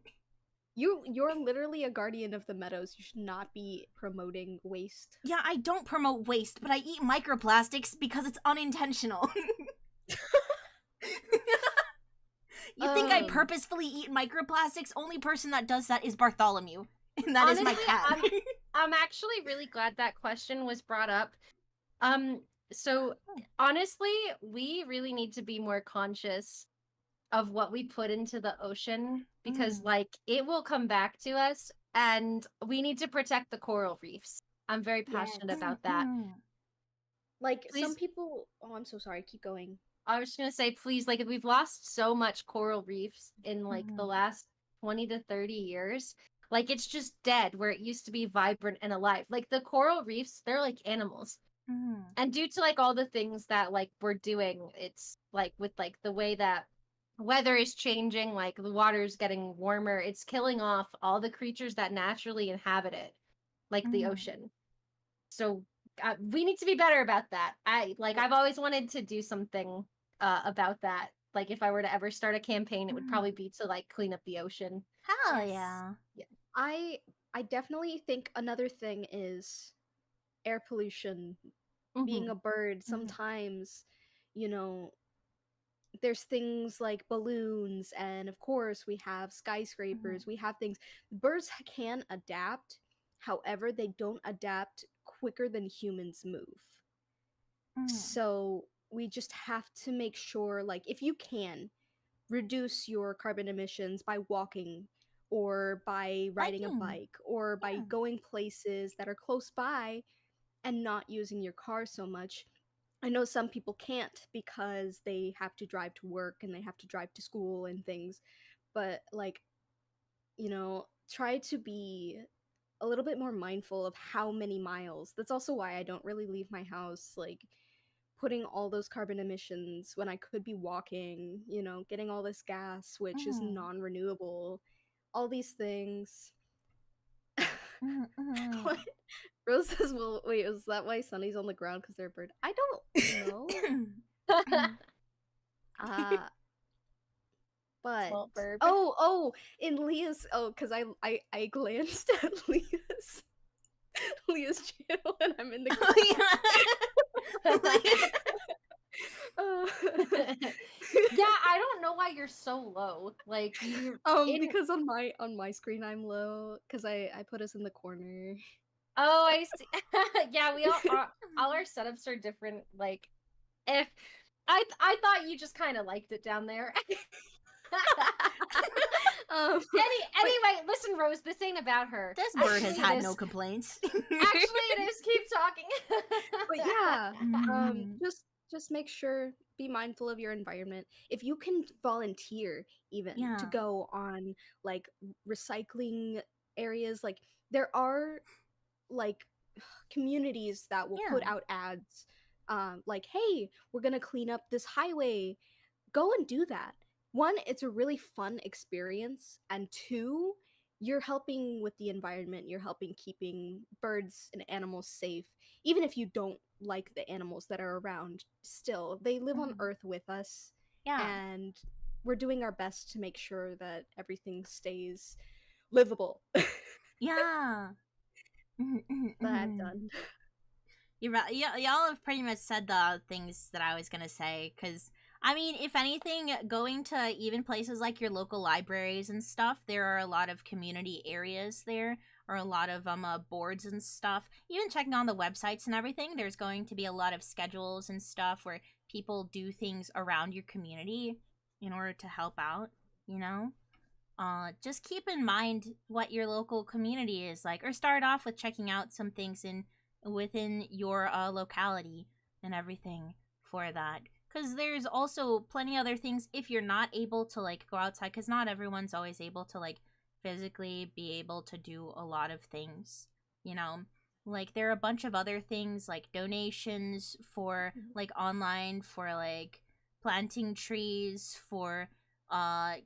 You're literally a guardian of the meadows. You should not be promoting waste. Yeah, I don't promote waste, but I eat microplastics because it's unintentional. You think I Um. purposefully eat microplastics? Only person that does that is Bartholomew. And that is my Honestly, cat. I'm actually really glad that question was brought up. So honestly, we really need to be more conscious of what we put into the ocean because like it will come back to us and we need to protect the coral reefs. I'm very passionate Yes. about that. Like some Please- people. Oh, I'm so sorry. Keep going. I was just gonna say, please, like we've lost so much coral reefs in like the last 20 to 30 years. Like it's just dead where it used to be vibrant and alive. Like the coral reefs, they're like animals. And due to like all the things that like we're doing, it's like with like the way that weather is changing, like the water's getting warmer, it's killing off all the creatures that naturally inhabit it, like the ocean. So we need to be better about that. I've always wanted to do something about that. Like if I were to ever start a campaign, it would probably be to like clean up the ocean. Hell Yes. yeah. I definitely think another thing is air pollution. Being a bird, sometimes, you know, there's things like balloons, and of course we have skyscrapers. We have things. Birds can adapt, however, they don't adapt quicker than humans move. So we just have to make sure, like, if you can reduce your carbon emissions by walking or by riding a Biking. bike or by going places that are close by and not using your car so much, I know some people can't because they have to drive to work and they have to drive to school and things, but like, you know, try to be a little bit more mindful of how many miles. That's also why I don't really leave my house, like putting all those carbon emissions when I could be walking, you know, getting all this gas, which is non-renewable, all these things. What? Rose says, well, wait, is that why Sunny's on the ground because they're a bird? I don't know. But Well, burp. oh, in Leah's because I glanced at Leah's channel and I'm in the Yeah, I don't know why you're so low. Like you because on my screen I'm low because I put us in the corner. Oh, I see. Yeah, we all our setups are different. Like, if I thought you just kind of liked it down there. Anyway, listen, Rose. This ain't about her. This bird has had no complaints. Actually, it is. Keep talking. But yeah, just make sure, be mindful of your environment. If you can volunteer even to go on like recycling areas, like there are like communities that will put out ads like, hey, we're gonna clean up this highway, go and do that. One, it's a really fun experience, and two, you're helping with the environment, you're helping keeping birds and animals safe. Even if you don't like the animals that are around, still they live on Earth with us, and we're doing our best to make sure that everything stays livable. That done. You're right. Y'all have pretty much said the things that I was gonna say, because I mean, if anything, going to even places like your local libraries and stuff, there are a lot of community areas there, or a lot of boards and stuff. Even checking on the websites and everything, there's going to be a lot of schedules and stuff where people do things around your community in order to help out, you know? Just keep in mind what your local community is like, or start off with checking out some things within your locality and everything for that. Because there's also plenty other things if you're not able to like go outside, because not everyone's always able to like physically be able to do a lot of things, you know? Like there are a bunch of other things like donations for like online for like planting trees, for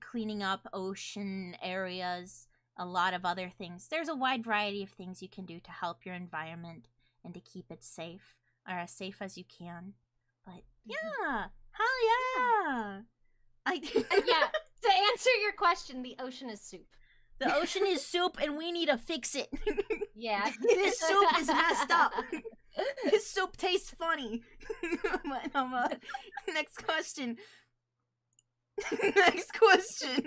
cleaning up ocean areas, a lot of other things. There's a wide variety of things you can do to help your environment and to keep it safe, or as safe as you can. But yeah, hell yeah! Yeah, to answer your question, the ocean is soup. The ocean is soup, and we need to fix it. Yeah, this soup is messed up. This soup tastes funny. But, next question. Next question.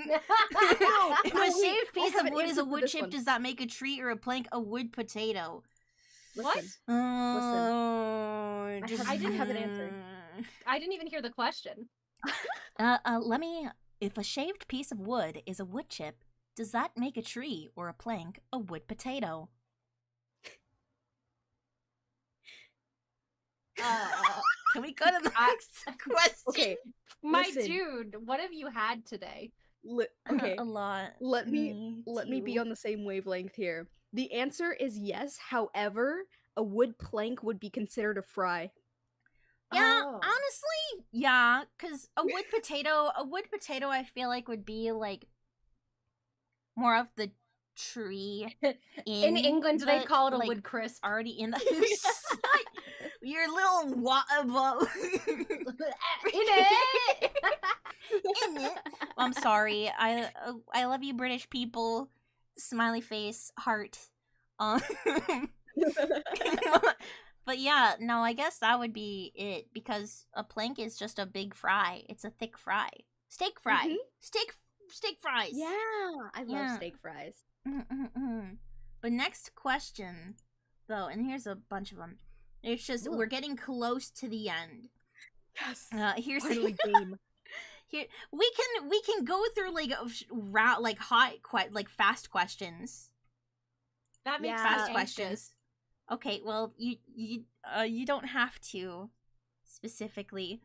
If a shaved piece of wood is a wood chip, does that make a tree or a plank a wood potato? What? Listen. I didn't have an answer. I didn't even hear the question. If a shaved piece of wood is a wood chip, does that make a tree or a plank a wood potato? Can we go to the next question? Okay, my dude, what have you had today? Okay, a lot. Let me be on the same wavelength here. The answer is yes. However, a wood plank would be considered a fry. Yeah, honestly, yeah, because a wood potato, I feel like would be like more of the tree. In England, they call it a wood crisp. Already in the your little in it. In it. I'm sorry. I love you, British people. Smiley face, heart. But yeah, no, I guess that would be it, because a plank is just a big fry. It's a thick fry. Steak fry. Steak fries. Yeah, I love steak fries. But next question, though, and here's a bunch of them. It's just we're getting close to the end. Yes. Here's the game. Here we can go through like fast questions. That makes fast questions. Okay, well you don't have to. specifically.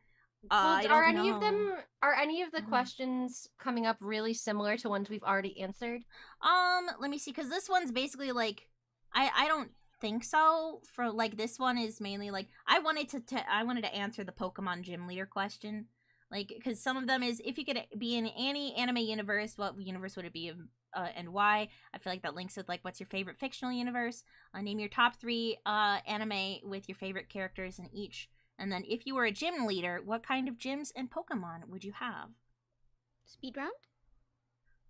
Well, I are don't any of know. them? Are any of the Mhm. questions coming up really similar to ones we've already answered? Let me see, because this one's basically like, I don't think so. For like this one is mainly like I wanted to answer the Pokemon gym leader question, like because some of them is if you could be in any anime universe, what universe would it be, and why? I feel like that links with like what's your favorite fictional universe. Name your top 3 anime with your favorite characters in each, and then if you were a gym leader, what kind of gyms and Pokemon would you have? Speed round?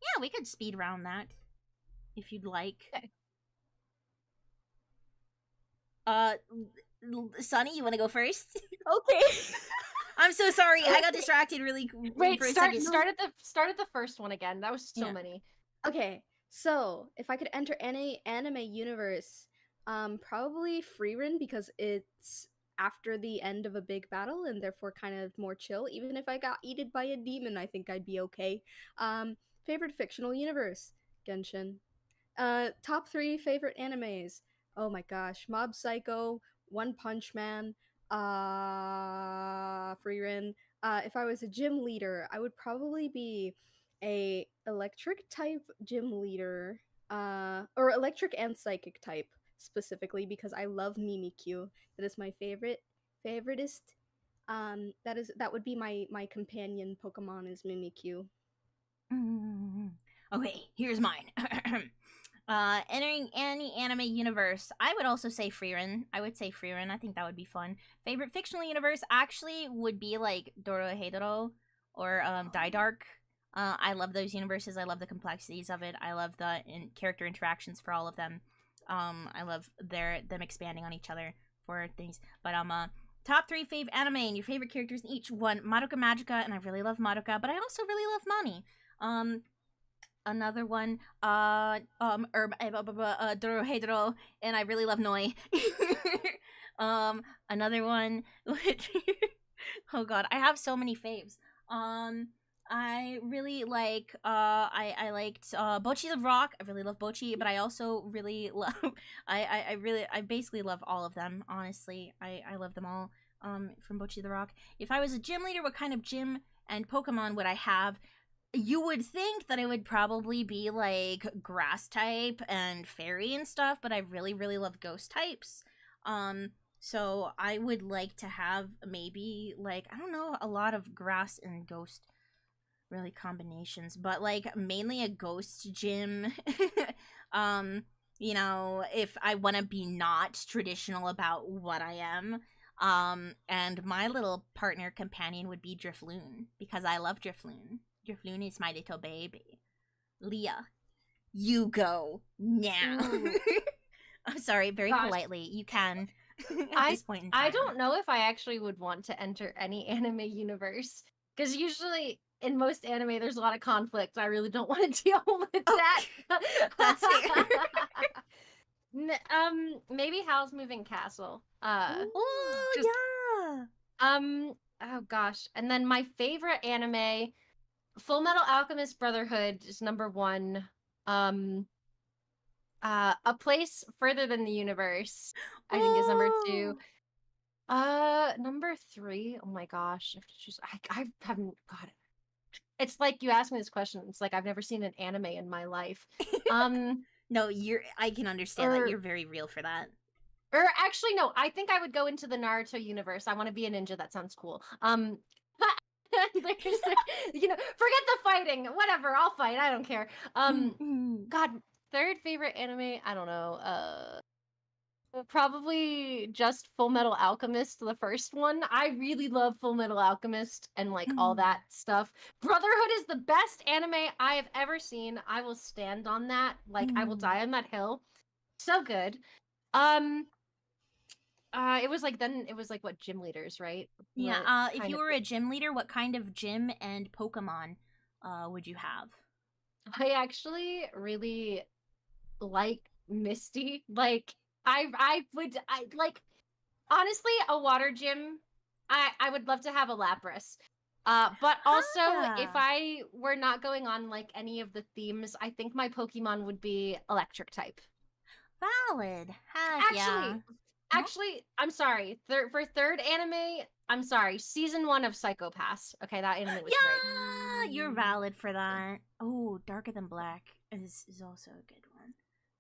Yeah, we could speed round that if you'd like. Okay. Sunny, you want to go first? Okay. I'm so sorry. I got distracted Wait, for a start second. start at the first one again. That was so Yeah. many. Okay, so if I could enter any anime universe, probably Freerun because it's after the end of a big battle and therefore kind of more chill. Even if I got eaten by a demon, I think I'd be okay. Favorite fictional universe, Genshin. Top 3 favorite animes. Oh my gosh, Mob Psycho, One Punch Man, Freerun. If I was a gym leader, I would probably be a electric type gym leader, or electric and psychic type specifically because I love Mimikyu. That is my favoritist. That would be my companion Pokemon is Mimikyu. Okay, here's mine. Entering any anime universe, I would also say Freerun. I would say Freerun. I think that would be fun. Favorite fictional universe actually would be like Dorohedoro or Dark. I love those universes. I love the complexities of it. I love the character interactions for all of them. I love them expanding on each other for things. But top 3 fave anime and your favorite characters in each one. Madoka Magica, and I really love Madoka, but I also really love Mami. Another one, Dorohedoro, and I really love Noi. Another one, which, oh god, I have so many faves. I really like, I liked, Bocchi the Rock. I really love Bocchi, but I also really love, I basically love all of them, honestly. I love them all, from Bocchi the Rock. If I was a gym leader, what kind of gym and Pokemon would I have? You would think that it would probably be like grass type and fairy and stuff, but I really, really love ghost types. So I would like to have maybe like, I don't know, a lot of grass and ghost really combinations, but like mainly a ghost gym. You know, if I want to be not traditional about what I am. And my little partner companion would be Drifloon because I love Drifloon. Drifloon is my little baby. Leah, you go now. I'm sorry, very Gosh. politely. You can at this point in time. I don't know if I actually would want to enter any anime universe because usually in most anime there's a lot of conflict. I really don't want to deal with that. That's fair. Maybe Howl's Moving Castle. Oh just- yeah. Oh gosh, and then my favorite anime, Full Metal Alchemist Brotherhood is number 1. A Place Further Than the Universe, I think, is number 2. Number 3. Oh my gosh, I have to choose. I haven't got it. It's like you asked me this question. It's like I've never seen an anime in my life. No, I can understand that. You're very real for that. Or actually, no. I think I would go into the Naruto universe. I want to be a ninja. That sounds cool. Forget the fighting. Whatever, I'll fight. I don't care. God, third favorite anime. I don't know. Probably just Full Metal Alchemist, the first one. I really love Full Metal Alchemist and like all that stuff. Brotherhood is the best anime I have ever seen. I will stand on that. Like I will die on that hill. So good. It was like what, gym leaders, right? Yeah. If you were a gym leader, what kind of gym and Pokemon would you have? I actually really like Misty. Like I would like, honestly, a water gym. I would love to have a Lapras. But also if I were not going on like any of the themes, I think my Pokemon would be electric type. Valid. Heck Actually, yeah. Actually, I'm sorry. For third anime, I'm sorry. Season 1 of Psycho Pass. Okay, that anime was great. Yeah, you're valid for that. Oh, Darker Than Black is also a good one.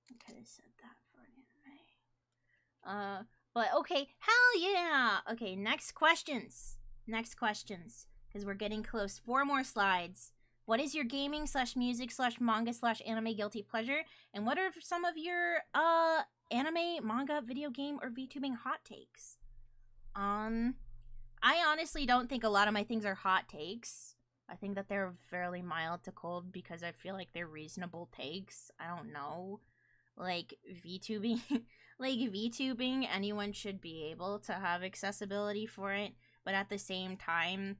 I could have said that for an anime. But okay, hell yeah. Okay, next questions. Because we're getting close. 4 more slides. What is your gaming / music / manga / anime guilty pleasure? And what are some of your anime, manga, video game, or VTubing hot takes? I honestly don't think a lot of my things are hot takes. I think that they're fairly mild to cold because I feel like they're reasonable takes. I don't know. Like VTubing, anyone should be able to have accessibility for it, but at the same time,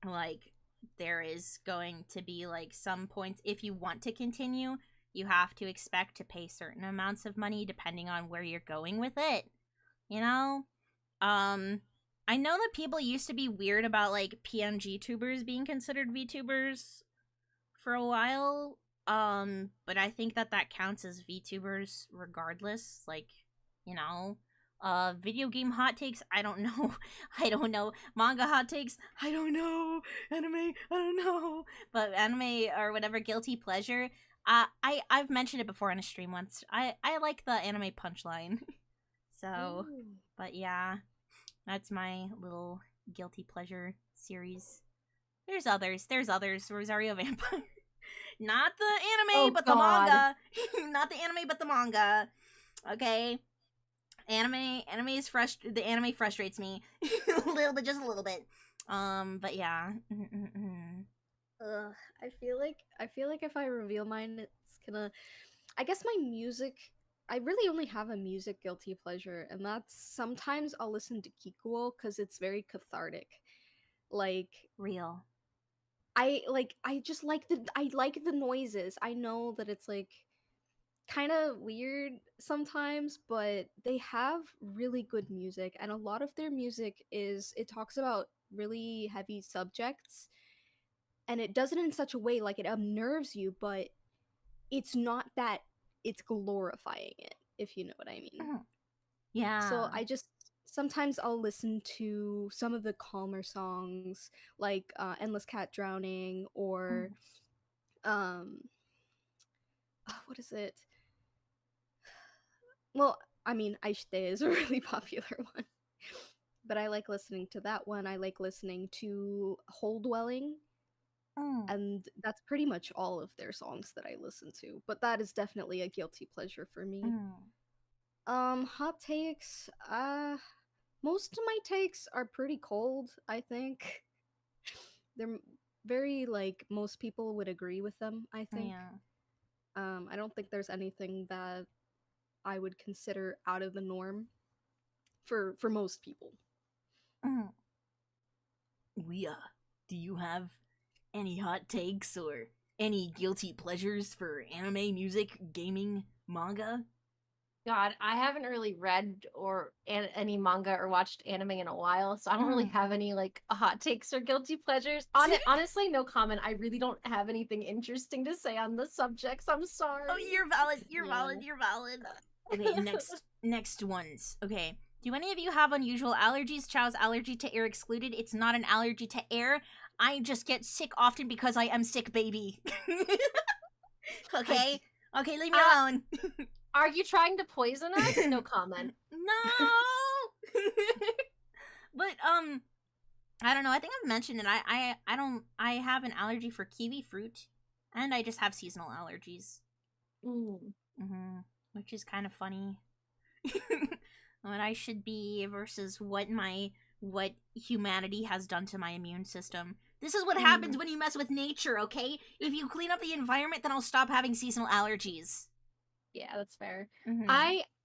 like there is going to be like some points if you want to continue, you have to expect to pay certain amounts of money depending on where you're going with it. You know? I know that people used to be weird about like PNG tubers being considered VTubers for a while. But I think that counts as VTubers regardless. Like, you know, video game hot takes, I don't know. I don't know. Manga hot takes, I don't know. Anime, I don't know. But anime or whatever guilty pleasure, I've mentioned it before on a stream once. I like the anime punchline. So, Ooh. but yeah, that's my little guilty pleasure series. There's others. Rosario Vampire. Not the anime, but the manga. Not the anime, but the manga. Okay. Anime is the anime frustrates me a little bit, just a little bit. But yeah. Ugh, I feel like if I reveal mine, it's gonna. I guess my music. I really only have a music guilty pleasure, and that's sometimes I'll listen to Kikuo because it's very cathartic. Like Real. I just like the noises. I know that it's like kind of weird sometimes, but they have really good music, and a lot of their music it talks about really heavy subjects, and it does it in such a way like it unnerves you, but it's not that it's glorifying it, if you know what I mean. Yeah. So I just sometimes I'll listen to some of the calmer songs like Endless Cat Drowning or what is it? Well, I mean, Aishite is a really popular one. But I like listening to that one. I like listening to Hole Dwelling. And that's pretty much all of their songs that I listen to. But that is definitely a guilty pleasure for me. Hot takes. Most of my takes are pretty cold, I think. They're very like most people would agree with them, I think. Yeah. I don't think there's anything that I would consider out of the norm for most people. Leah, do you have any hot takes or any guilty pleasures for anime, music, gaming, manga? God, I haven't really read or any manga or watched anime in a while, so I don't really have any like hot takes or guilty pleasures. Honestly, no comment. I really don't have anything interesting to say on the subjects. I'm sorry. Oh, you're valid. You're valid. Okay, next ones. Okay. Do any of you have unusual allergies? Chow's allergy to air excluded. It's not an allergy to air. I just get sick often because I am sick, baby. Okay? Okay, leave me alone. Are you trying to poison us? No comment. No! But, I don't know. I think I've mentioned it. I have an allergy for kiwi fruit. And I just have seasonal allergies. Which is kind of funny. What I should be versus what humanity has done to my immune system. This is what happens when you mess with nature, okay? If you clean up the environment, then I'll stop having seasonal allergies. Yeah, that's fair.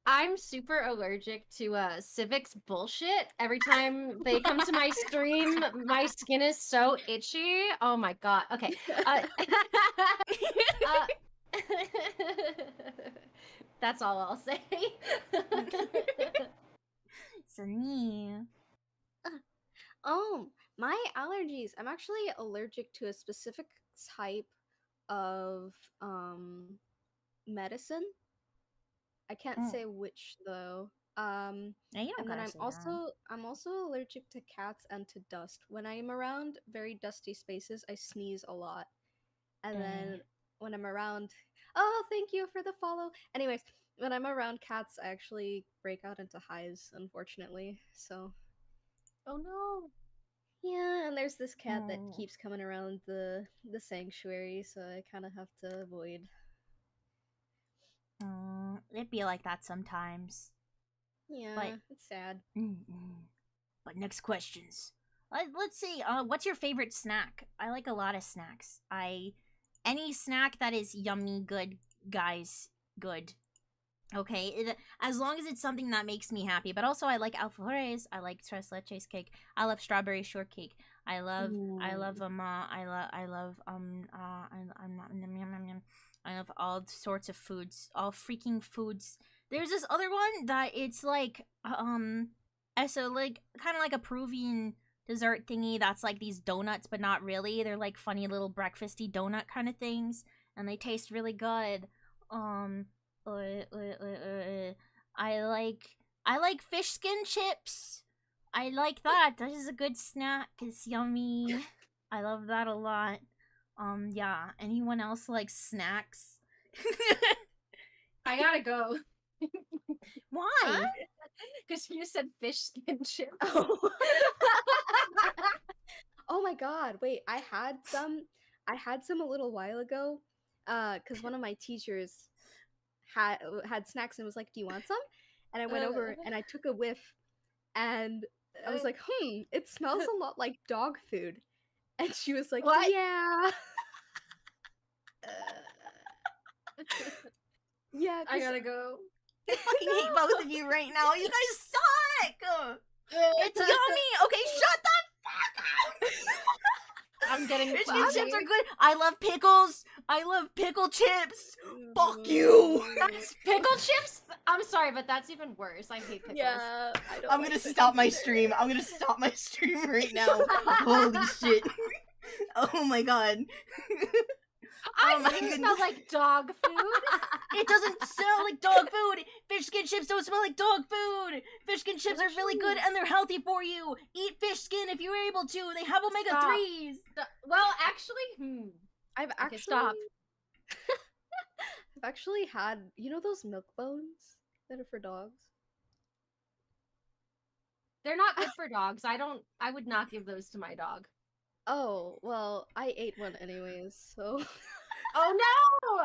I'm super allergic to Civic's bullshit. Every time they come to my stream, my skin is so itchy. Oh my god. Okay. That's all I'll say. Sunny. Oh, my allergies. I'm actually allergic to a specific type of medicine. I can't say which though. Yeah, you don't And then gotta I'm say that. also allergic to cats and to dust. When I am around very dusty spaces, I sneeze a lot. And then when I'm around, oh, thank you for the follow. Anyways, when I'm around cats, I actually break out into hives, unfortunately. So Oh no. yeah, and there's this cat that Oh. keeps coming around the sanctuary, so I kind of have to avoid. It'd be like that sometimes. Yeah, But it's sad. But next questions. Let's see. What's your favorite snack? I like a lot of snacks. Any snack that is yummy, good, guys, good. Okay, as long as it's something that makes me happy. But also, I like alfajores. I like tres leches cake. I love strawberry shortcake. I love I love all sorts of foods, all freaking foods. There's this other one that it's like so like kind of like a Peruvian dessert thingy that's like these donuts, but not really. They're like funny little breakfasty donut kind of things, and they taste really good. I like fish skin chips. I like that. That is a good snack. It's yummy. I love that a lot. Yeah. Anyone else like snacks? I gotta go. Why? Because you said fish skin chips. Oh. Oh my god, wait, I had some a little while ago. Cuz one of my teachers had snacks and was like, "Do you want some?" And I went over and I took a whiff and I was like, it smells a lot like dog food." And she was like, What? "Yeah." Yeah, I gotta go. I fucking hate both of you right now. You guys suck. It's yummy. Okay, shut the fuck up. I'm getting Fish skin cloudy. chips are good. I love pickles. I love pickle chips. Fuck you. That's pickle chips? I'm sorry, but that's even worse. I hate pickles. Yeah, I don't I'm like gonna fish stop my either. stream. I'm gonna stop my stream right now. Holy shit. Oh my god. I Oh my think it goodness. smells like dog food. It doesn't smell like dog food. Fish skin chips don't smell like dog food. Fish skin chips are really good and they're healthy for you. Eat fish skin if you're able to. They have omega Stop. 3s. Well, actually, I've Okay, actually stop. I've actually had, you know those milk bones that are for dogs? they're not good for dogs. I would not give those to my dog. Oh, well, I ate one anyways, so Oh no!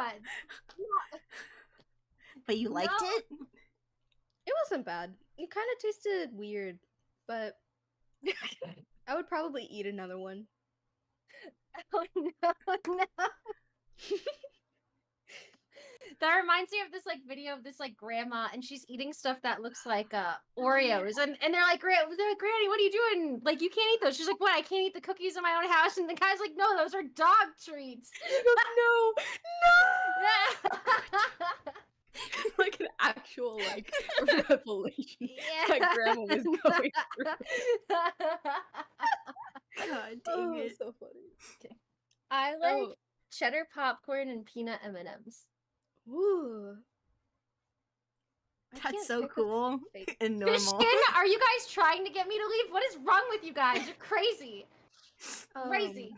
But you liked No. it? it wasn't bad. It kind of tasted weird, but I would probably eat another one. Oh no, no. That reminds me of this like video of this like grandma, and she's eating stuff that looks like Oreos, and they're like, Granny, what are you doing? Like, you can't eat those. She's like, what? I can't eat the cookies in my own house. And the guy's like, no, those are dog treats. No, Yeah. like an actual like revelation that grandma was going through. God dang it! So funny. I like cheddar popcorn and peanut M&Ms. Ooh. I That's can't so pick a cool fake- and normal. Fish skin? Are you guys trying to get me to leave? What is wrong with you guys? You're crazy. Crazy.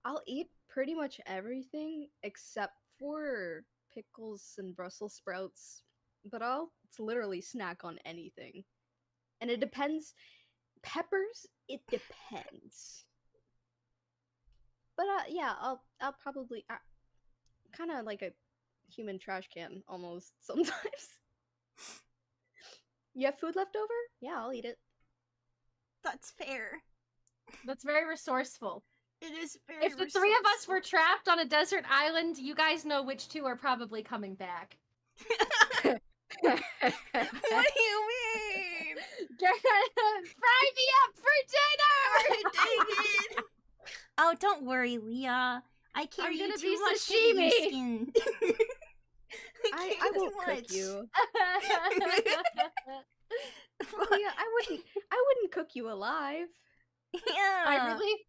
I'll eat pretty much everything except for pickles and Brussels sprouts, but I'll literally snack on anything. And it depends. Peppers, it depends. But yeah, I'll probably kind of like a human trash can almost sometimes. You have food left over? Yeah, I'll eat it. That's fair. That's very resourceful. It is very If the three of us were trapped on a desert island, you guys know which two are probably coming back. What do you mean? Fry me up for dinner! Dang it. Oh, don't worry, Leah. I can't I'm eat gonna too be much sashimi. fish skin. I can't eat won't too cook much. you. Yeah, I wouldn't cook you alive. Yeah. I really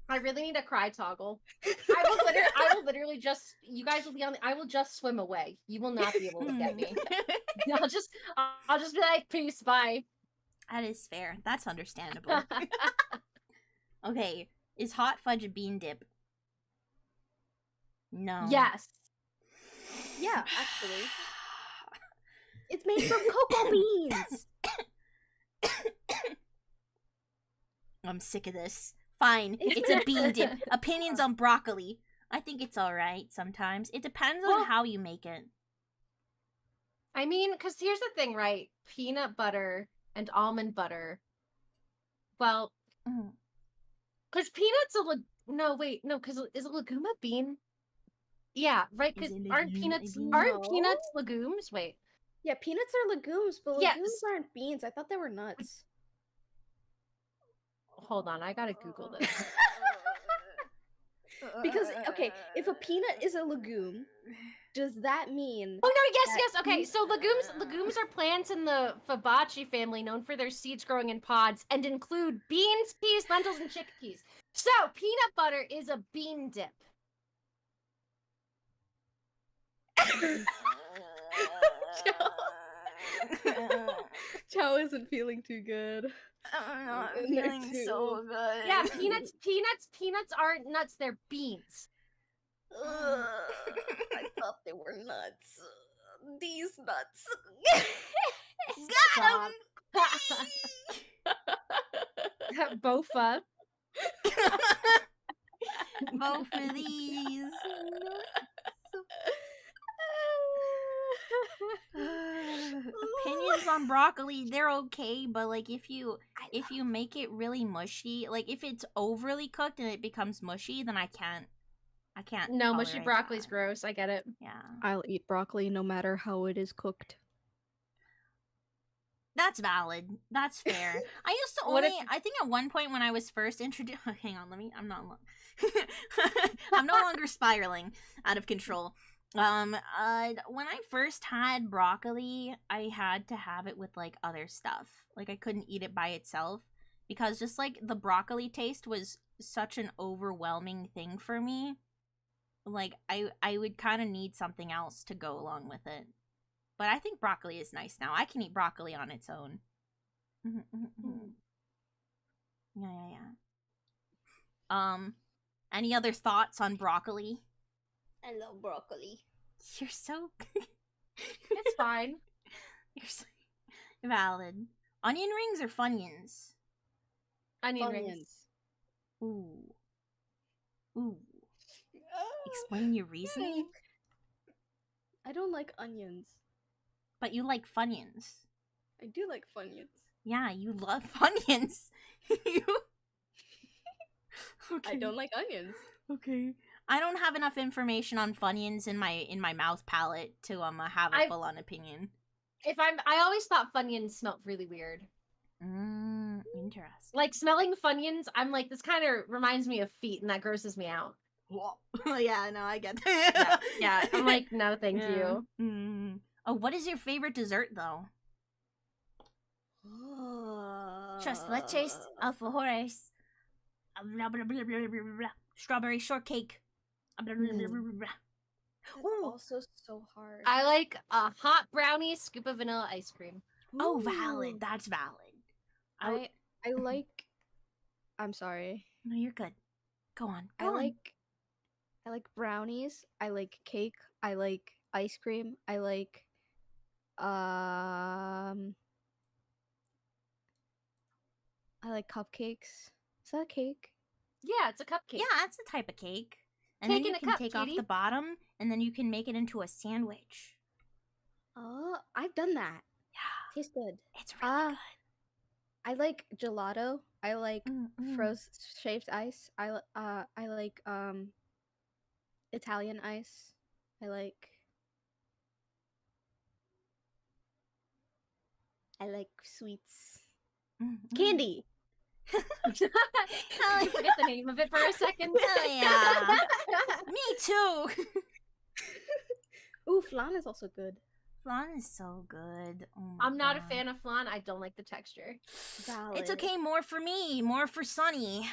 I really need a cry toggle. I will literally just. You guys will be on. I will just swim away. You will not be able to get me. I'll just be like, peace, bye. That is fair. That's understandable. Okay, is hot fudge a bean dip? No. Yes. Yeah, actually. It's made from cocoa beans. I'm sick of this. Fine, it's a bean dip. Opinions on broccoli. I think it's alright sometimes. It depends on how you make it. I mean, because here's the thing, right? Peanut butter and almond butter. Well, because peanuts because is a legume a bean? Yeah, right. Because aren't peanuts legumes? Wait. Yeah, peanuts are legumes, but legumes aren't beans. I thought they were nuts. Hold on, I gotta Google this. Because okay, if a peanut is a legume, does that mean? Oh no, yes. Okay, so legumes are plants in the Fabaceae family, known for their seeds growing in pods, and include beans, peas, lentils, and chickpeas. So peanut butter is a bean dip. Chao isn't feeling too good. I'm feeling so good. Yeah, peanuts aren't nuts, they're beans. I thought they were nuts. These nuts. Got him! Bofa. Both of these. Opinions on broccoli, they're okay, but like if you make it really mushy, like if it's overly cooked and it becomes mushy, then I can't. No, mushy tolerate broccoli's that. gross. I get it. Yeah. I'll eat broccoli no matter how it is cooked. That's valid. That's fair. I used to What only. I think at one point when I was first introduced. Hang on, I'm not. I'm no longer spiraling out of control. When I first had broccoli, I had to have it with like other stuff. Like I couldn't eat it by itself because just like the broccoli taste was such an overwhelming thing for me. Like I would kind of need something else to go along with it. But I think broccoli is nice now. I can eat broccoli on its own. Yeah. Any other thoughts on broccoli? I love broccoli. You're so... It's fine. You're so... Valid. Onion rings or Funyuns? Onion rings. Ooh. Explain your reasoning. I don't like onions. But you like Funyuns. I do like Funyuns. Yeah, you love Funyuns. Okay. I don't like onions. Okay. I don't have enough information on Funyuns in my mouth palate to have a full on opinion. I always thought Funyuns smelled really weird. Interesting. Like smelling Funyuns, I'm like, this kind of reminds me of feet, and that grosses me out. Yeah, no, I get that. Yeah. I'm like, no, thank you. Oh, what is your favorite dessert though? Tres leches, alfajores, blah, blah, blah, blah, blah, blah, strawberry shortcake. Blah, blah, blah, blah, blah. That's also so hard. I like a hot brownie, scoop of vanilla ice cream. Oh, valid. That's valid. I like. I'm sorry. No, you're good. Go on. I like brownies. I like cake. I like ice cream. I like cupcakes. Is that a cake? Yeah, it's a cupcake. Yeah, that's a type of cake. And Cake then you in a can cup, take off cutie. the bottom, and then you can make it into a sandwich. Oh, I've done that. Yeah, Tastes good. it's really good. I like gelato. I like frozen shaved ice. I like Italian ice. I like sweets. Candy. I forget the name of it for a second. Oh, yeah. Me too. Ooh, flan is also good. Flan is so good. Oh my I'm not a God. fan of flan. I don't like the texture. Valid. It's okay, more for me, more for Sunny.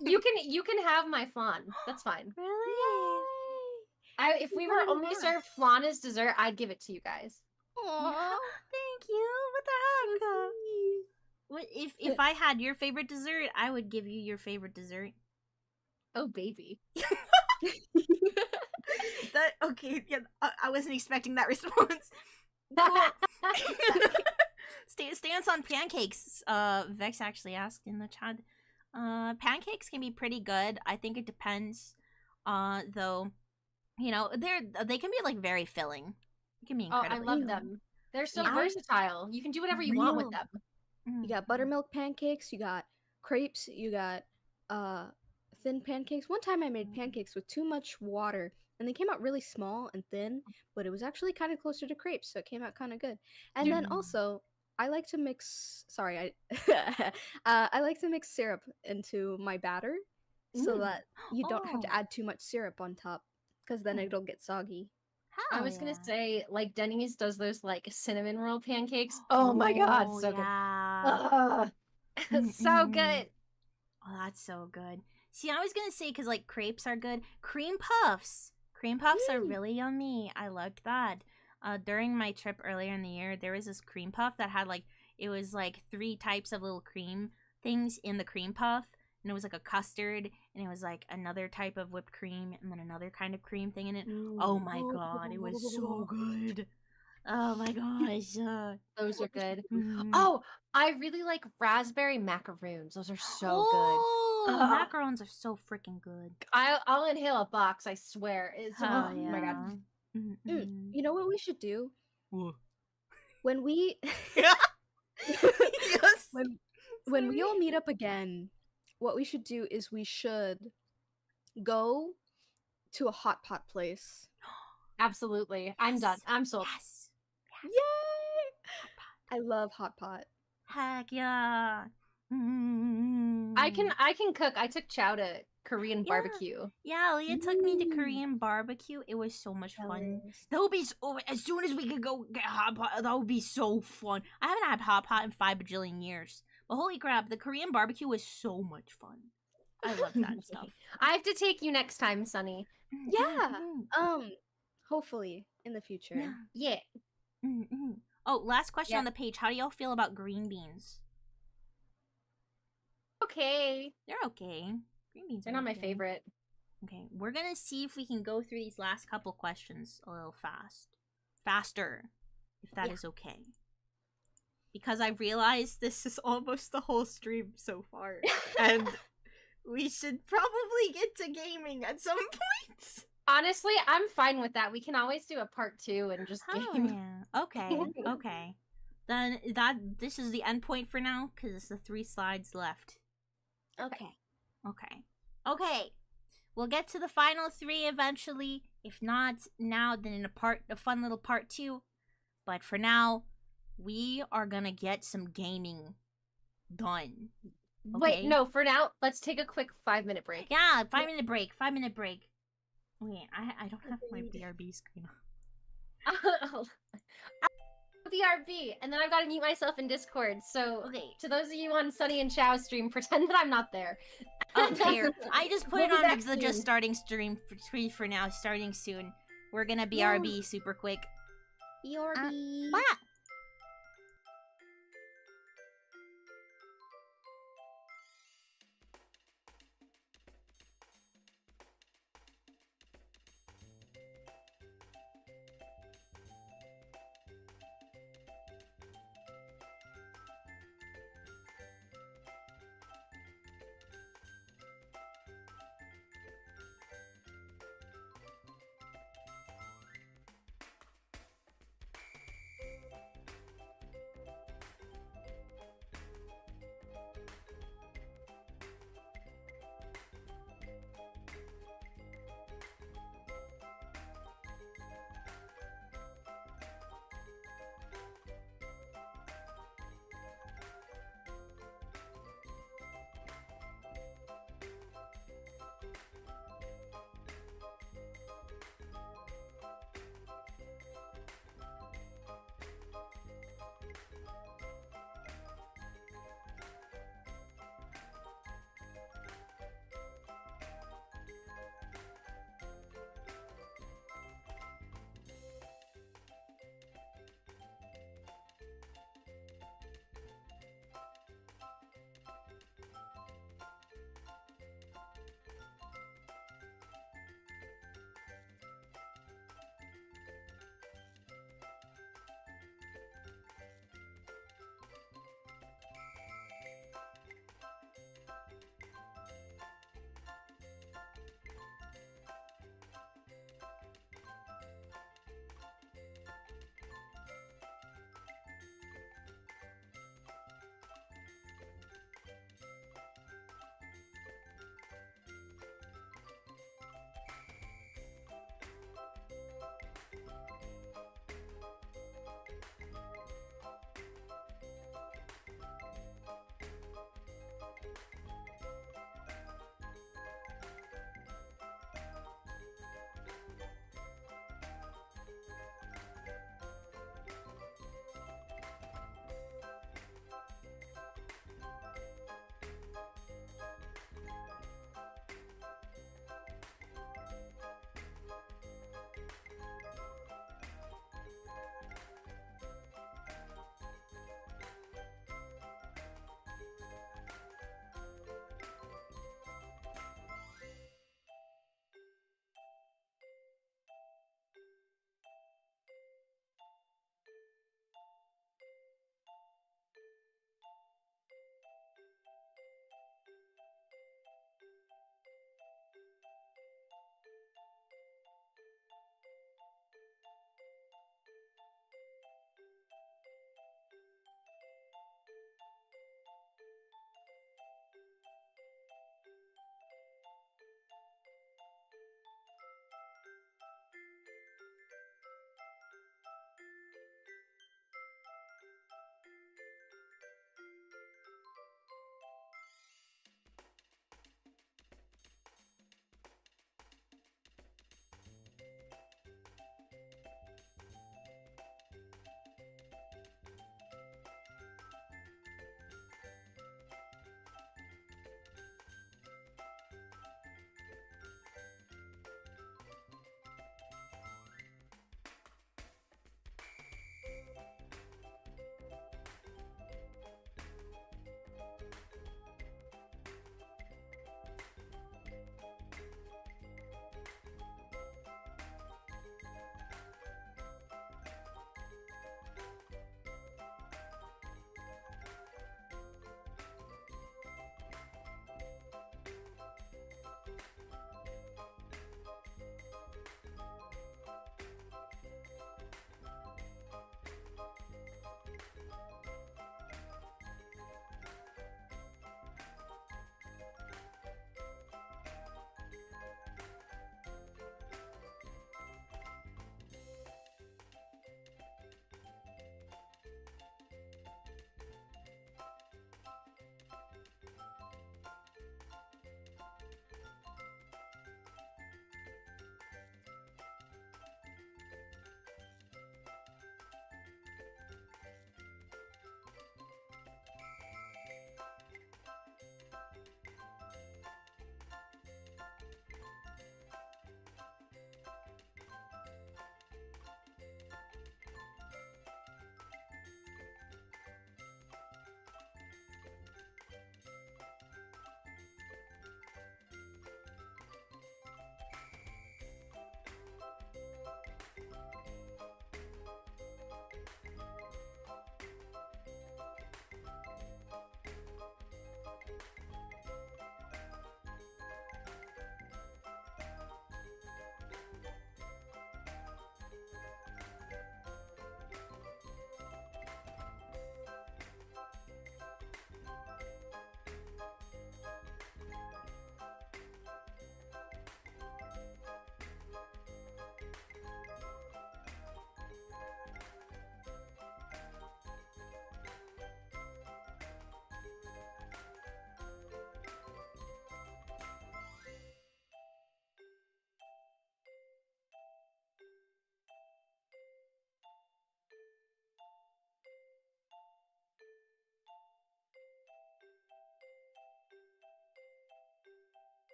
You can have my flan. That's fine. Really? If we were only served flan as dessert, I'd give it to you guys. Yeah, thank you. What the heck? What if I had your favorite dessert, I would give you your favorite dessert. Oh baby. That okay? Yeah, I wasn't expecting that response. Cool. Stance on pancakes. Vex actually asked in the chat. Pancakes can be pretty good. I think it depends. Though, you know, they can be like very filling. It can be Oh, incredibly. I love filling. them. They're so Yeah. versatile. You can do whatever you want with Real. them. You got buttermilk pancakes, you got crepes, you got thin pancakes. One time I made pancakes with too much water and they came out really small and thin, but it was actually kind of closer to crepes, so it came out kind of good. And then also, I like to mix I like to mix syrup into my batter so that you don't have to add too much syrup on top because then it'll get soggy. I was gonna say, like, Denny's does those like cinnamon roll pancakes. Oh Oh my god, so yeah. good. So good. Oh, that's so good. See, I was gonna say because like crepes are good. Cream puffs. Cream puffs are really yummy. I loved that. During my trip earlier in the year, there was this cream puff that had like it was like 3 types of little cream things in the cream puff, and it was like a custard, and it was like another type of whipped cream, and then another kind of cream thing in it. Oh my god, it was so good. Oh my gosh. Those are good. Mhm. Oh, I really like raspberry macaroons. Those are so Oh, good. Ugh. macarons are so freaking good. I'll inhale a box. I swear. It's Hell oh my god. Mm-mm. You know what we should do? Whoa. When we Yes. when we all meet up again, what we should do is we should go to a hot pot place. Absolutely. I'm done. I'm sold. Yes. Yay! I love hot pot. Heck yeah. I can cook. I took Chow to Korean Yeah. barbecue. Yeah, Leah took me to Korean barbecue. It was so much fun. That would be so, as soon as we could go get hot pot, that would be so fun. I haven't had hot pot in 5 bajillion years. But holy crap, the Korean barbecue was so much fun. I love that stuff. I have to take you next time, Sunny. Yeah. Hopefully in the future. Yeah. Oh, last question Yeah. on the page. How do y'all feel about green beans? Okay. They're okay. Green beans They're are not my okay. favorite. Okay, we're gonna see if we can go through these last couple questions a little faster, if that is okay. Because I realized this is almost the whole stream so far, and we should probably get to gaming at some point. Honestly, I'm fine with that. We can always do a part 2 and just Oh game. yeah. Okay. Okay. Then this is the end point for now because it's the 3 slides left. Okay. Okay. Okay. We'll get to the final 3 eventually. If not now, then in a fun little part 2. But for now, we are gonna get some gaming done. Wait, Okay. no, for now, let's take a quick 5-minute break. Yeah, 5-minute break. 5-minute break. Wait, I don't have my BRB screen on. BRB, and then I've got to mute myself in Discord. So, Okay. to those of you on Sunny and Chow stream, pretend that I'm not there. Oh, fair. I just put We'll it be on back the just soon. starting stream for now, starting soon. We're gonna BRB super quick. BRB. What?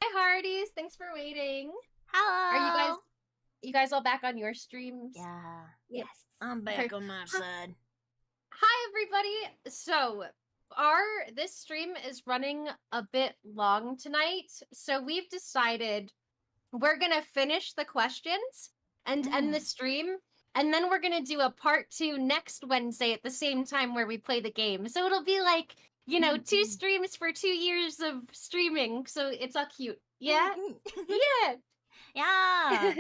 Hi, Hardies. Thanks for waiting. Hello. Are you guys all back on your streams? Yeah. Yes. I'm back Perfect. on my side. Hi, everybody. So, this stream is running a bit long tonight, so we've decided we're gonna finish the questions and end the stream, and then we're gonna do a part 2 next Wednesday at the same time where we play the game. So it'll be like, 2 streams for 2 years of streaming. So it's all cute. Yeah, yeah, Yeah.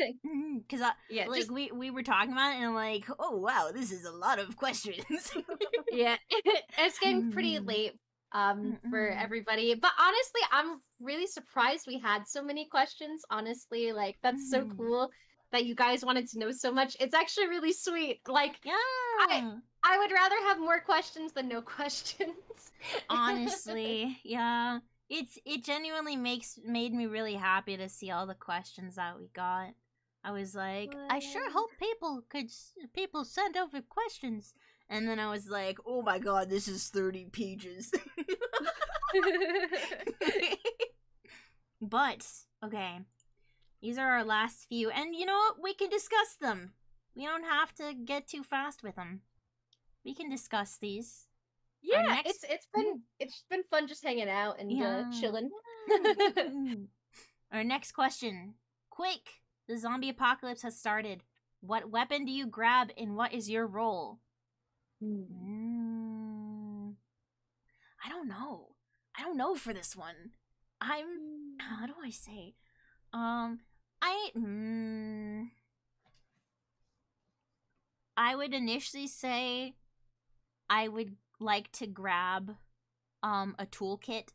Because yeah. like Just we were talking about it and I'm like, oh wow, this is a lot of questions. yeah, it's getting pretty late for everybody. But honestly, I'm really surprised we had so many questions. Honestly, like that's so cool that you guys wanted to know so much. It's actually really sweet. Like Yeah. I would rather have more questions than no questions. Honestly, yeah. It genuinely made me really happy to see all the questions that we got. I was like, I sure What? hope people send over questions. And then I was like, oh my god, this is 30 pages. But, okay. These are our last few, and you know what? We can discuss them. We don't have to get too fast with them. We can discuss these. Yeah, next- it's been fun just hanging out and chilling. Our next question. Quick! The zombie apocalypse has started. What weapon do you grab and what is your role? I don't know. I don't know for this one. How do I say? I would initially say I would like to grab a toolkit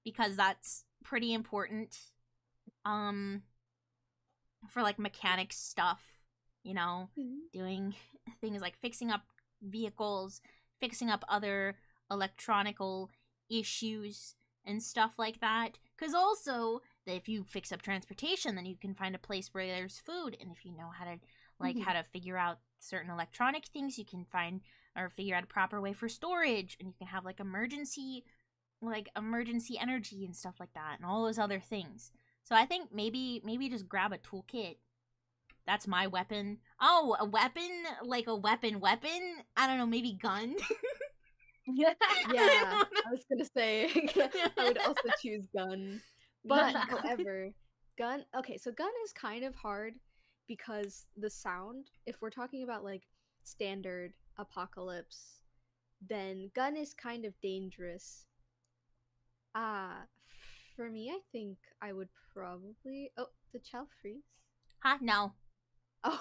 because that's pretty important for like mechanics stuff, doing things like fixing up vehicles, fixing up other electronical issues and stuff like that. Because also, if you fix up transportation, then you can find a place where there's food, and if you know how to how to figure out certain electronic things, you can find or figure out a proper way for storage, and you can have like emergency energy and stuff like that, and all those other things. So I think maybe just grab a toolkit. That's my weapon. Oh, a weapon? Like a weapon? I don't know, maybe gun? Yeah, I was gonna say I would also choose gun. But however, gun so gun is kind of hard because the sound, if we're talking about like standard apocalypse, then gun is kind of dangerous. For me, I think I would probably did Chow freeze? Huh? No. Oh,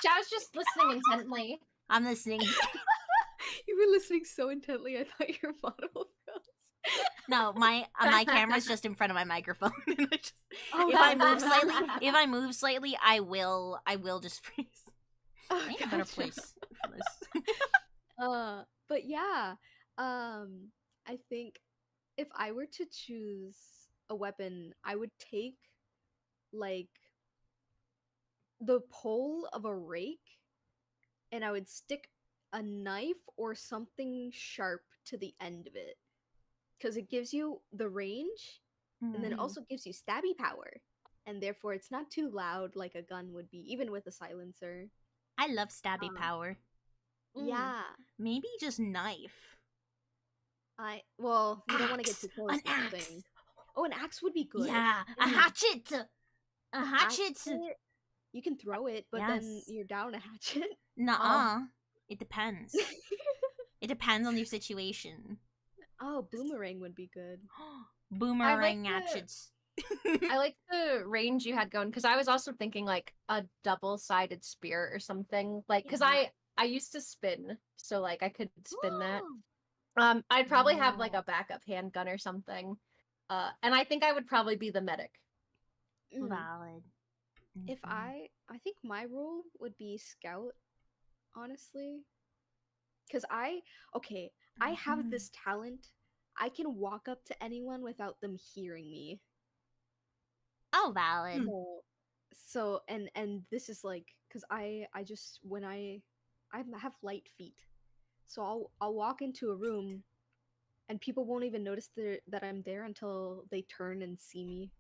Chow's just listening intently. I'm listening. you were listening so intently, I thought your model froze. No, my camera's just in front of my microphone. If I move slightly, I will just freeze. Oh, I need a better place for this. But yeah, I think if I were to choose a weapon, I would take like the pole of a rake and I would stick a knife or something sharp to the end of it because it gives you the range and then it also gives you stabby power, and therefore it's not too loud like a gun would be, even with a silencer. I love stabby power. Yeah. Maybe just knife. You don't want to get too close An to the axe. thing. Oh, an axe would be good. Yeah, a hatchet. A hatchet. You can throw it, but then Yes. you're down a hatchet. Nuh-uh. It depends. It depends on your situation. Oh, boomerang would be good. Boomerang hatchets. I like the range you had going because I was also thinking like a double-sided spear or something. Like, because I used to spin, so like I could spin that. I'd probably have like a backup handgun or something. And I think I would probably be the medic. Valid. If I think my role would be scout, honestly. Because I have this talent. I can walk up to anyone without them hearing me. Oh, valid. So and this is like, because I just I have light feet, so I'll walk into a room and people won't even notice that I'm there until they turn and see me.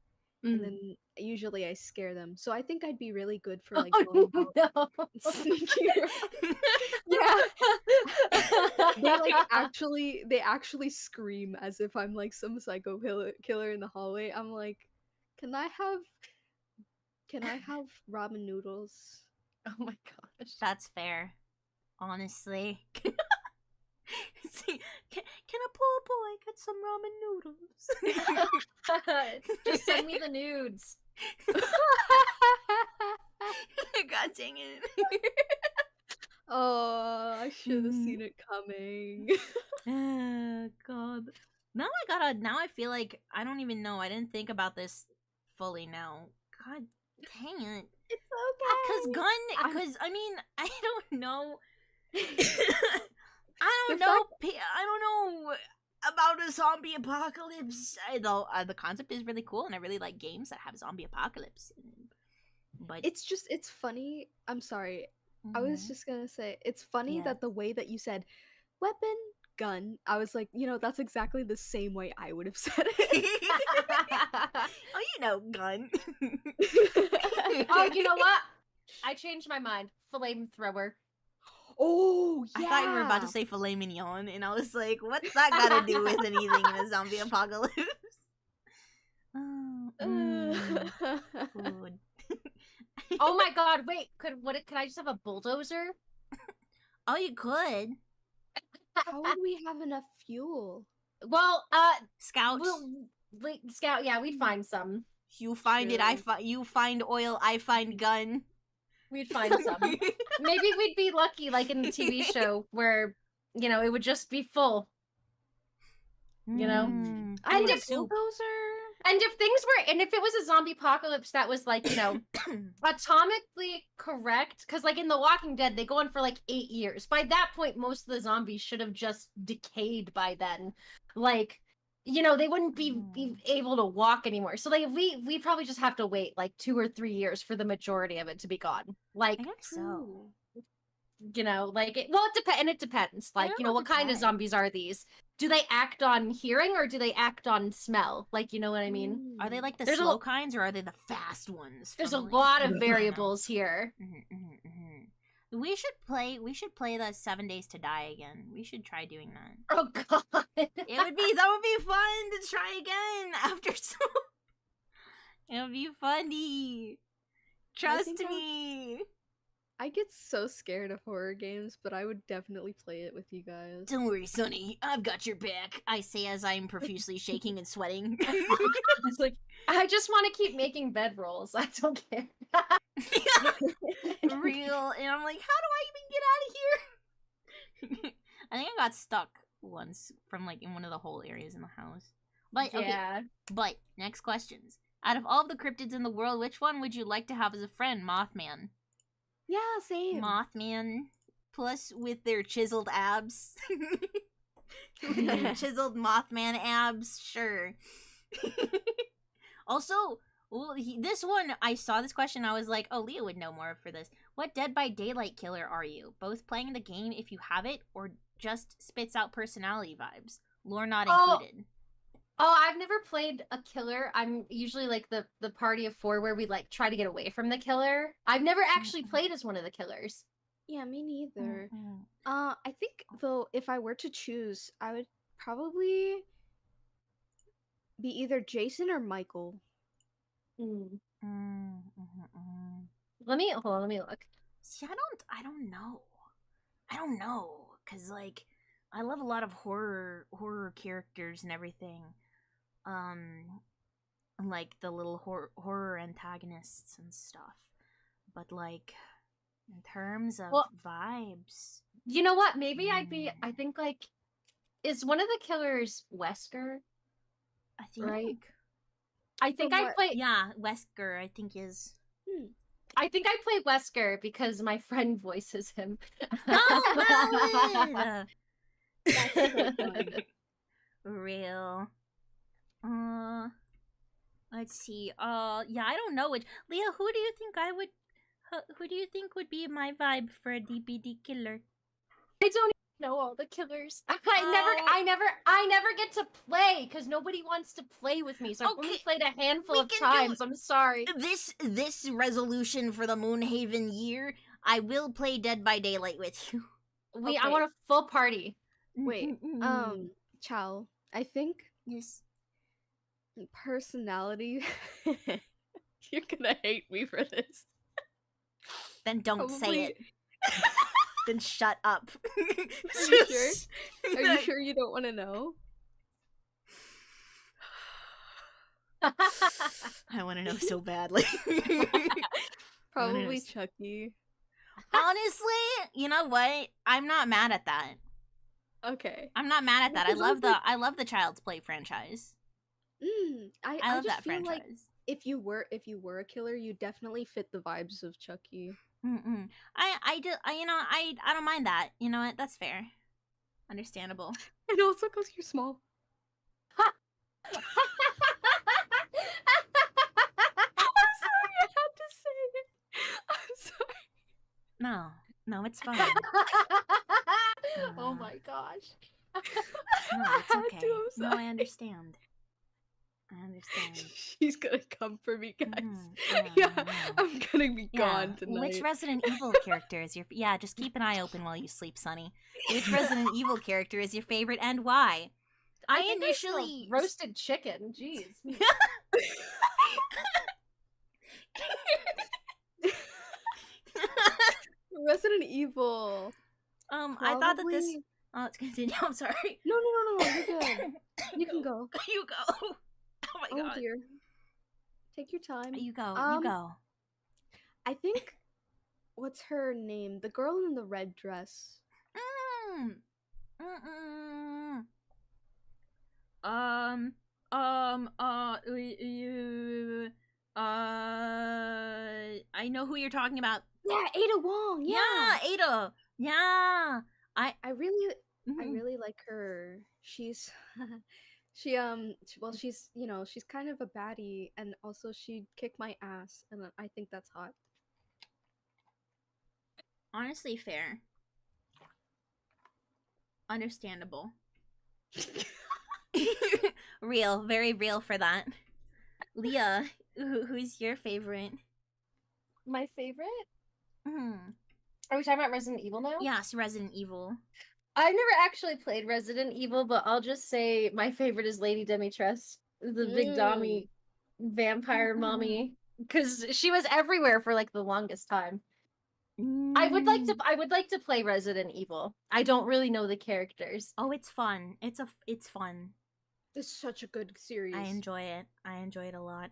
Mm. And then usually I scare them. So I think I'd be really good for like Oh, going out no. and sneaking around. Yeah. They actually scream as if I'm like some psycho killer in the hallway. I'm like, can I have ramen noodles? Oh my gosh. That's fair. Honestly. See, can a poor boy get some ramen noodles? Just send me the nudes. God dang it. Oh, I should have seen it coming. Oh, God. Now I feel like I don't even know. I didn't think about this fully now. God dang it. It's okay. Because I mean, I don't know. I The don't know about a zombie apocalypse. Though the concept is really cool, and I really like games that have zombie apocalypse. But It's funny. I'm sorry. I was just gonna say, it's funny Yeah. that the way that you said weapon, gun, I was like, that's exactly the same way I would have said it. gun. Oh, you know what? I changed my mind. Flamethrower. Oh, yeah. I thought you were about to say filet mignon, and I was like, what's that got to do with anything in a zombie apocalypse? Food. Oh my god, wait, could I just have a bulldozer? Oh, you could. How would we have enough fuel? Well, Scout. Scout, yeah, we'd find some. You find it, you find oil, I find gun. We'd find some. Maybe we'd be lucky, like in the TV show, where, it would just be full. You know? Mm. And a if bulldozer? And if it was a zombie apocalypse that was like, atomically correct, because like in The Walking Dead, they go on for like 8 years. By that point, most of the zombies should have just decayed by then. Like, they wouldn't be able to walk anymore. So like we probably just have to wait like 2 or 3 years for the majority of it to be gone. Like, I guess so. it depends. Like, what kind of zombies are these? Do they act on hearing or do they act on smell? Like, you know what I mean? Are they like the There's slow kinds, or are they the fast ones? There's a from, like, lot of Indiana? variables here. We should play the 7 Days to Die again. We should try doing that. Oh god. That would be fun to try again after so. It would be funny. Trust me. I get so scared of horror games, but I would definitely play it with you guys. Don't worry, Sonny. I've got your back. I say as I'm profusely shaking and sweating. It's like, I just want to keep making bedrolls. I don't care. Real. And I'm like, how do I even get out of here? I think I got stuck once from like in one of the whole areas in the house. But okay. Yeah. But next questions. Out of all the cryptids in the world, which one would you like to have as a friend? Mothman. Yeah, same. Mothman. Plus with their chiseled abs. With their chiseled Mothman abs, sure. Also, this one, I saw this question, I was like, oh, Leah would know more for this. What Dead by Daylight killer are you? Both playing the game if you have it, or just spits out personality vibes? Lore not included. Oh, I've never played a killer. I'm usually like the party of 4 where we like try to get away from the killer. I've never actually played as one of the killers. Yeah, me neither. I think though, if I were to choose, I would probably be either Jason or Michael. Let me look. See, I don't know, cause like I love a lot of horror characters and everything, like the little horror antagonists and stuff. But like in terms of vibes, You know what? Maybe I think like, is one of the killers Wesker? I think. Right. I think I play. Yeah, Wesker. I think is. I think I play Wesker because my friend voices him. Oh, valid! That's so funny. Real. Let's see. Yeah, I don't know which. Leah, who do you think I would? Who do you think would be my vibe for a DBD killer? I don't know all the killers. I never get to play because nobody wants to play with me. So I've only Okay, played a handful we of can times. do- I'm sorry. This resolution for the Moonhaven year, I will play Dead by Daylight with you. I Okay. want a full party. Wait, Chow, I think Yes. personality. You're gonna hate me for this. Then don't say it. Probably- Then shut up. Are you sure? Are you sure you don't want to know? I want to know so badly. Probably Honest. Chucky. Honestly, you know what? I'm not mad at that. Okay. I'm not mad at that. I Because love the Child's Play franchise. I I love just that feel franchise. like if you were a killer, you definitely fit the vibes of Chucky. Mm-mm. I don't mind that. You know what? That's fair. Understandable. And also because you're small. I'm sorry, I had to say it. I'm sorry. No, it's fine. Oh my gosh. No, I it's had okay. to, I'm No, sorry. I understand. I understand. She's gonna come for me, guys. Mhm, Yeah, yeah. I'm gonna be Yeah. gone tonight. Which Resident Evil character is your? Yeah, just keep an eye open while you sleep, Sunny. Which Resident Evil character is your favorite and why? I think smell initially roasted chicken. Jeez. Resident Evil. I thought that this. Probably- Oh, it's continue. I'm sorry. No, you're good. You can go. You go. Oh my Oh god. dear. Take your time. You go. Um, You go. I think. What's her name? The girl in the red dress. Mm. Mm-mm. I know who you're talking about. Yeah, Ada Wong. Yeah, Ada. Yeah. I really Mhm. like her. She's well, she's she's kind of a baddie, and also she kicked my ass, and I think that's hot. Honestly, fair. Understandable. Real, very real for that. Leah, who's your favorite? My favorite? Hmm. Are we talking about Resident Evil now? Yes, Resident Evil. I've never actually played Resident Evil, but I'll just say my favorite is Lady Demitrescu, the big Dommy vampire mommy, because she was everywhere for like the longest time. I would like to play Resident Evil. I don't really know the characters. Oh, it's fun. It's fun. It's such a good series. I enjoy it. I enjoy it a lot.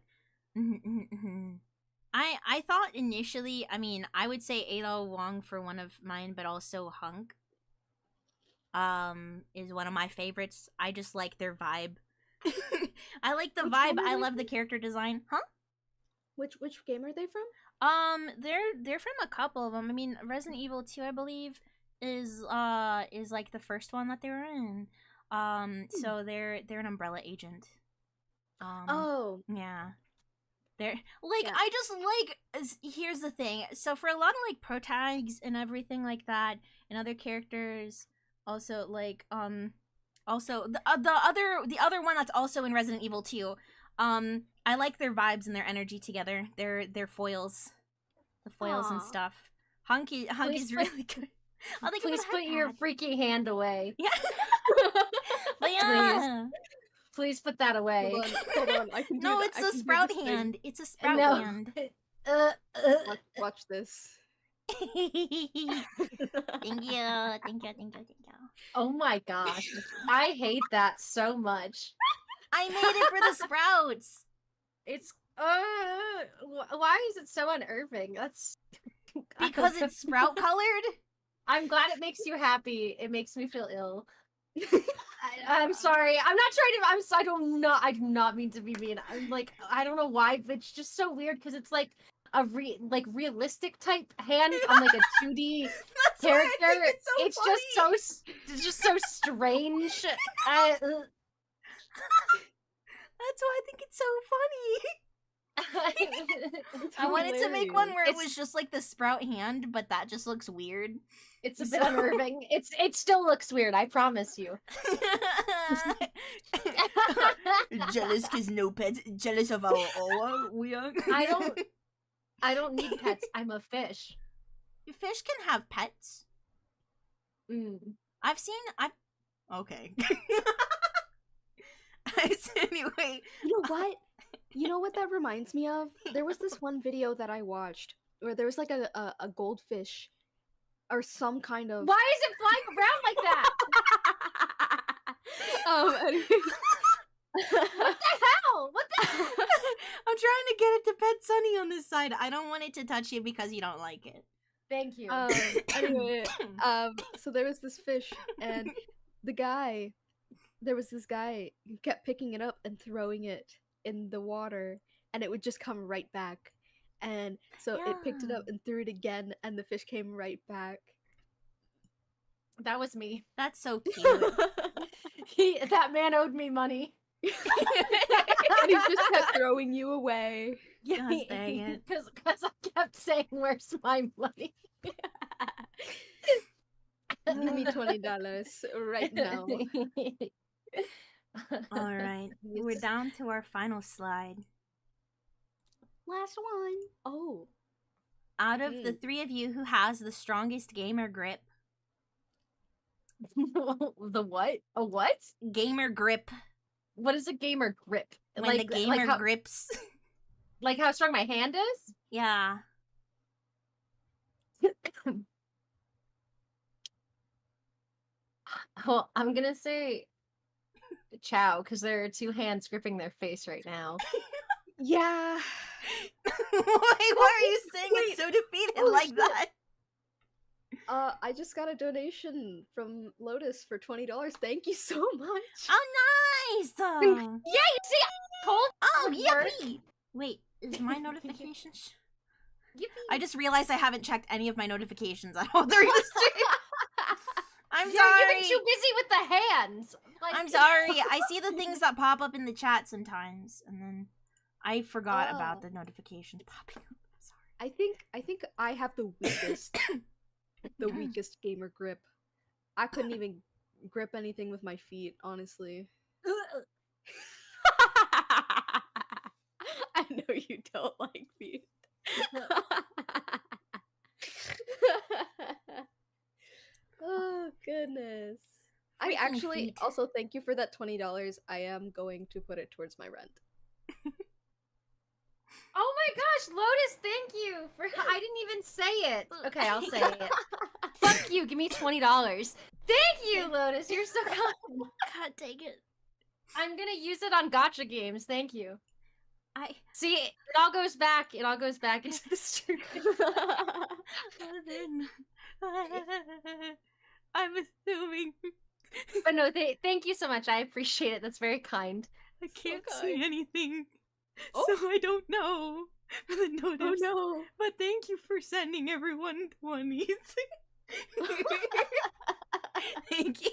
I thought initially, I mean, I would say Ada Wong for one of mine, but also Hunk is one of my favorites. I just like their vibe. I like the Which vibe. one are I they love the from? character design. Huh? Which game are they from? They're from a couple of them. I mean, Resident Evil 2, I believe, is like the first one that they were in. So they're an Umbrella agent. Oh, Yeah. They're like Yeah. I just like here's the thing. So for a lot of like pro tags and everything like that and other characters also like also the other one that's also in Resident Evil 2. I like their vibes and their energy together. Their foils. The foils and Aw. stuff. Hunky's Please put- really good. Oh, they give Please it a put head your pat. freaky hand away. Yeah. But yeah. Please put that away. hold on. I can do No, that. it's I a can do sprout this thing. hand. It's a sprout No. hand. Watch this. Thank you. Thank you. Oh my gosh. I hate that so much. I made it for the sprouts. It's why is it so unnerving? That's Because it's sprout colored? I'm glad it makes you happy. It makes me feel ill. I'm sorry. I'm not trying to. I do not mean to be mean. I'm like, I don't know why, but it's just so weird because it's like a realistic type hand on like a 2D That's why character. I think it's so funny. It's just so strange. That's why I think it's so funny. I wanted to make one where it It's- was just like the sprout hand, but that just looks weird. It's a bit unnerving. It still looks weird, I promise you. Jealous cause no pets. Jealous of our Oa. We are. I don't need pets. I'm a fish. Fish can have pets. Mm. Okay. Anyway. You know what? You know what that reminds me of? There was this one video that I watched where there was like a goldfish or some kind of. Why is it flying around like that? Anyway. What the hell? What the hell? I'm trying to get it to pet Sunny on this side. I don't want it to touch you because you don't like it. Thank you. Anyway, so there was this fish, and there was this guy who kept picking it up and throwing it in the water, and it would just come right back. And so it picked it up and threw it again, and the fish came right back. That was me. That's so cute. That man owed me money. And he just kept throwing you away. God dang it. Because I kept saying, "Where's my money?" Give me $20 right now. All right, we're down to our final slide. Last one. Oh. Out of the three of you, who has the strongest gamer grip? The what? A what? Gamer grip. What is a gamer grip? When the gamer grips. Like how strong my hand is? Yeah. Well, I'm gonna say Chow, because there are two hands gripping their face right now. Yeah. Why are you saying it so defeated like that? I just got a donation from Lotus for $20. Thank you so much. Oh, nice! Yeah, you see, I told Oh, it would work. yippee! Wait, is my notification? Yippee. I just realized I haven't checked any of my notifications at all during the stream. I'm Yeah, sorry. you've been too busy with the hands. Like... I'm sorry. I see the things that pop up in the chat sometimes, and then I forgot about the notifications popping up. I'm sorry. I think I have the weakest weakest gamer grip. I couldn't even grip anything with my feet, honestly. I know you don't like feet. Oh goodness. I Freaking actually feet. also thank you for that $20. I am going to put it towards my rent. Oh my gosh, Lotus, thank you for. I didn't even say it. Okay, I'll say it. Fuck you, give me $20. Thank you, Lotus. You're so kind. God dang it. I'm gonna use it on gotcha games. Thank you. See, it all goes back. It all goes back into the stream. I'm assuming. But no, thank you so much. I appreciate it. That's very kind. I can't kind. see anything, Oh. so I don't know the notice. Oh no. But thank you for sending everyone 20s. Thank you.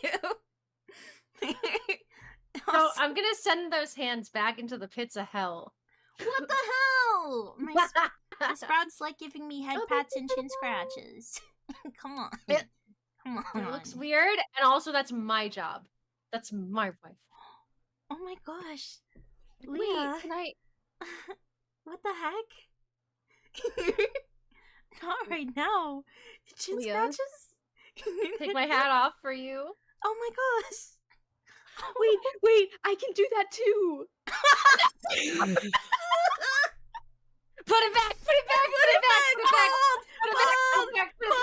So I'm gonna send those hands back into the pits of hell. What the hell? My Sprout's like giving me head pats and chin scratches. Come on. It- Come It on. looks weird, and also that's my job. That's my wife. Oh my gosh. Wait, Leah. can I What the heck? Not right now. Chin Leah? scratches? Take my hat off for you. Oh my gosh. wait, I can do that too. Put it back! Put it back! Put it back! Put it back! Put it back! Put it back! Put it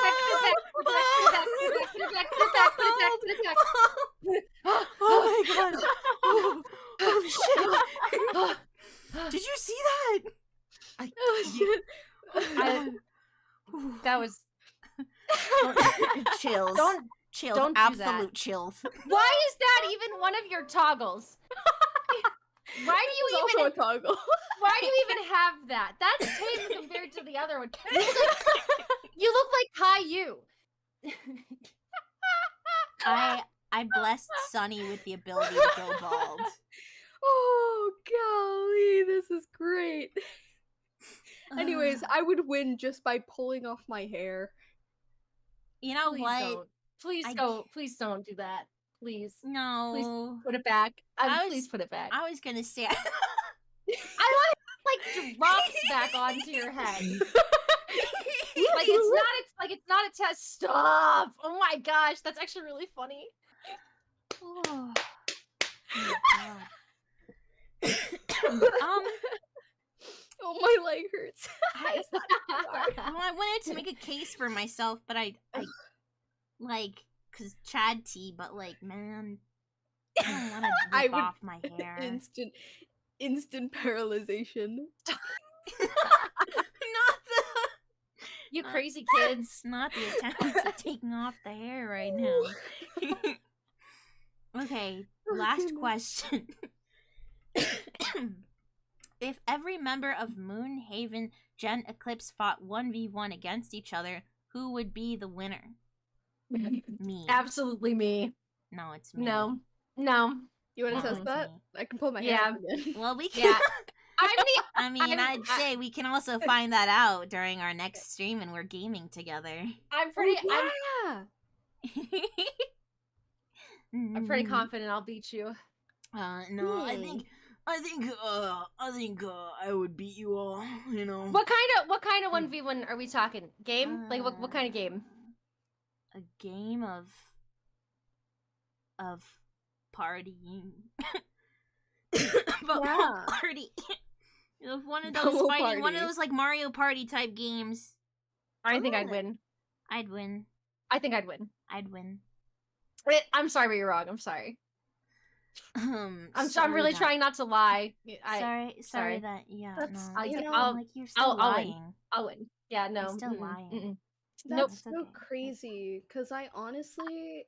back! Put it back! Put it back! Put it back! Put it back! Oh my god. Oh, holy shit. Did you see that? Oh shit. That was. Chills. Chills. don't do Absolute that. chills. Why is that even one of your toggles? Why do you It's even? also a toggle. Why do you even have that? That's tame compared to the other one. You look like Caillou. I blessed Sunny with the ability to go bald. Oh golly, this is great. Anyways, I would win just by pulling off my hair. You know Please what? don't. Please I- don't. Please don't do that. Please. No. Please put it back. Please put it back. I was gonna say. I want it like drops back onto your head. Like it's not a test. Stop! Oh my gosh, that's actually really funny. Oh my God. Oh, my leg hurts. I wanted to make a case for myself, but I like, cause Chad T, but like, man, I don't want to rip off my hair. Instant paralyzation. Not the, You crazy kids. not the attempts at taking off the hair right now. Okay, last question. If every member of Moonhaven Gen Eclipse fought 1v1 against each other, who would be the winner? Me. Absolutely me. No, it's me. No. You want to No, test it's that? me. I can pull my Yeah. hair out again. Well, we can. Yeah. I mean, I'd say we can also find that out during our next stream when we're gaming together. I'm pretty I'm pretty Mm. confident I'll beat you. No, I think I would beat you all. You know. What kind of 1v1 are we talking? Game? Like what kind of game? A game of partying. But Yeah. party. Of one of those Bubble fighting, one of party. those like Mario Party type games. I think I'd win. I'd win. I think I'd win. I'd win. I'm sorry, but you're wrong. I'm sorry. I'm sorry really that- trying not to lie. Sorry sorry. that. Yeah, That's- no. you know, I'll- like you're still I'll win. lying. I'll win. Yeah, no. You're still mm-mm, lying. mm-mm. That's Nope. It's so okay. crazy. Because I honestly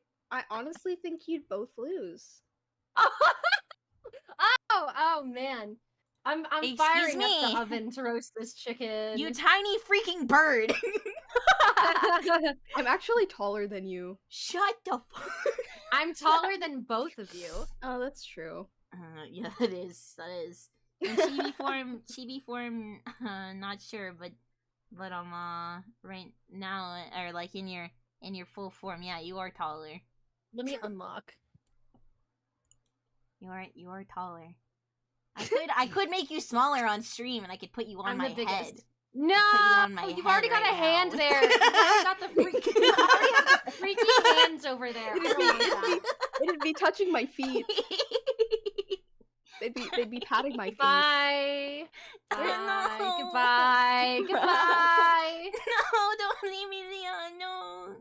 think you'd both lose. Oh man. I'm Excuse firing me. up the oven to roast this chicken. You tiny freaking bird. I'm actually taller than you. Shut the fuck. I'm taller than both of you. Oh, that's true. Yeah, that is. In chibi form, not sure, but right now, or like in your full form, yeah, you are taller. Let me unlock. You are taller. I could make you smaller on stream, and I could put you on I'm my the biggest. head. No, on my you've head already got right a hand now. there. You've already got the freaky, you already have the freaky hands over there. I don't like that. It'd be touching my feet. They'd be patting my feet. Bye. Bye. No. Goodbye. Goodbye. No, don't leave me, Leon. No,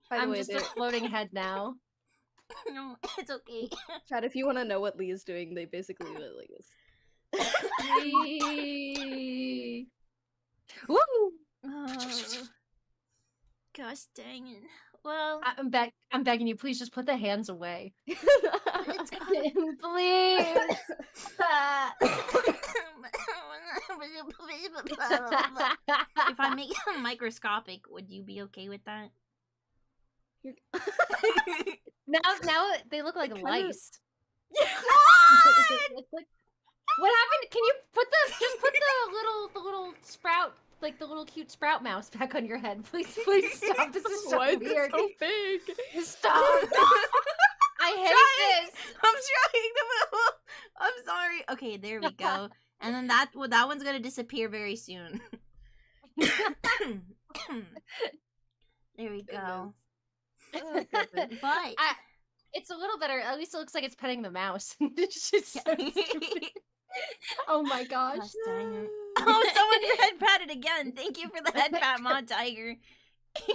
By the I'm way, just a floating head now. no, it's okay. Chad, if you want to know what Lee is doing, they basically do it like this. Woo! Gosh dang it. Well, I'm begging you, please just put the hands away. it's Please. If I make them microscopic, would you be okay with that? now they look like kinda- lice. What happened? Can you put the little sprout, like the little cute sprout mouse back on your head? Please stop. This is so Why weird. is it so big? Stop. I hate this. I'm trying to move. I'm sorry. Okay, there we go. And then that one's gonna disappear very soon. There we go. Oh, goodness. But It's a little better. At least it looks like it's petting the mouse. It's just so stupid. Oh my gosh. Gosh dang it. Oh, someone head patted again. Thank you for the head pat, Mod Tiger.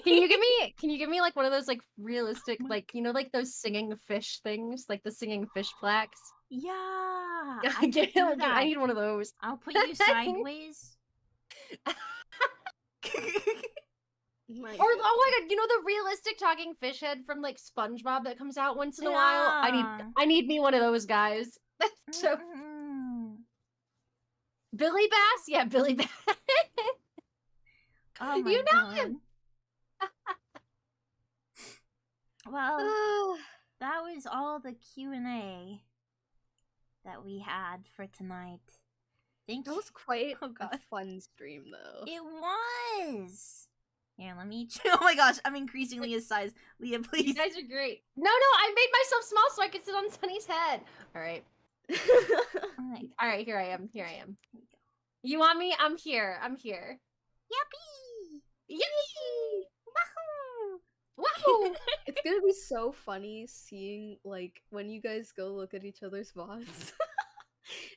Can you give me like one of those like realistic, like, you know, like those singing fish things, like the singing fish plaques? Yeah. I I could do that. need one of those. I'll put you sideways. My Or oh my god, you know the realistic talking fish head from like SpongeBob that comes out once in a while? Yeah. I need me one of those guys. So Mhm. Billy Bass? Yeah, Billy Bass. Oh my You know God. him. Well, goodness. that was all the Q&A that we had for tonight. Thank That you. was quite Oh, a God. fun stream, though. It was. Here, let me. Oh my gosh, I'm increasing Leah's size. Leah, You please. guys are great. No, I made myself small so I could sit on Sunny's head. All right. Alright, All right, here I am. here we go. You want me? I'm here. Yippee! Yippee! Wahoo! Wahoo! It's gonna be so funny seeing, like, when you guys go look at each other's VODs.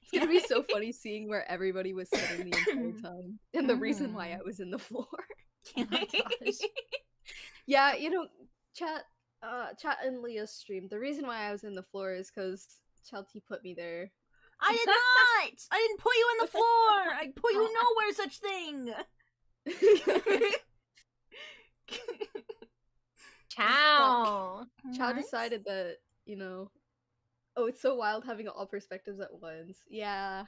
It's gonna be so funny seeing where everybody was sitting the entire time. And the reason why I was in the floor. Oh my gosh. Yeah, you know, chat and Leah's stream. The reason why I was in the floor is because Chaoti put me there. I did not! I didn't put you on the floor! I put you nowhere such thing! Ciao. Chow Nice. decided that, you know, oh, it's so wild having all perspectives at once. Yeah.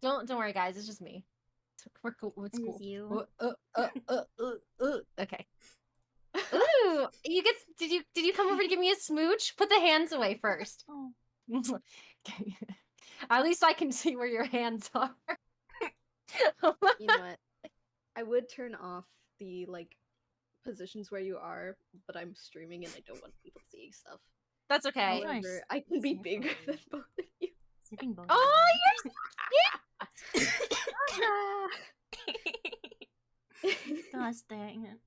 Don't worry, guys. It's just me. We're cool. It's It cool. is you. Okay. Ooh, you get. Did you come over to give me a smooch? Put the hands away first. Oh. Okay. At least I can see where your hands are. You know what? I would turn off the, like, positions where you are, but I'm streaming and I don't want people seeing stuff. That's okay. Nice. However, I can be Same bigger for than both of you. Sipping both. Oh, you're Gosh dang it.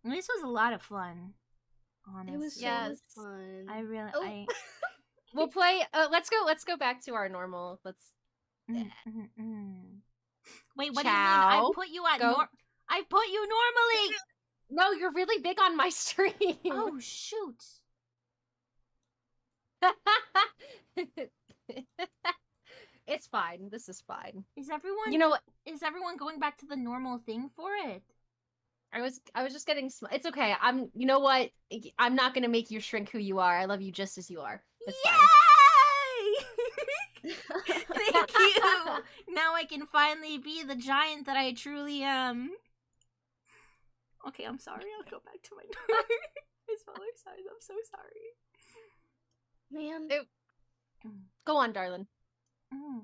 This was a lot of fun. Honestly. It was so Yes. much fun. I really Oh. We'll play. Let's go back to our normal. Let's. Wait, what do you mean? I Ciao. put you at Go. I put you normally. No, you're really big on my stream. Oh shoot. It's fine. This is fine. Is everyone You know what? is everyone going back to the normal thing for it? I was just getting. It's okay. You know what? I'm not gonna make you shrink who you are. I love you just as you are. It's fine. Yay! Thank you. Now I can finally be the giant that I truly am. Okay, I'm sorry. I'll go back to my smaller size. I'm so sorry. Man, Go on, darling. Mm.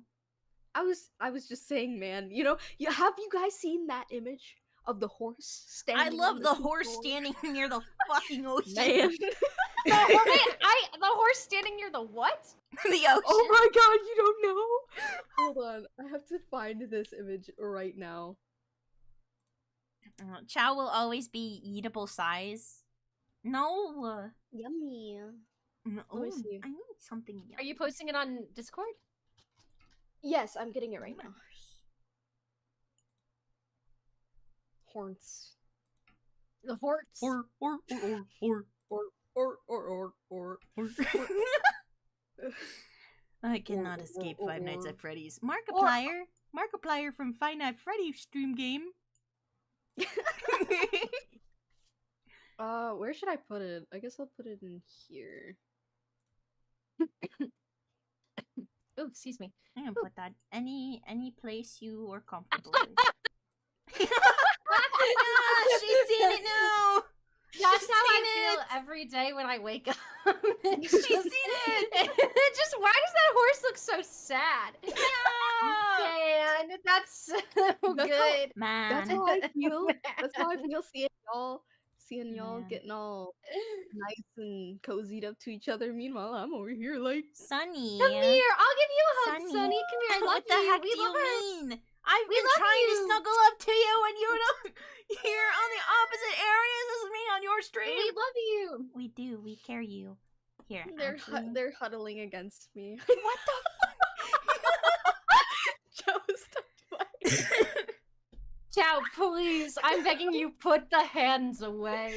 I was just saying, man. You know, have you guys seen that image of the horse standing? I on love the seafloor? horse standing near the fucking ocean. Man. The horse standing near the what? The ocean. Oh my god, you don't know? Hold on, I have to find this image right now. Chow will always be eatable size. No. Yummy. No. Let me see. I need something yummy. Are you posting it on Discord? Yes, I'm getting it right now. Horns. The horse. Or. I cannot escape Five Nights at Freddy's. Markiplier from Five Nights at Freddy's stream game. Where should I put it? I guess I'll put it in here. Oh, excuse me. I'm gonna put that any place you are comfortable with. She's seen it now. That's She's how I seen feel it. every day when I wake up. She's seen it. Just why does that horse look so sad? Yeah. Man, that's so That's good. Man. That's how I feel. That's how I feel seeing y'all Man. getting all nice and cozied up to each other. Meanwhile, I'm over here like Sunny. Come here, I'll give you a hug, Sunny. Sunny. Come here, I love What the you. heck We do you love her. mean? I've We been love trying to you. snuggle up to you and you're on the opposite areas as me on your stream. We love you. We do. We carry you. Here, they're actually. they're huddling against me. What the Joe, stop Chow, please. I'm begging you, put the hands away.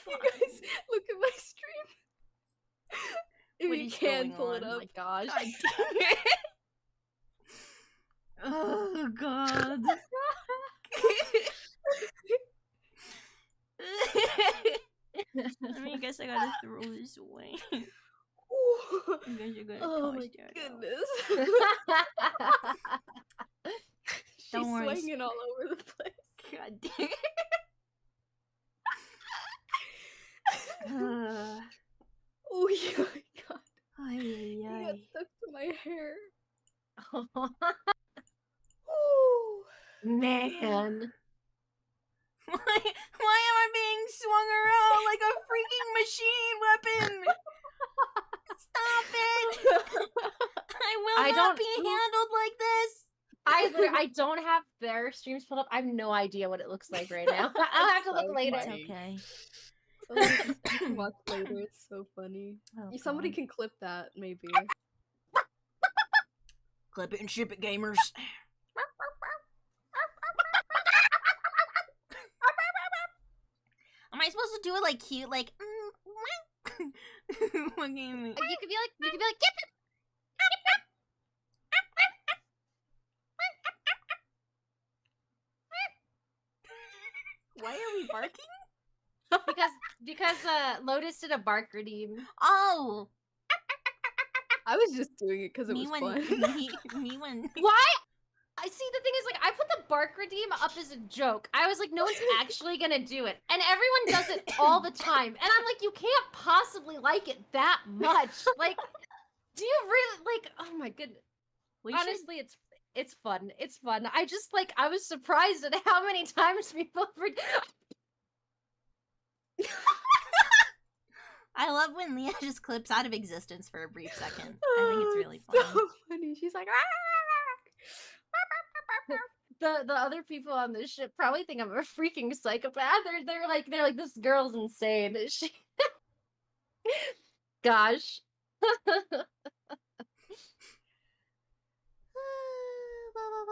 You guys, look at my stream. If What you is can going pull it on? up. Oh my gosh. God dang it. Oh god. I guess I gotta throw this away. Ooh. You guys are gonna Oh toss my that out. goodness. She's Don't worry. swinging all over the place. God dang it. Oh yeah, God. Ay, You ay, got ay. stuck to my hair. Ooh. Man. Why am I being swung around like a freaking machine weapon? Stop it! I will I not don't- be handled like this. I don't have their streams pulled up. I have no idea what it looks like right now. I'll have to look So later. It's funny. okay. Oh, you can watch later. It's so funny. Oh, Somebody God. can clip that, maybe. Clip it and ship it, gamers. Am I supposed to do it like cute, like? What game? You could be like, get it. Why are we barking? because Lotus did a bark redeem. Oh, I was just doing it because it me was when fun. me when. Why? I see. The thing is, like, I put the bark redeem up as a joke. I was like, no one's actually gonna do it, and everyone does it all the time. And I'm like, you can't possibly like it that much. Like, do you really like? Oh my goodness. We should- Honestly, it's fun. It's fun. I just like I was surprised at how many times people. I love when Leah just clips out of existence for a brief second. I think it's really funny. So funny. She's like, The other people on this ship probably think I'm a freaking psychopath. They're like this girl's insane. She... Gosh.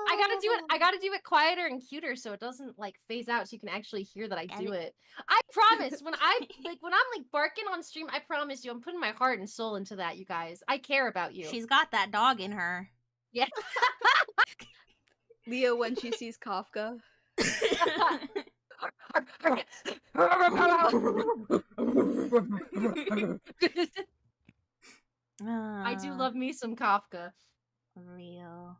I gotta do it quieter and cuter so it doesn't like phase out so you can actually hear that I do it. I promise when I'm like barking on stream, I promise you I'm putting my heart and soul into that, you guys. I care about you. She's got that dog in her. Yeah. Leah when she sees Kafka. I do love me some Kafka. real.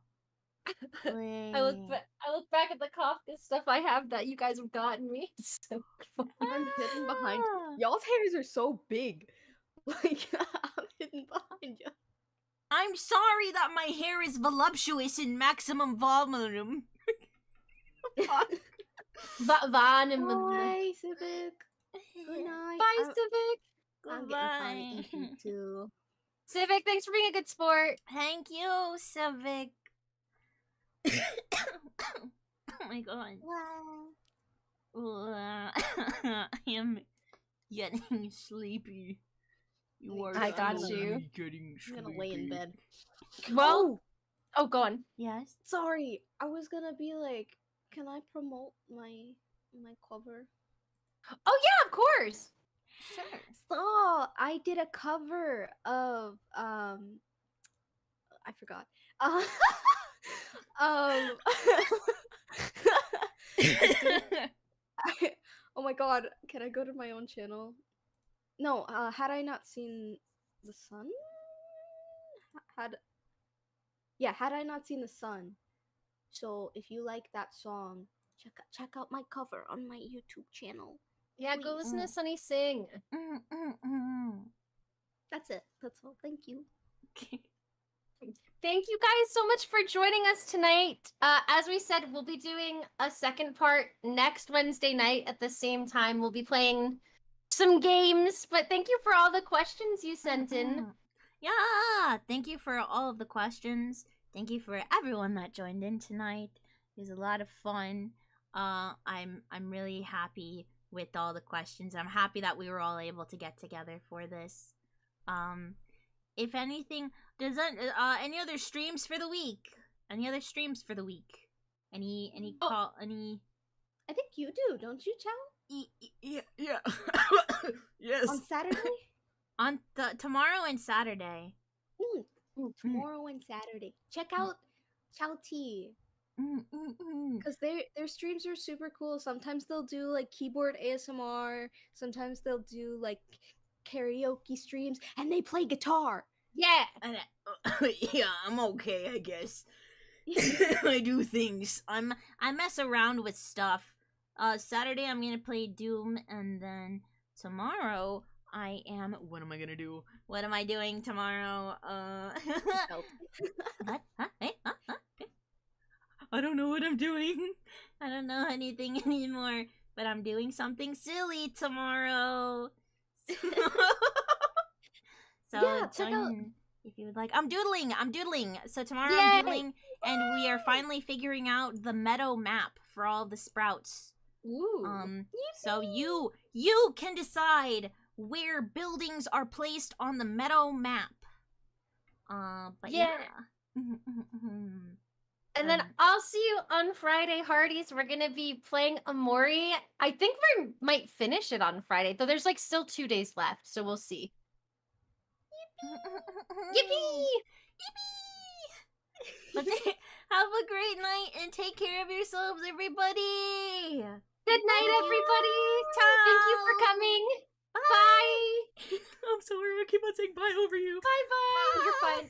I look back at the Kafka stuff I have that you guys have gotten me. It's so fun. I'm hidden behind. Y'all's hairs are so big. Like I'm hidden behind you. I'm sorry that my hair is voluptuous in maximum volume. Bye, Civic. Good night. Bye, Civic. I'm getting kind of itchy too. Civic, thanks for being a good sport. Thank you, Civic. Oh my god. I am getting sleepy. You are I got slowly you. Getting I'm gonna lay in sleepy. bed. Well, oh, go on. Yes. Sorry, I was gonna be like, can I promote my cover? Oh yeah, of course. Sure. So I did a cover of I forgot. Oh my god, can I go to my own channel? No, had I not seen the sun? Had I not seen the sun? So if you like that song, check out my cover on my YouTube channel. Yeah, go Please. listen to Sunny sing. That's it. That's all. Thank you. Thank you guys so much for joining us tonight. As we said, we'll be doing a second part next Wednesday night at the same time. We'll be playing some games, but thank you for all the questions you sent in. Yeah, thank you for all of the questions. Thank you for everyone that joined in tonight. It was a lot of fun. I'm really happy with all the questions. I'm happy that we were all able to get together for this. If anything, does any other streams for the week? Any other streams for the week? Any I think you do, don't you, Chow? Yeah. Yes. On Saturday? on tomorrow and Saturday. Tomorrow and Saturday. Check out Chaoti. Because their streams are super cool. Sometimes they'll do like keyboard ASMR. Sometimes they'll do like karaoke streams, and they play guitar. Yeah. And, yeah, I'm okay, I guess. I do things. I mess around with stuff. Saturday I'm gonna play Doom, and then tomorrow I am. What am I gonna do? What am I doing tomorrow? What? Huh? Hey? I don't know what I'm doing. I don't know anything anymore, but I'm doing something silly tomorrow. So Yeah, check join out- if you would like. I'm doodling. So tomorrow Yay! I'm doodling, and we are finally figuring out the meadow map for all the sprouts. Ooh. So you can decide where buildings are placed on the meadow map. But yeah. And then I'll see you on Friday, Hearties. We're gonna be playing Amori. I think we might finish it on Friday, though there's like still 2 days left, so we'll see. Yippee! But have a great night and take care of yourselves, everybody. Good night, everybody! Thank you for coming! Bye! I'm sorry, I keep on saying bye over you. Bye-bye! You're fine.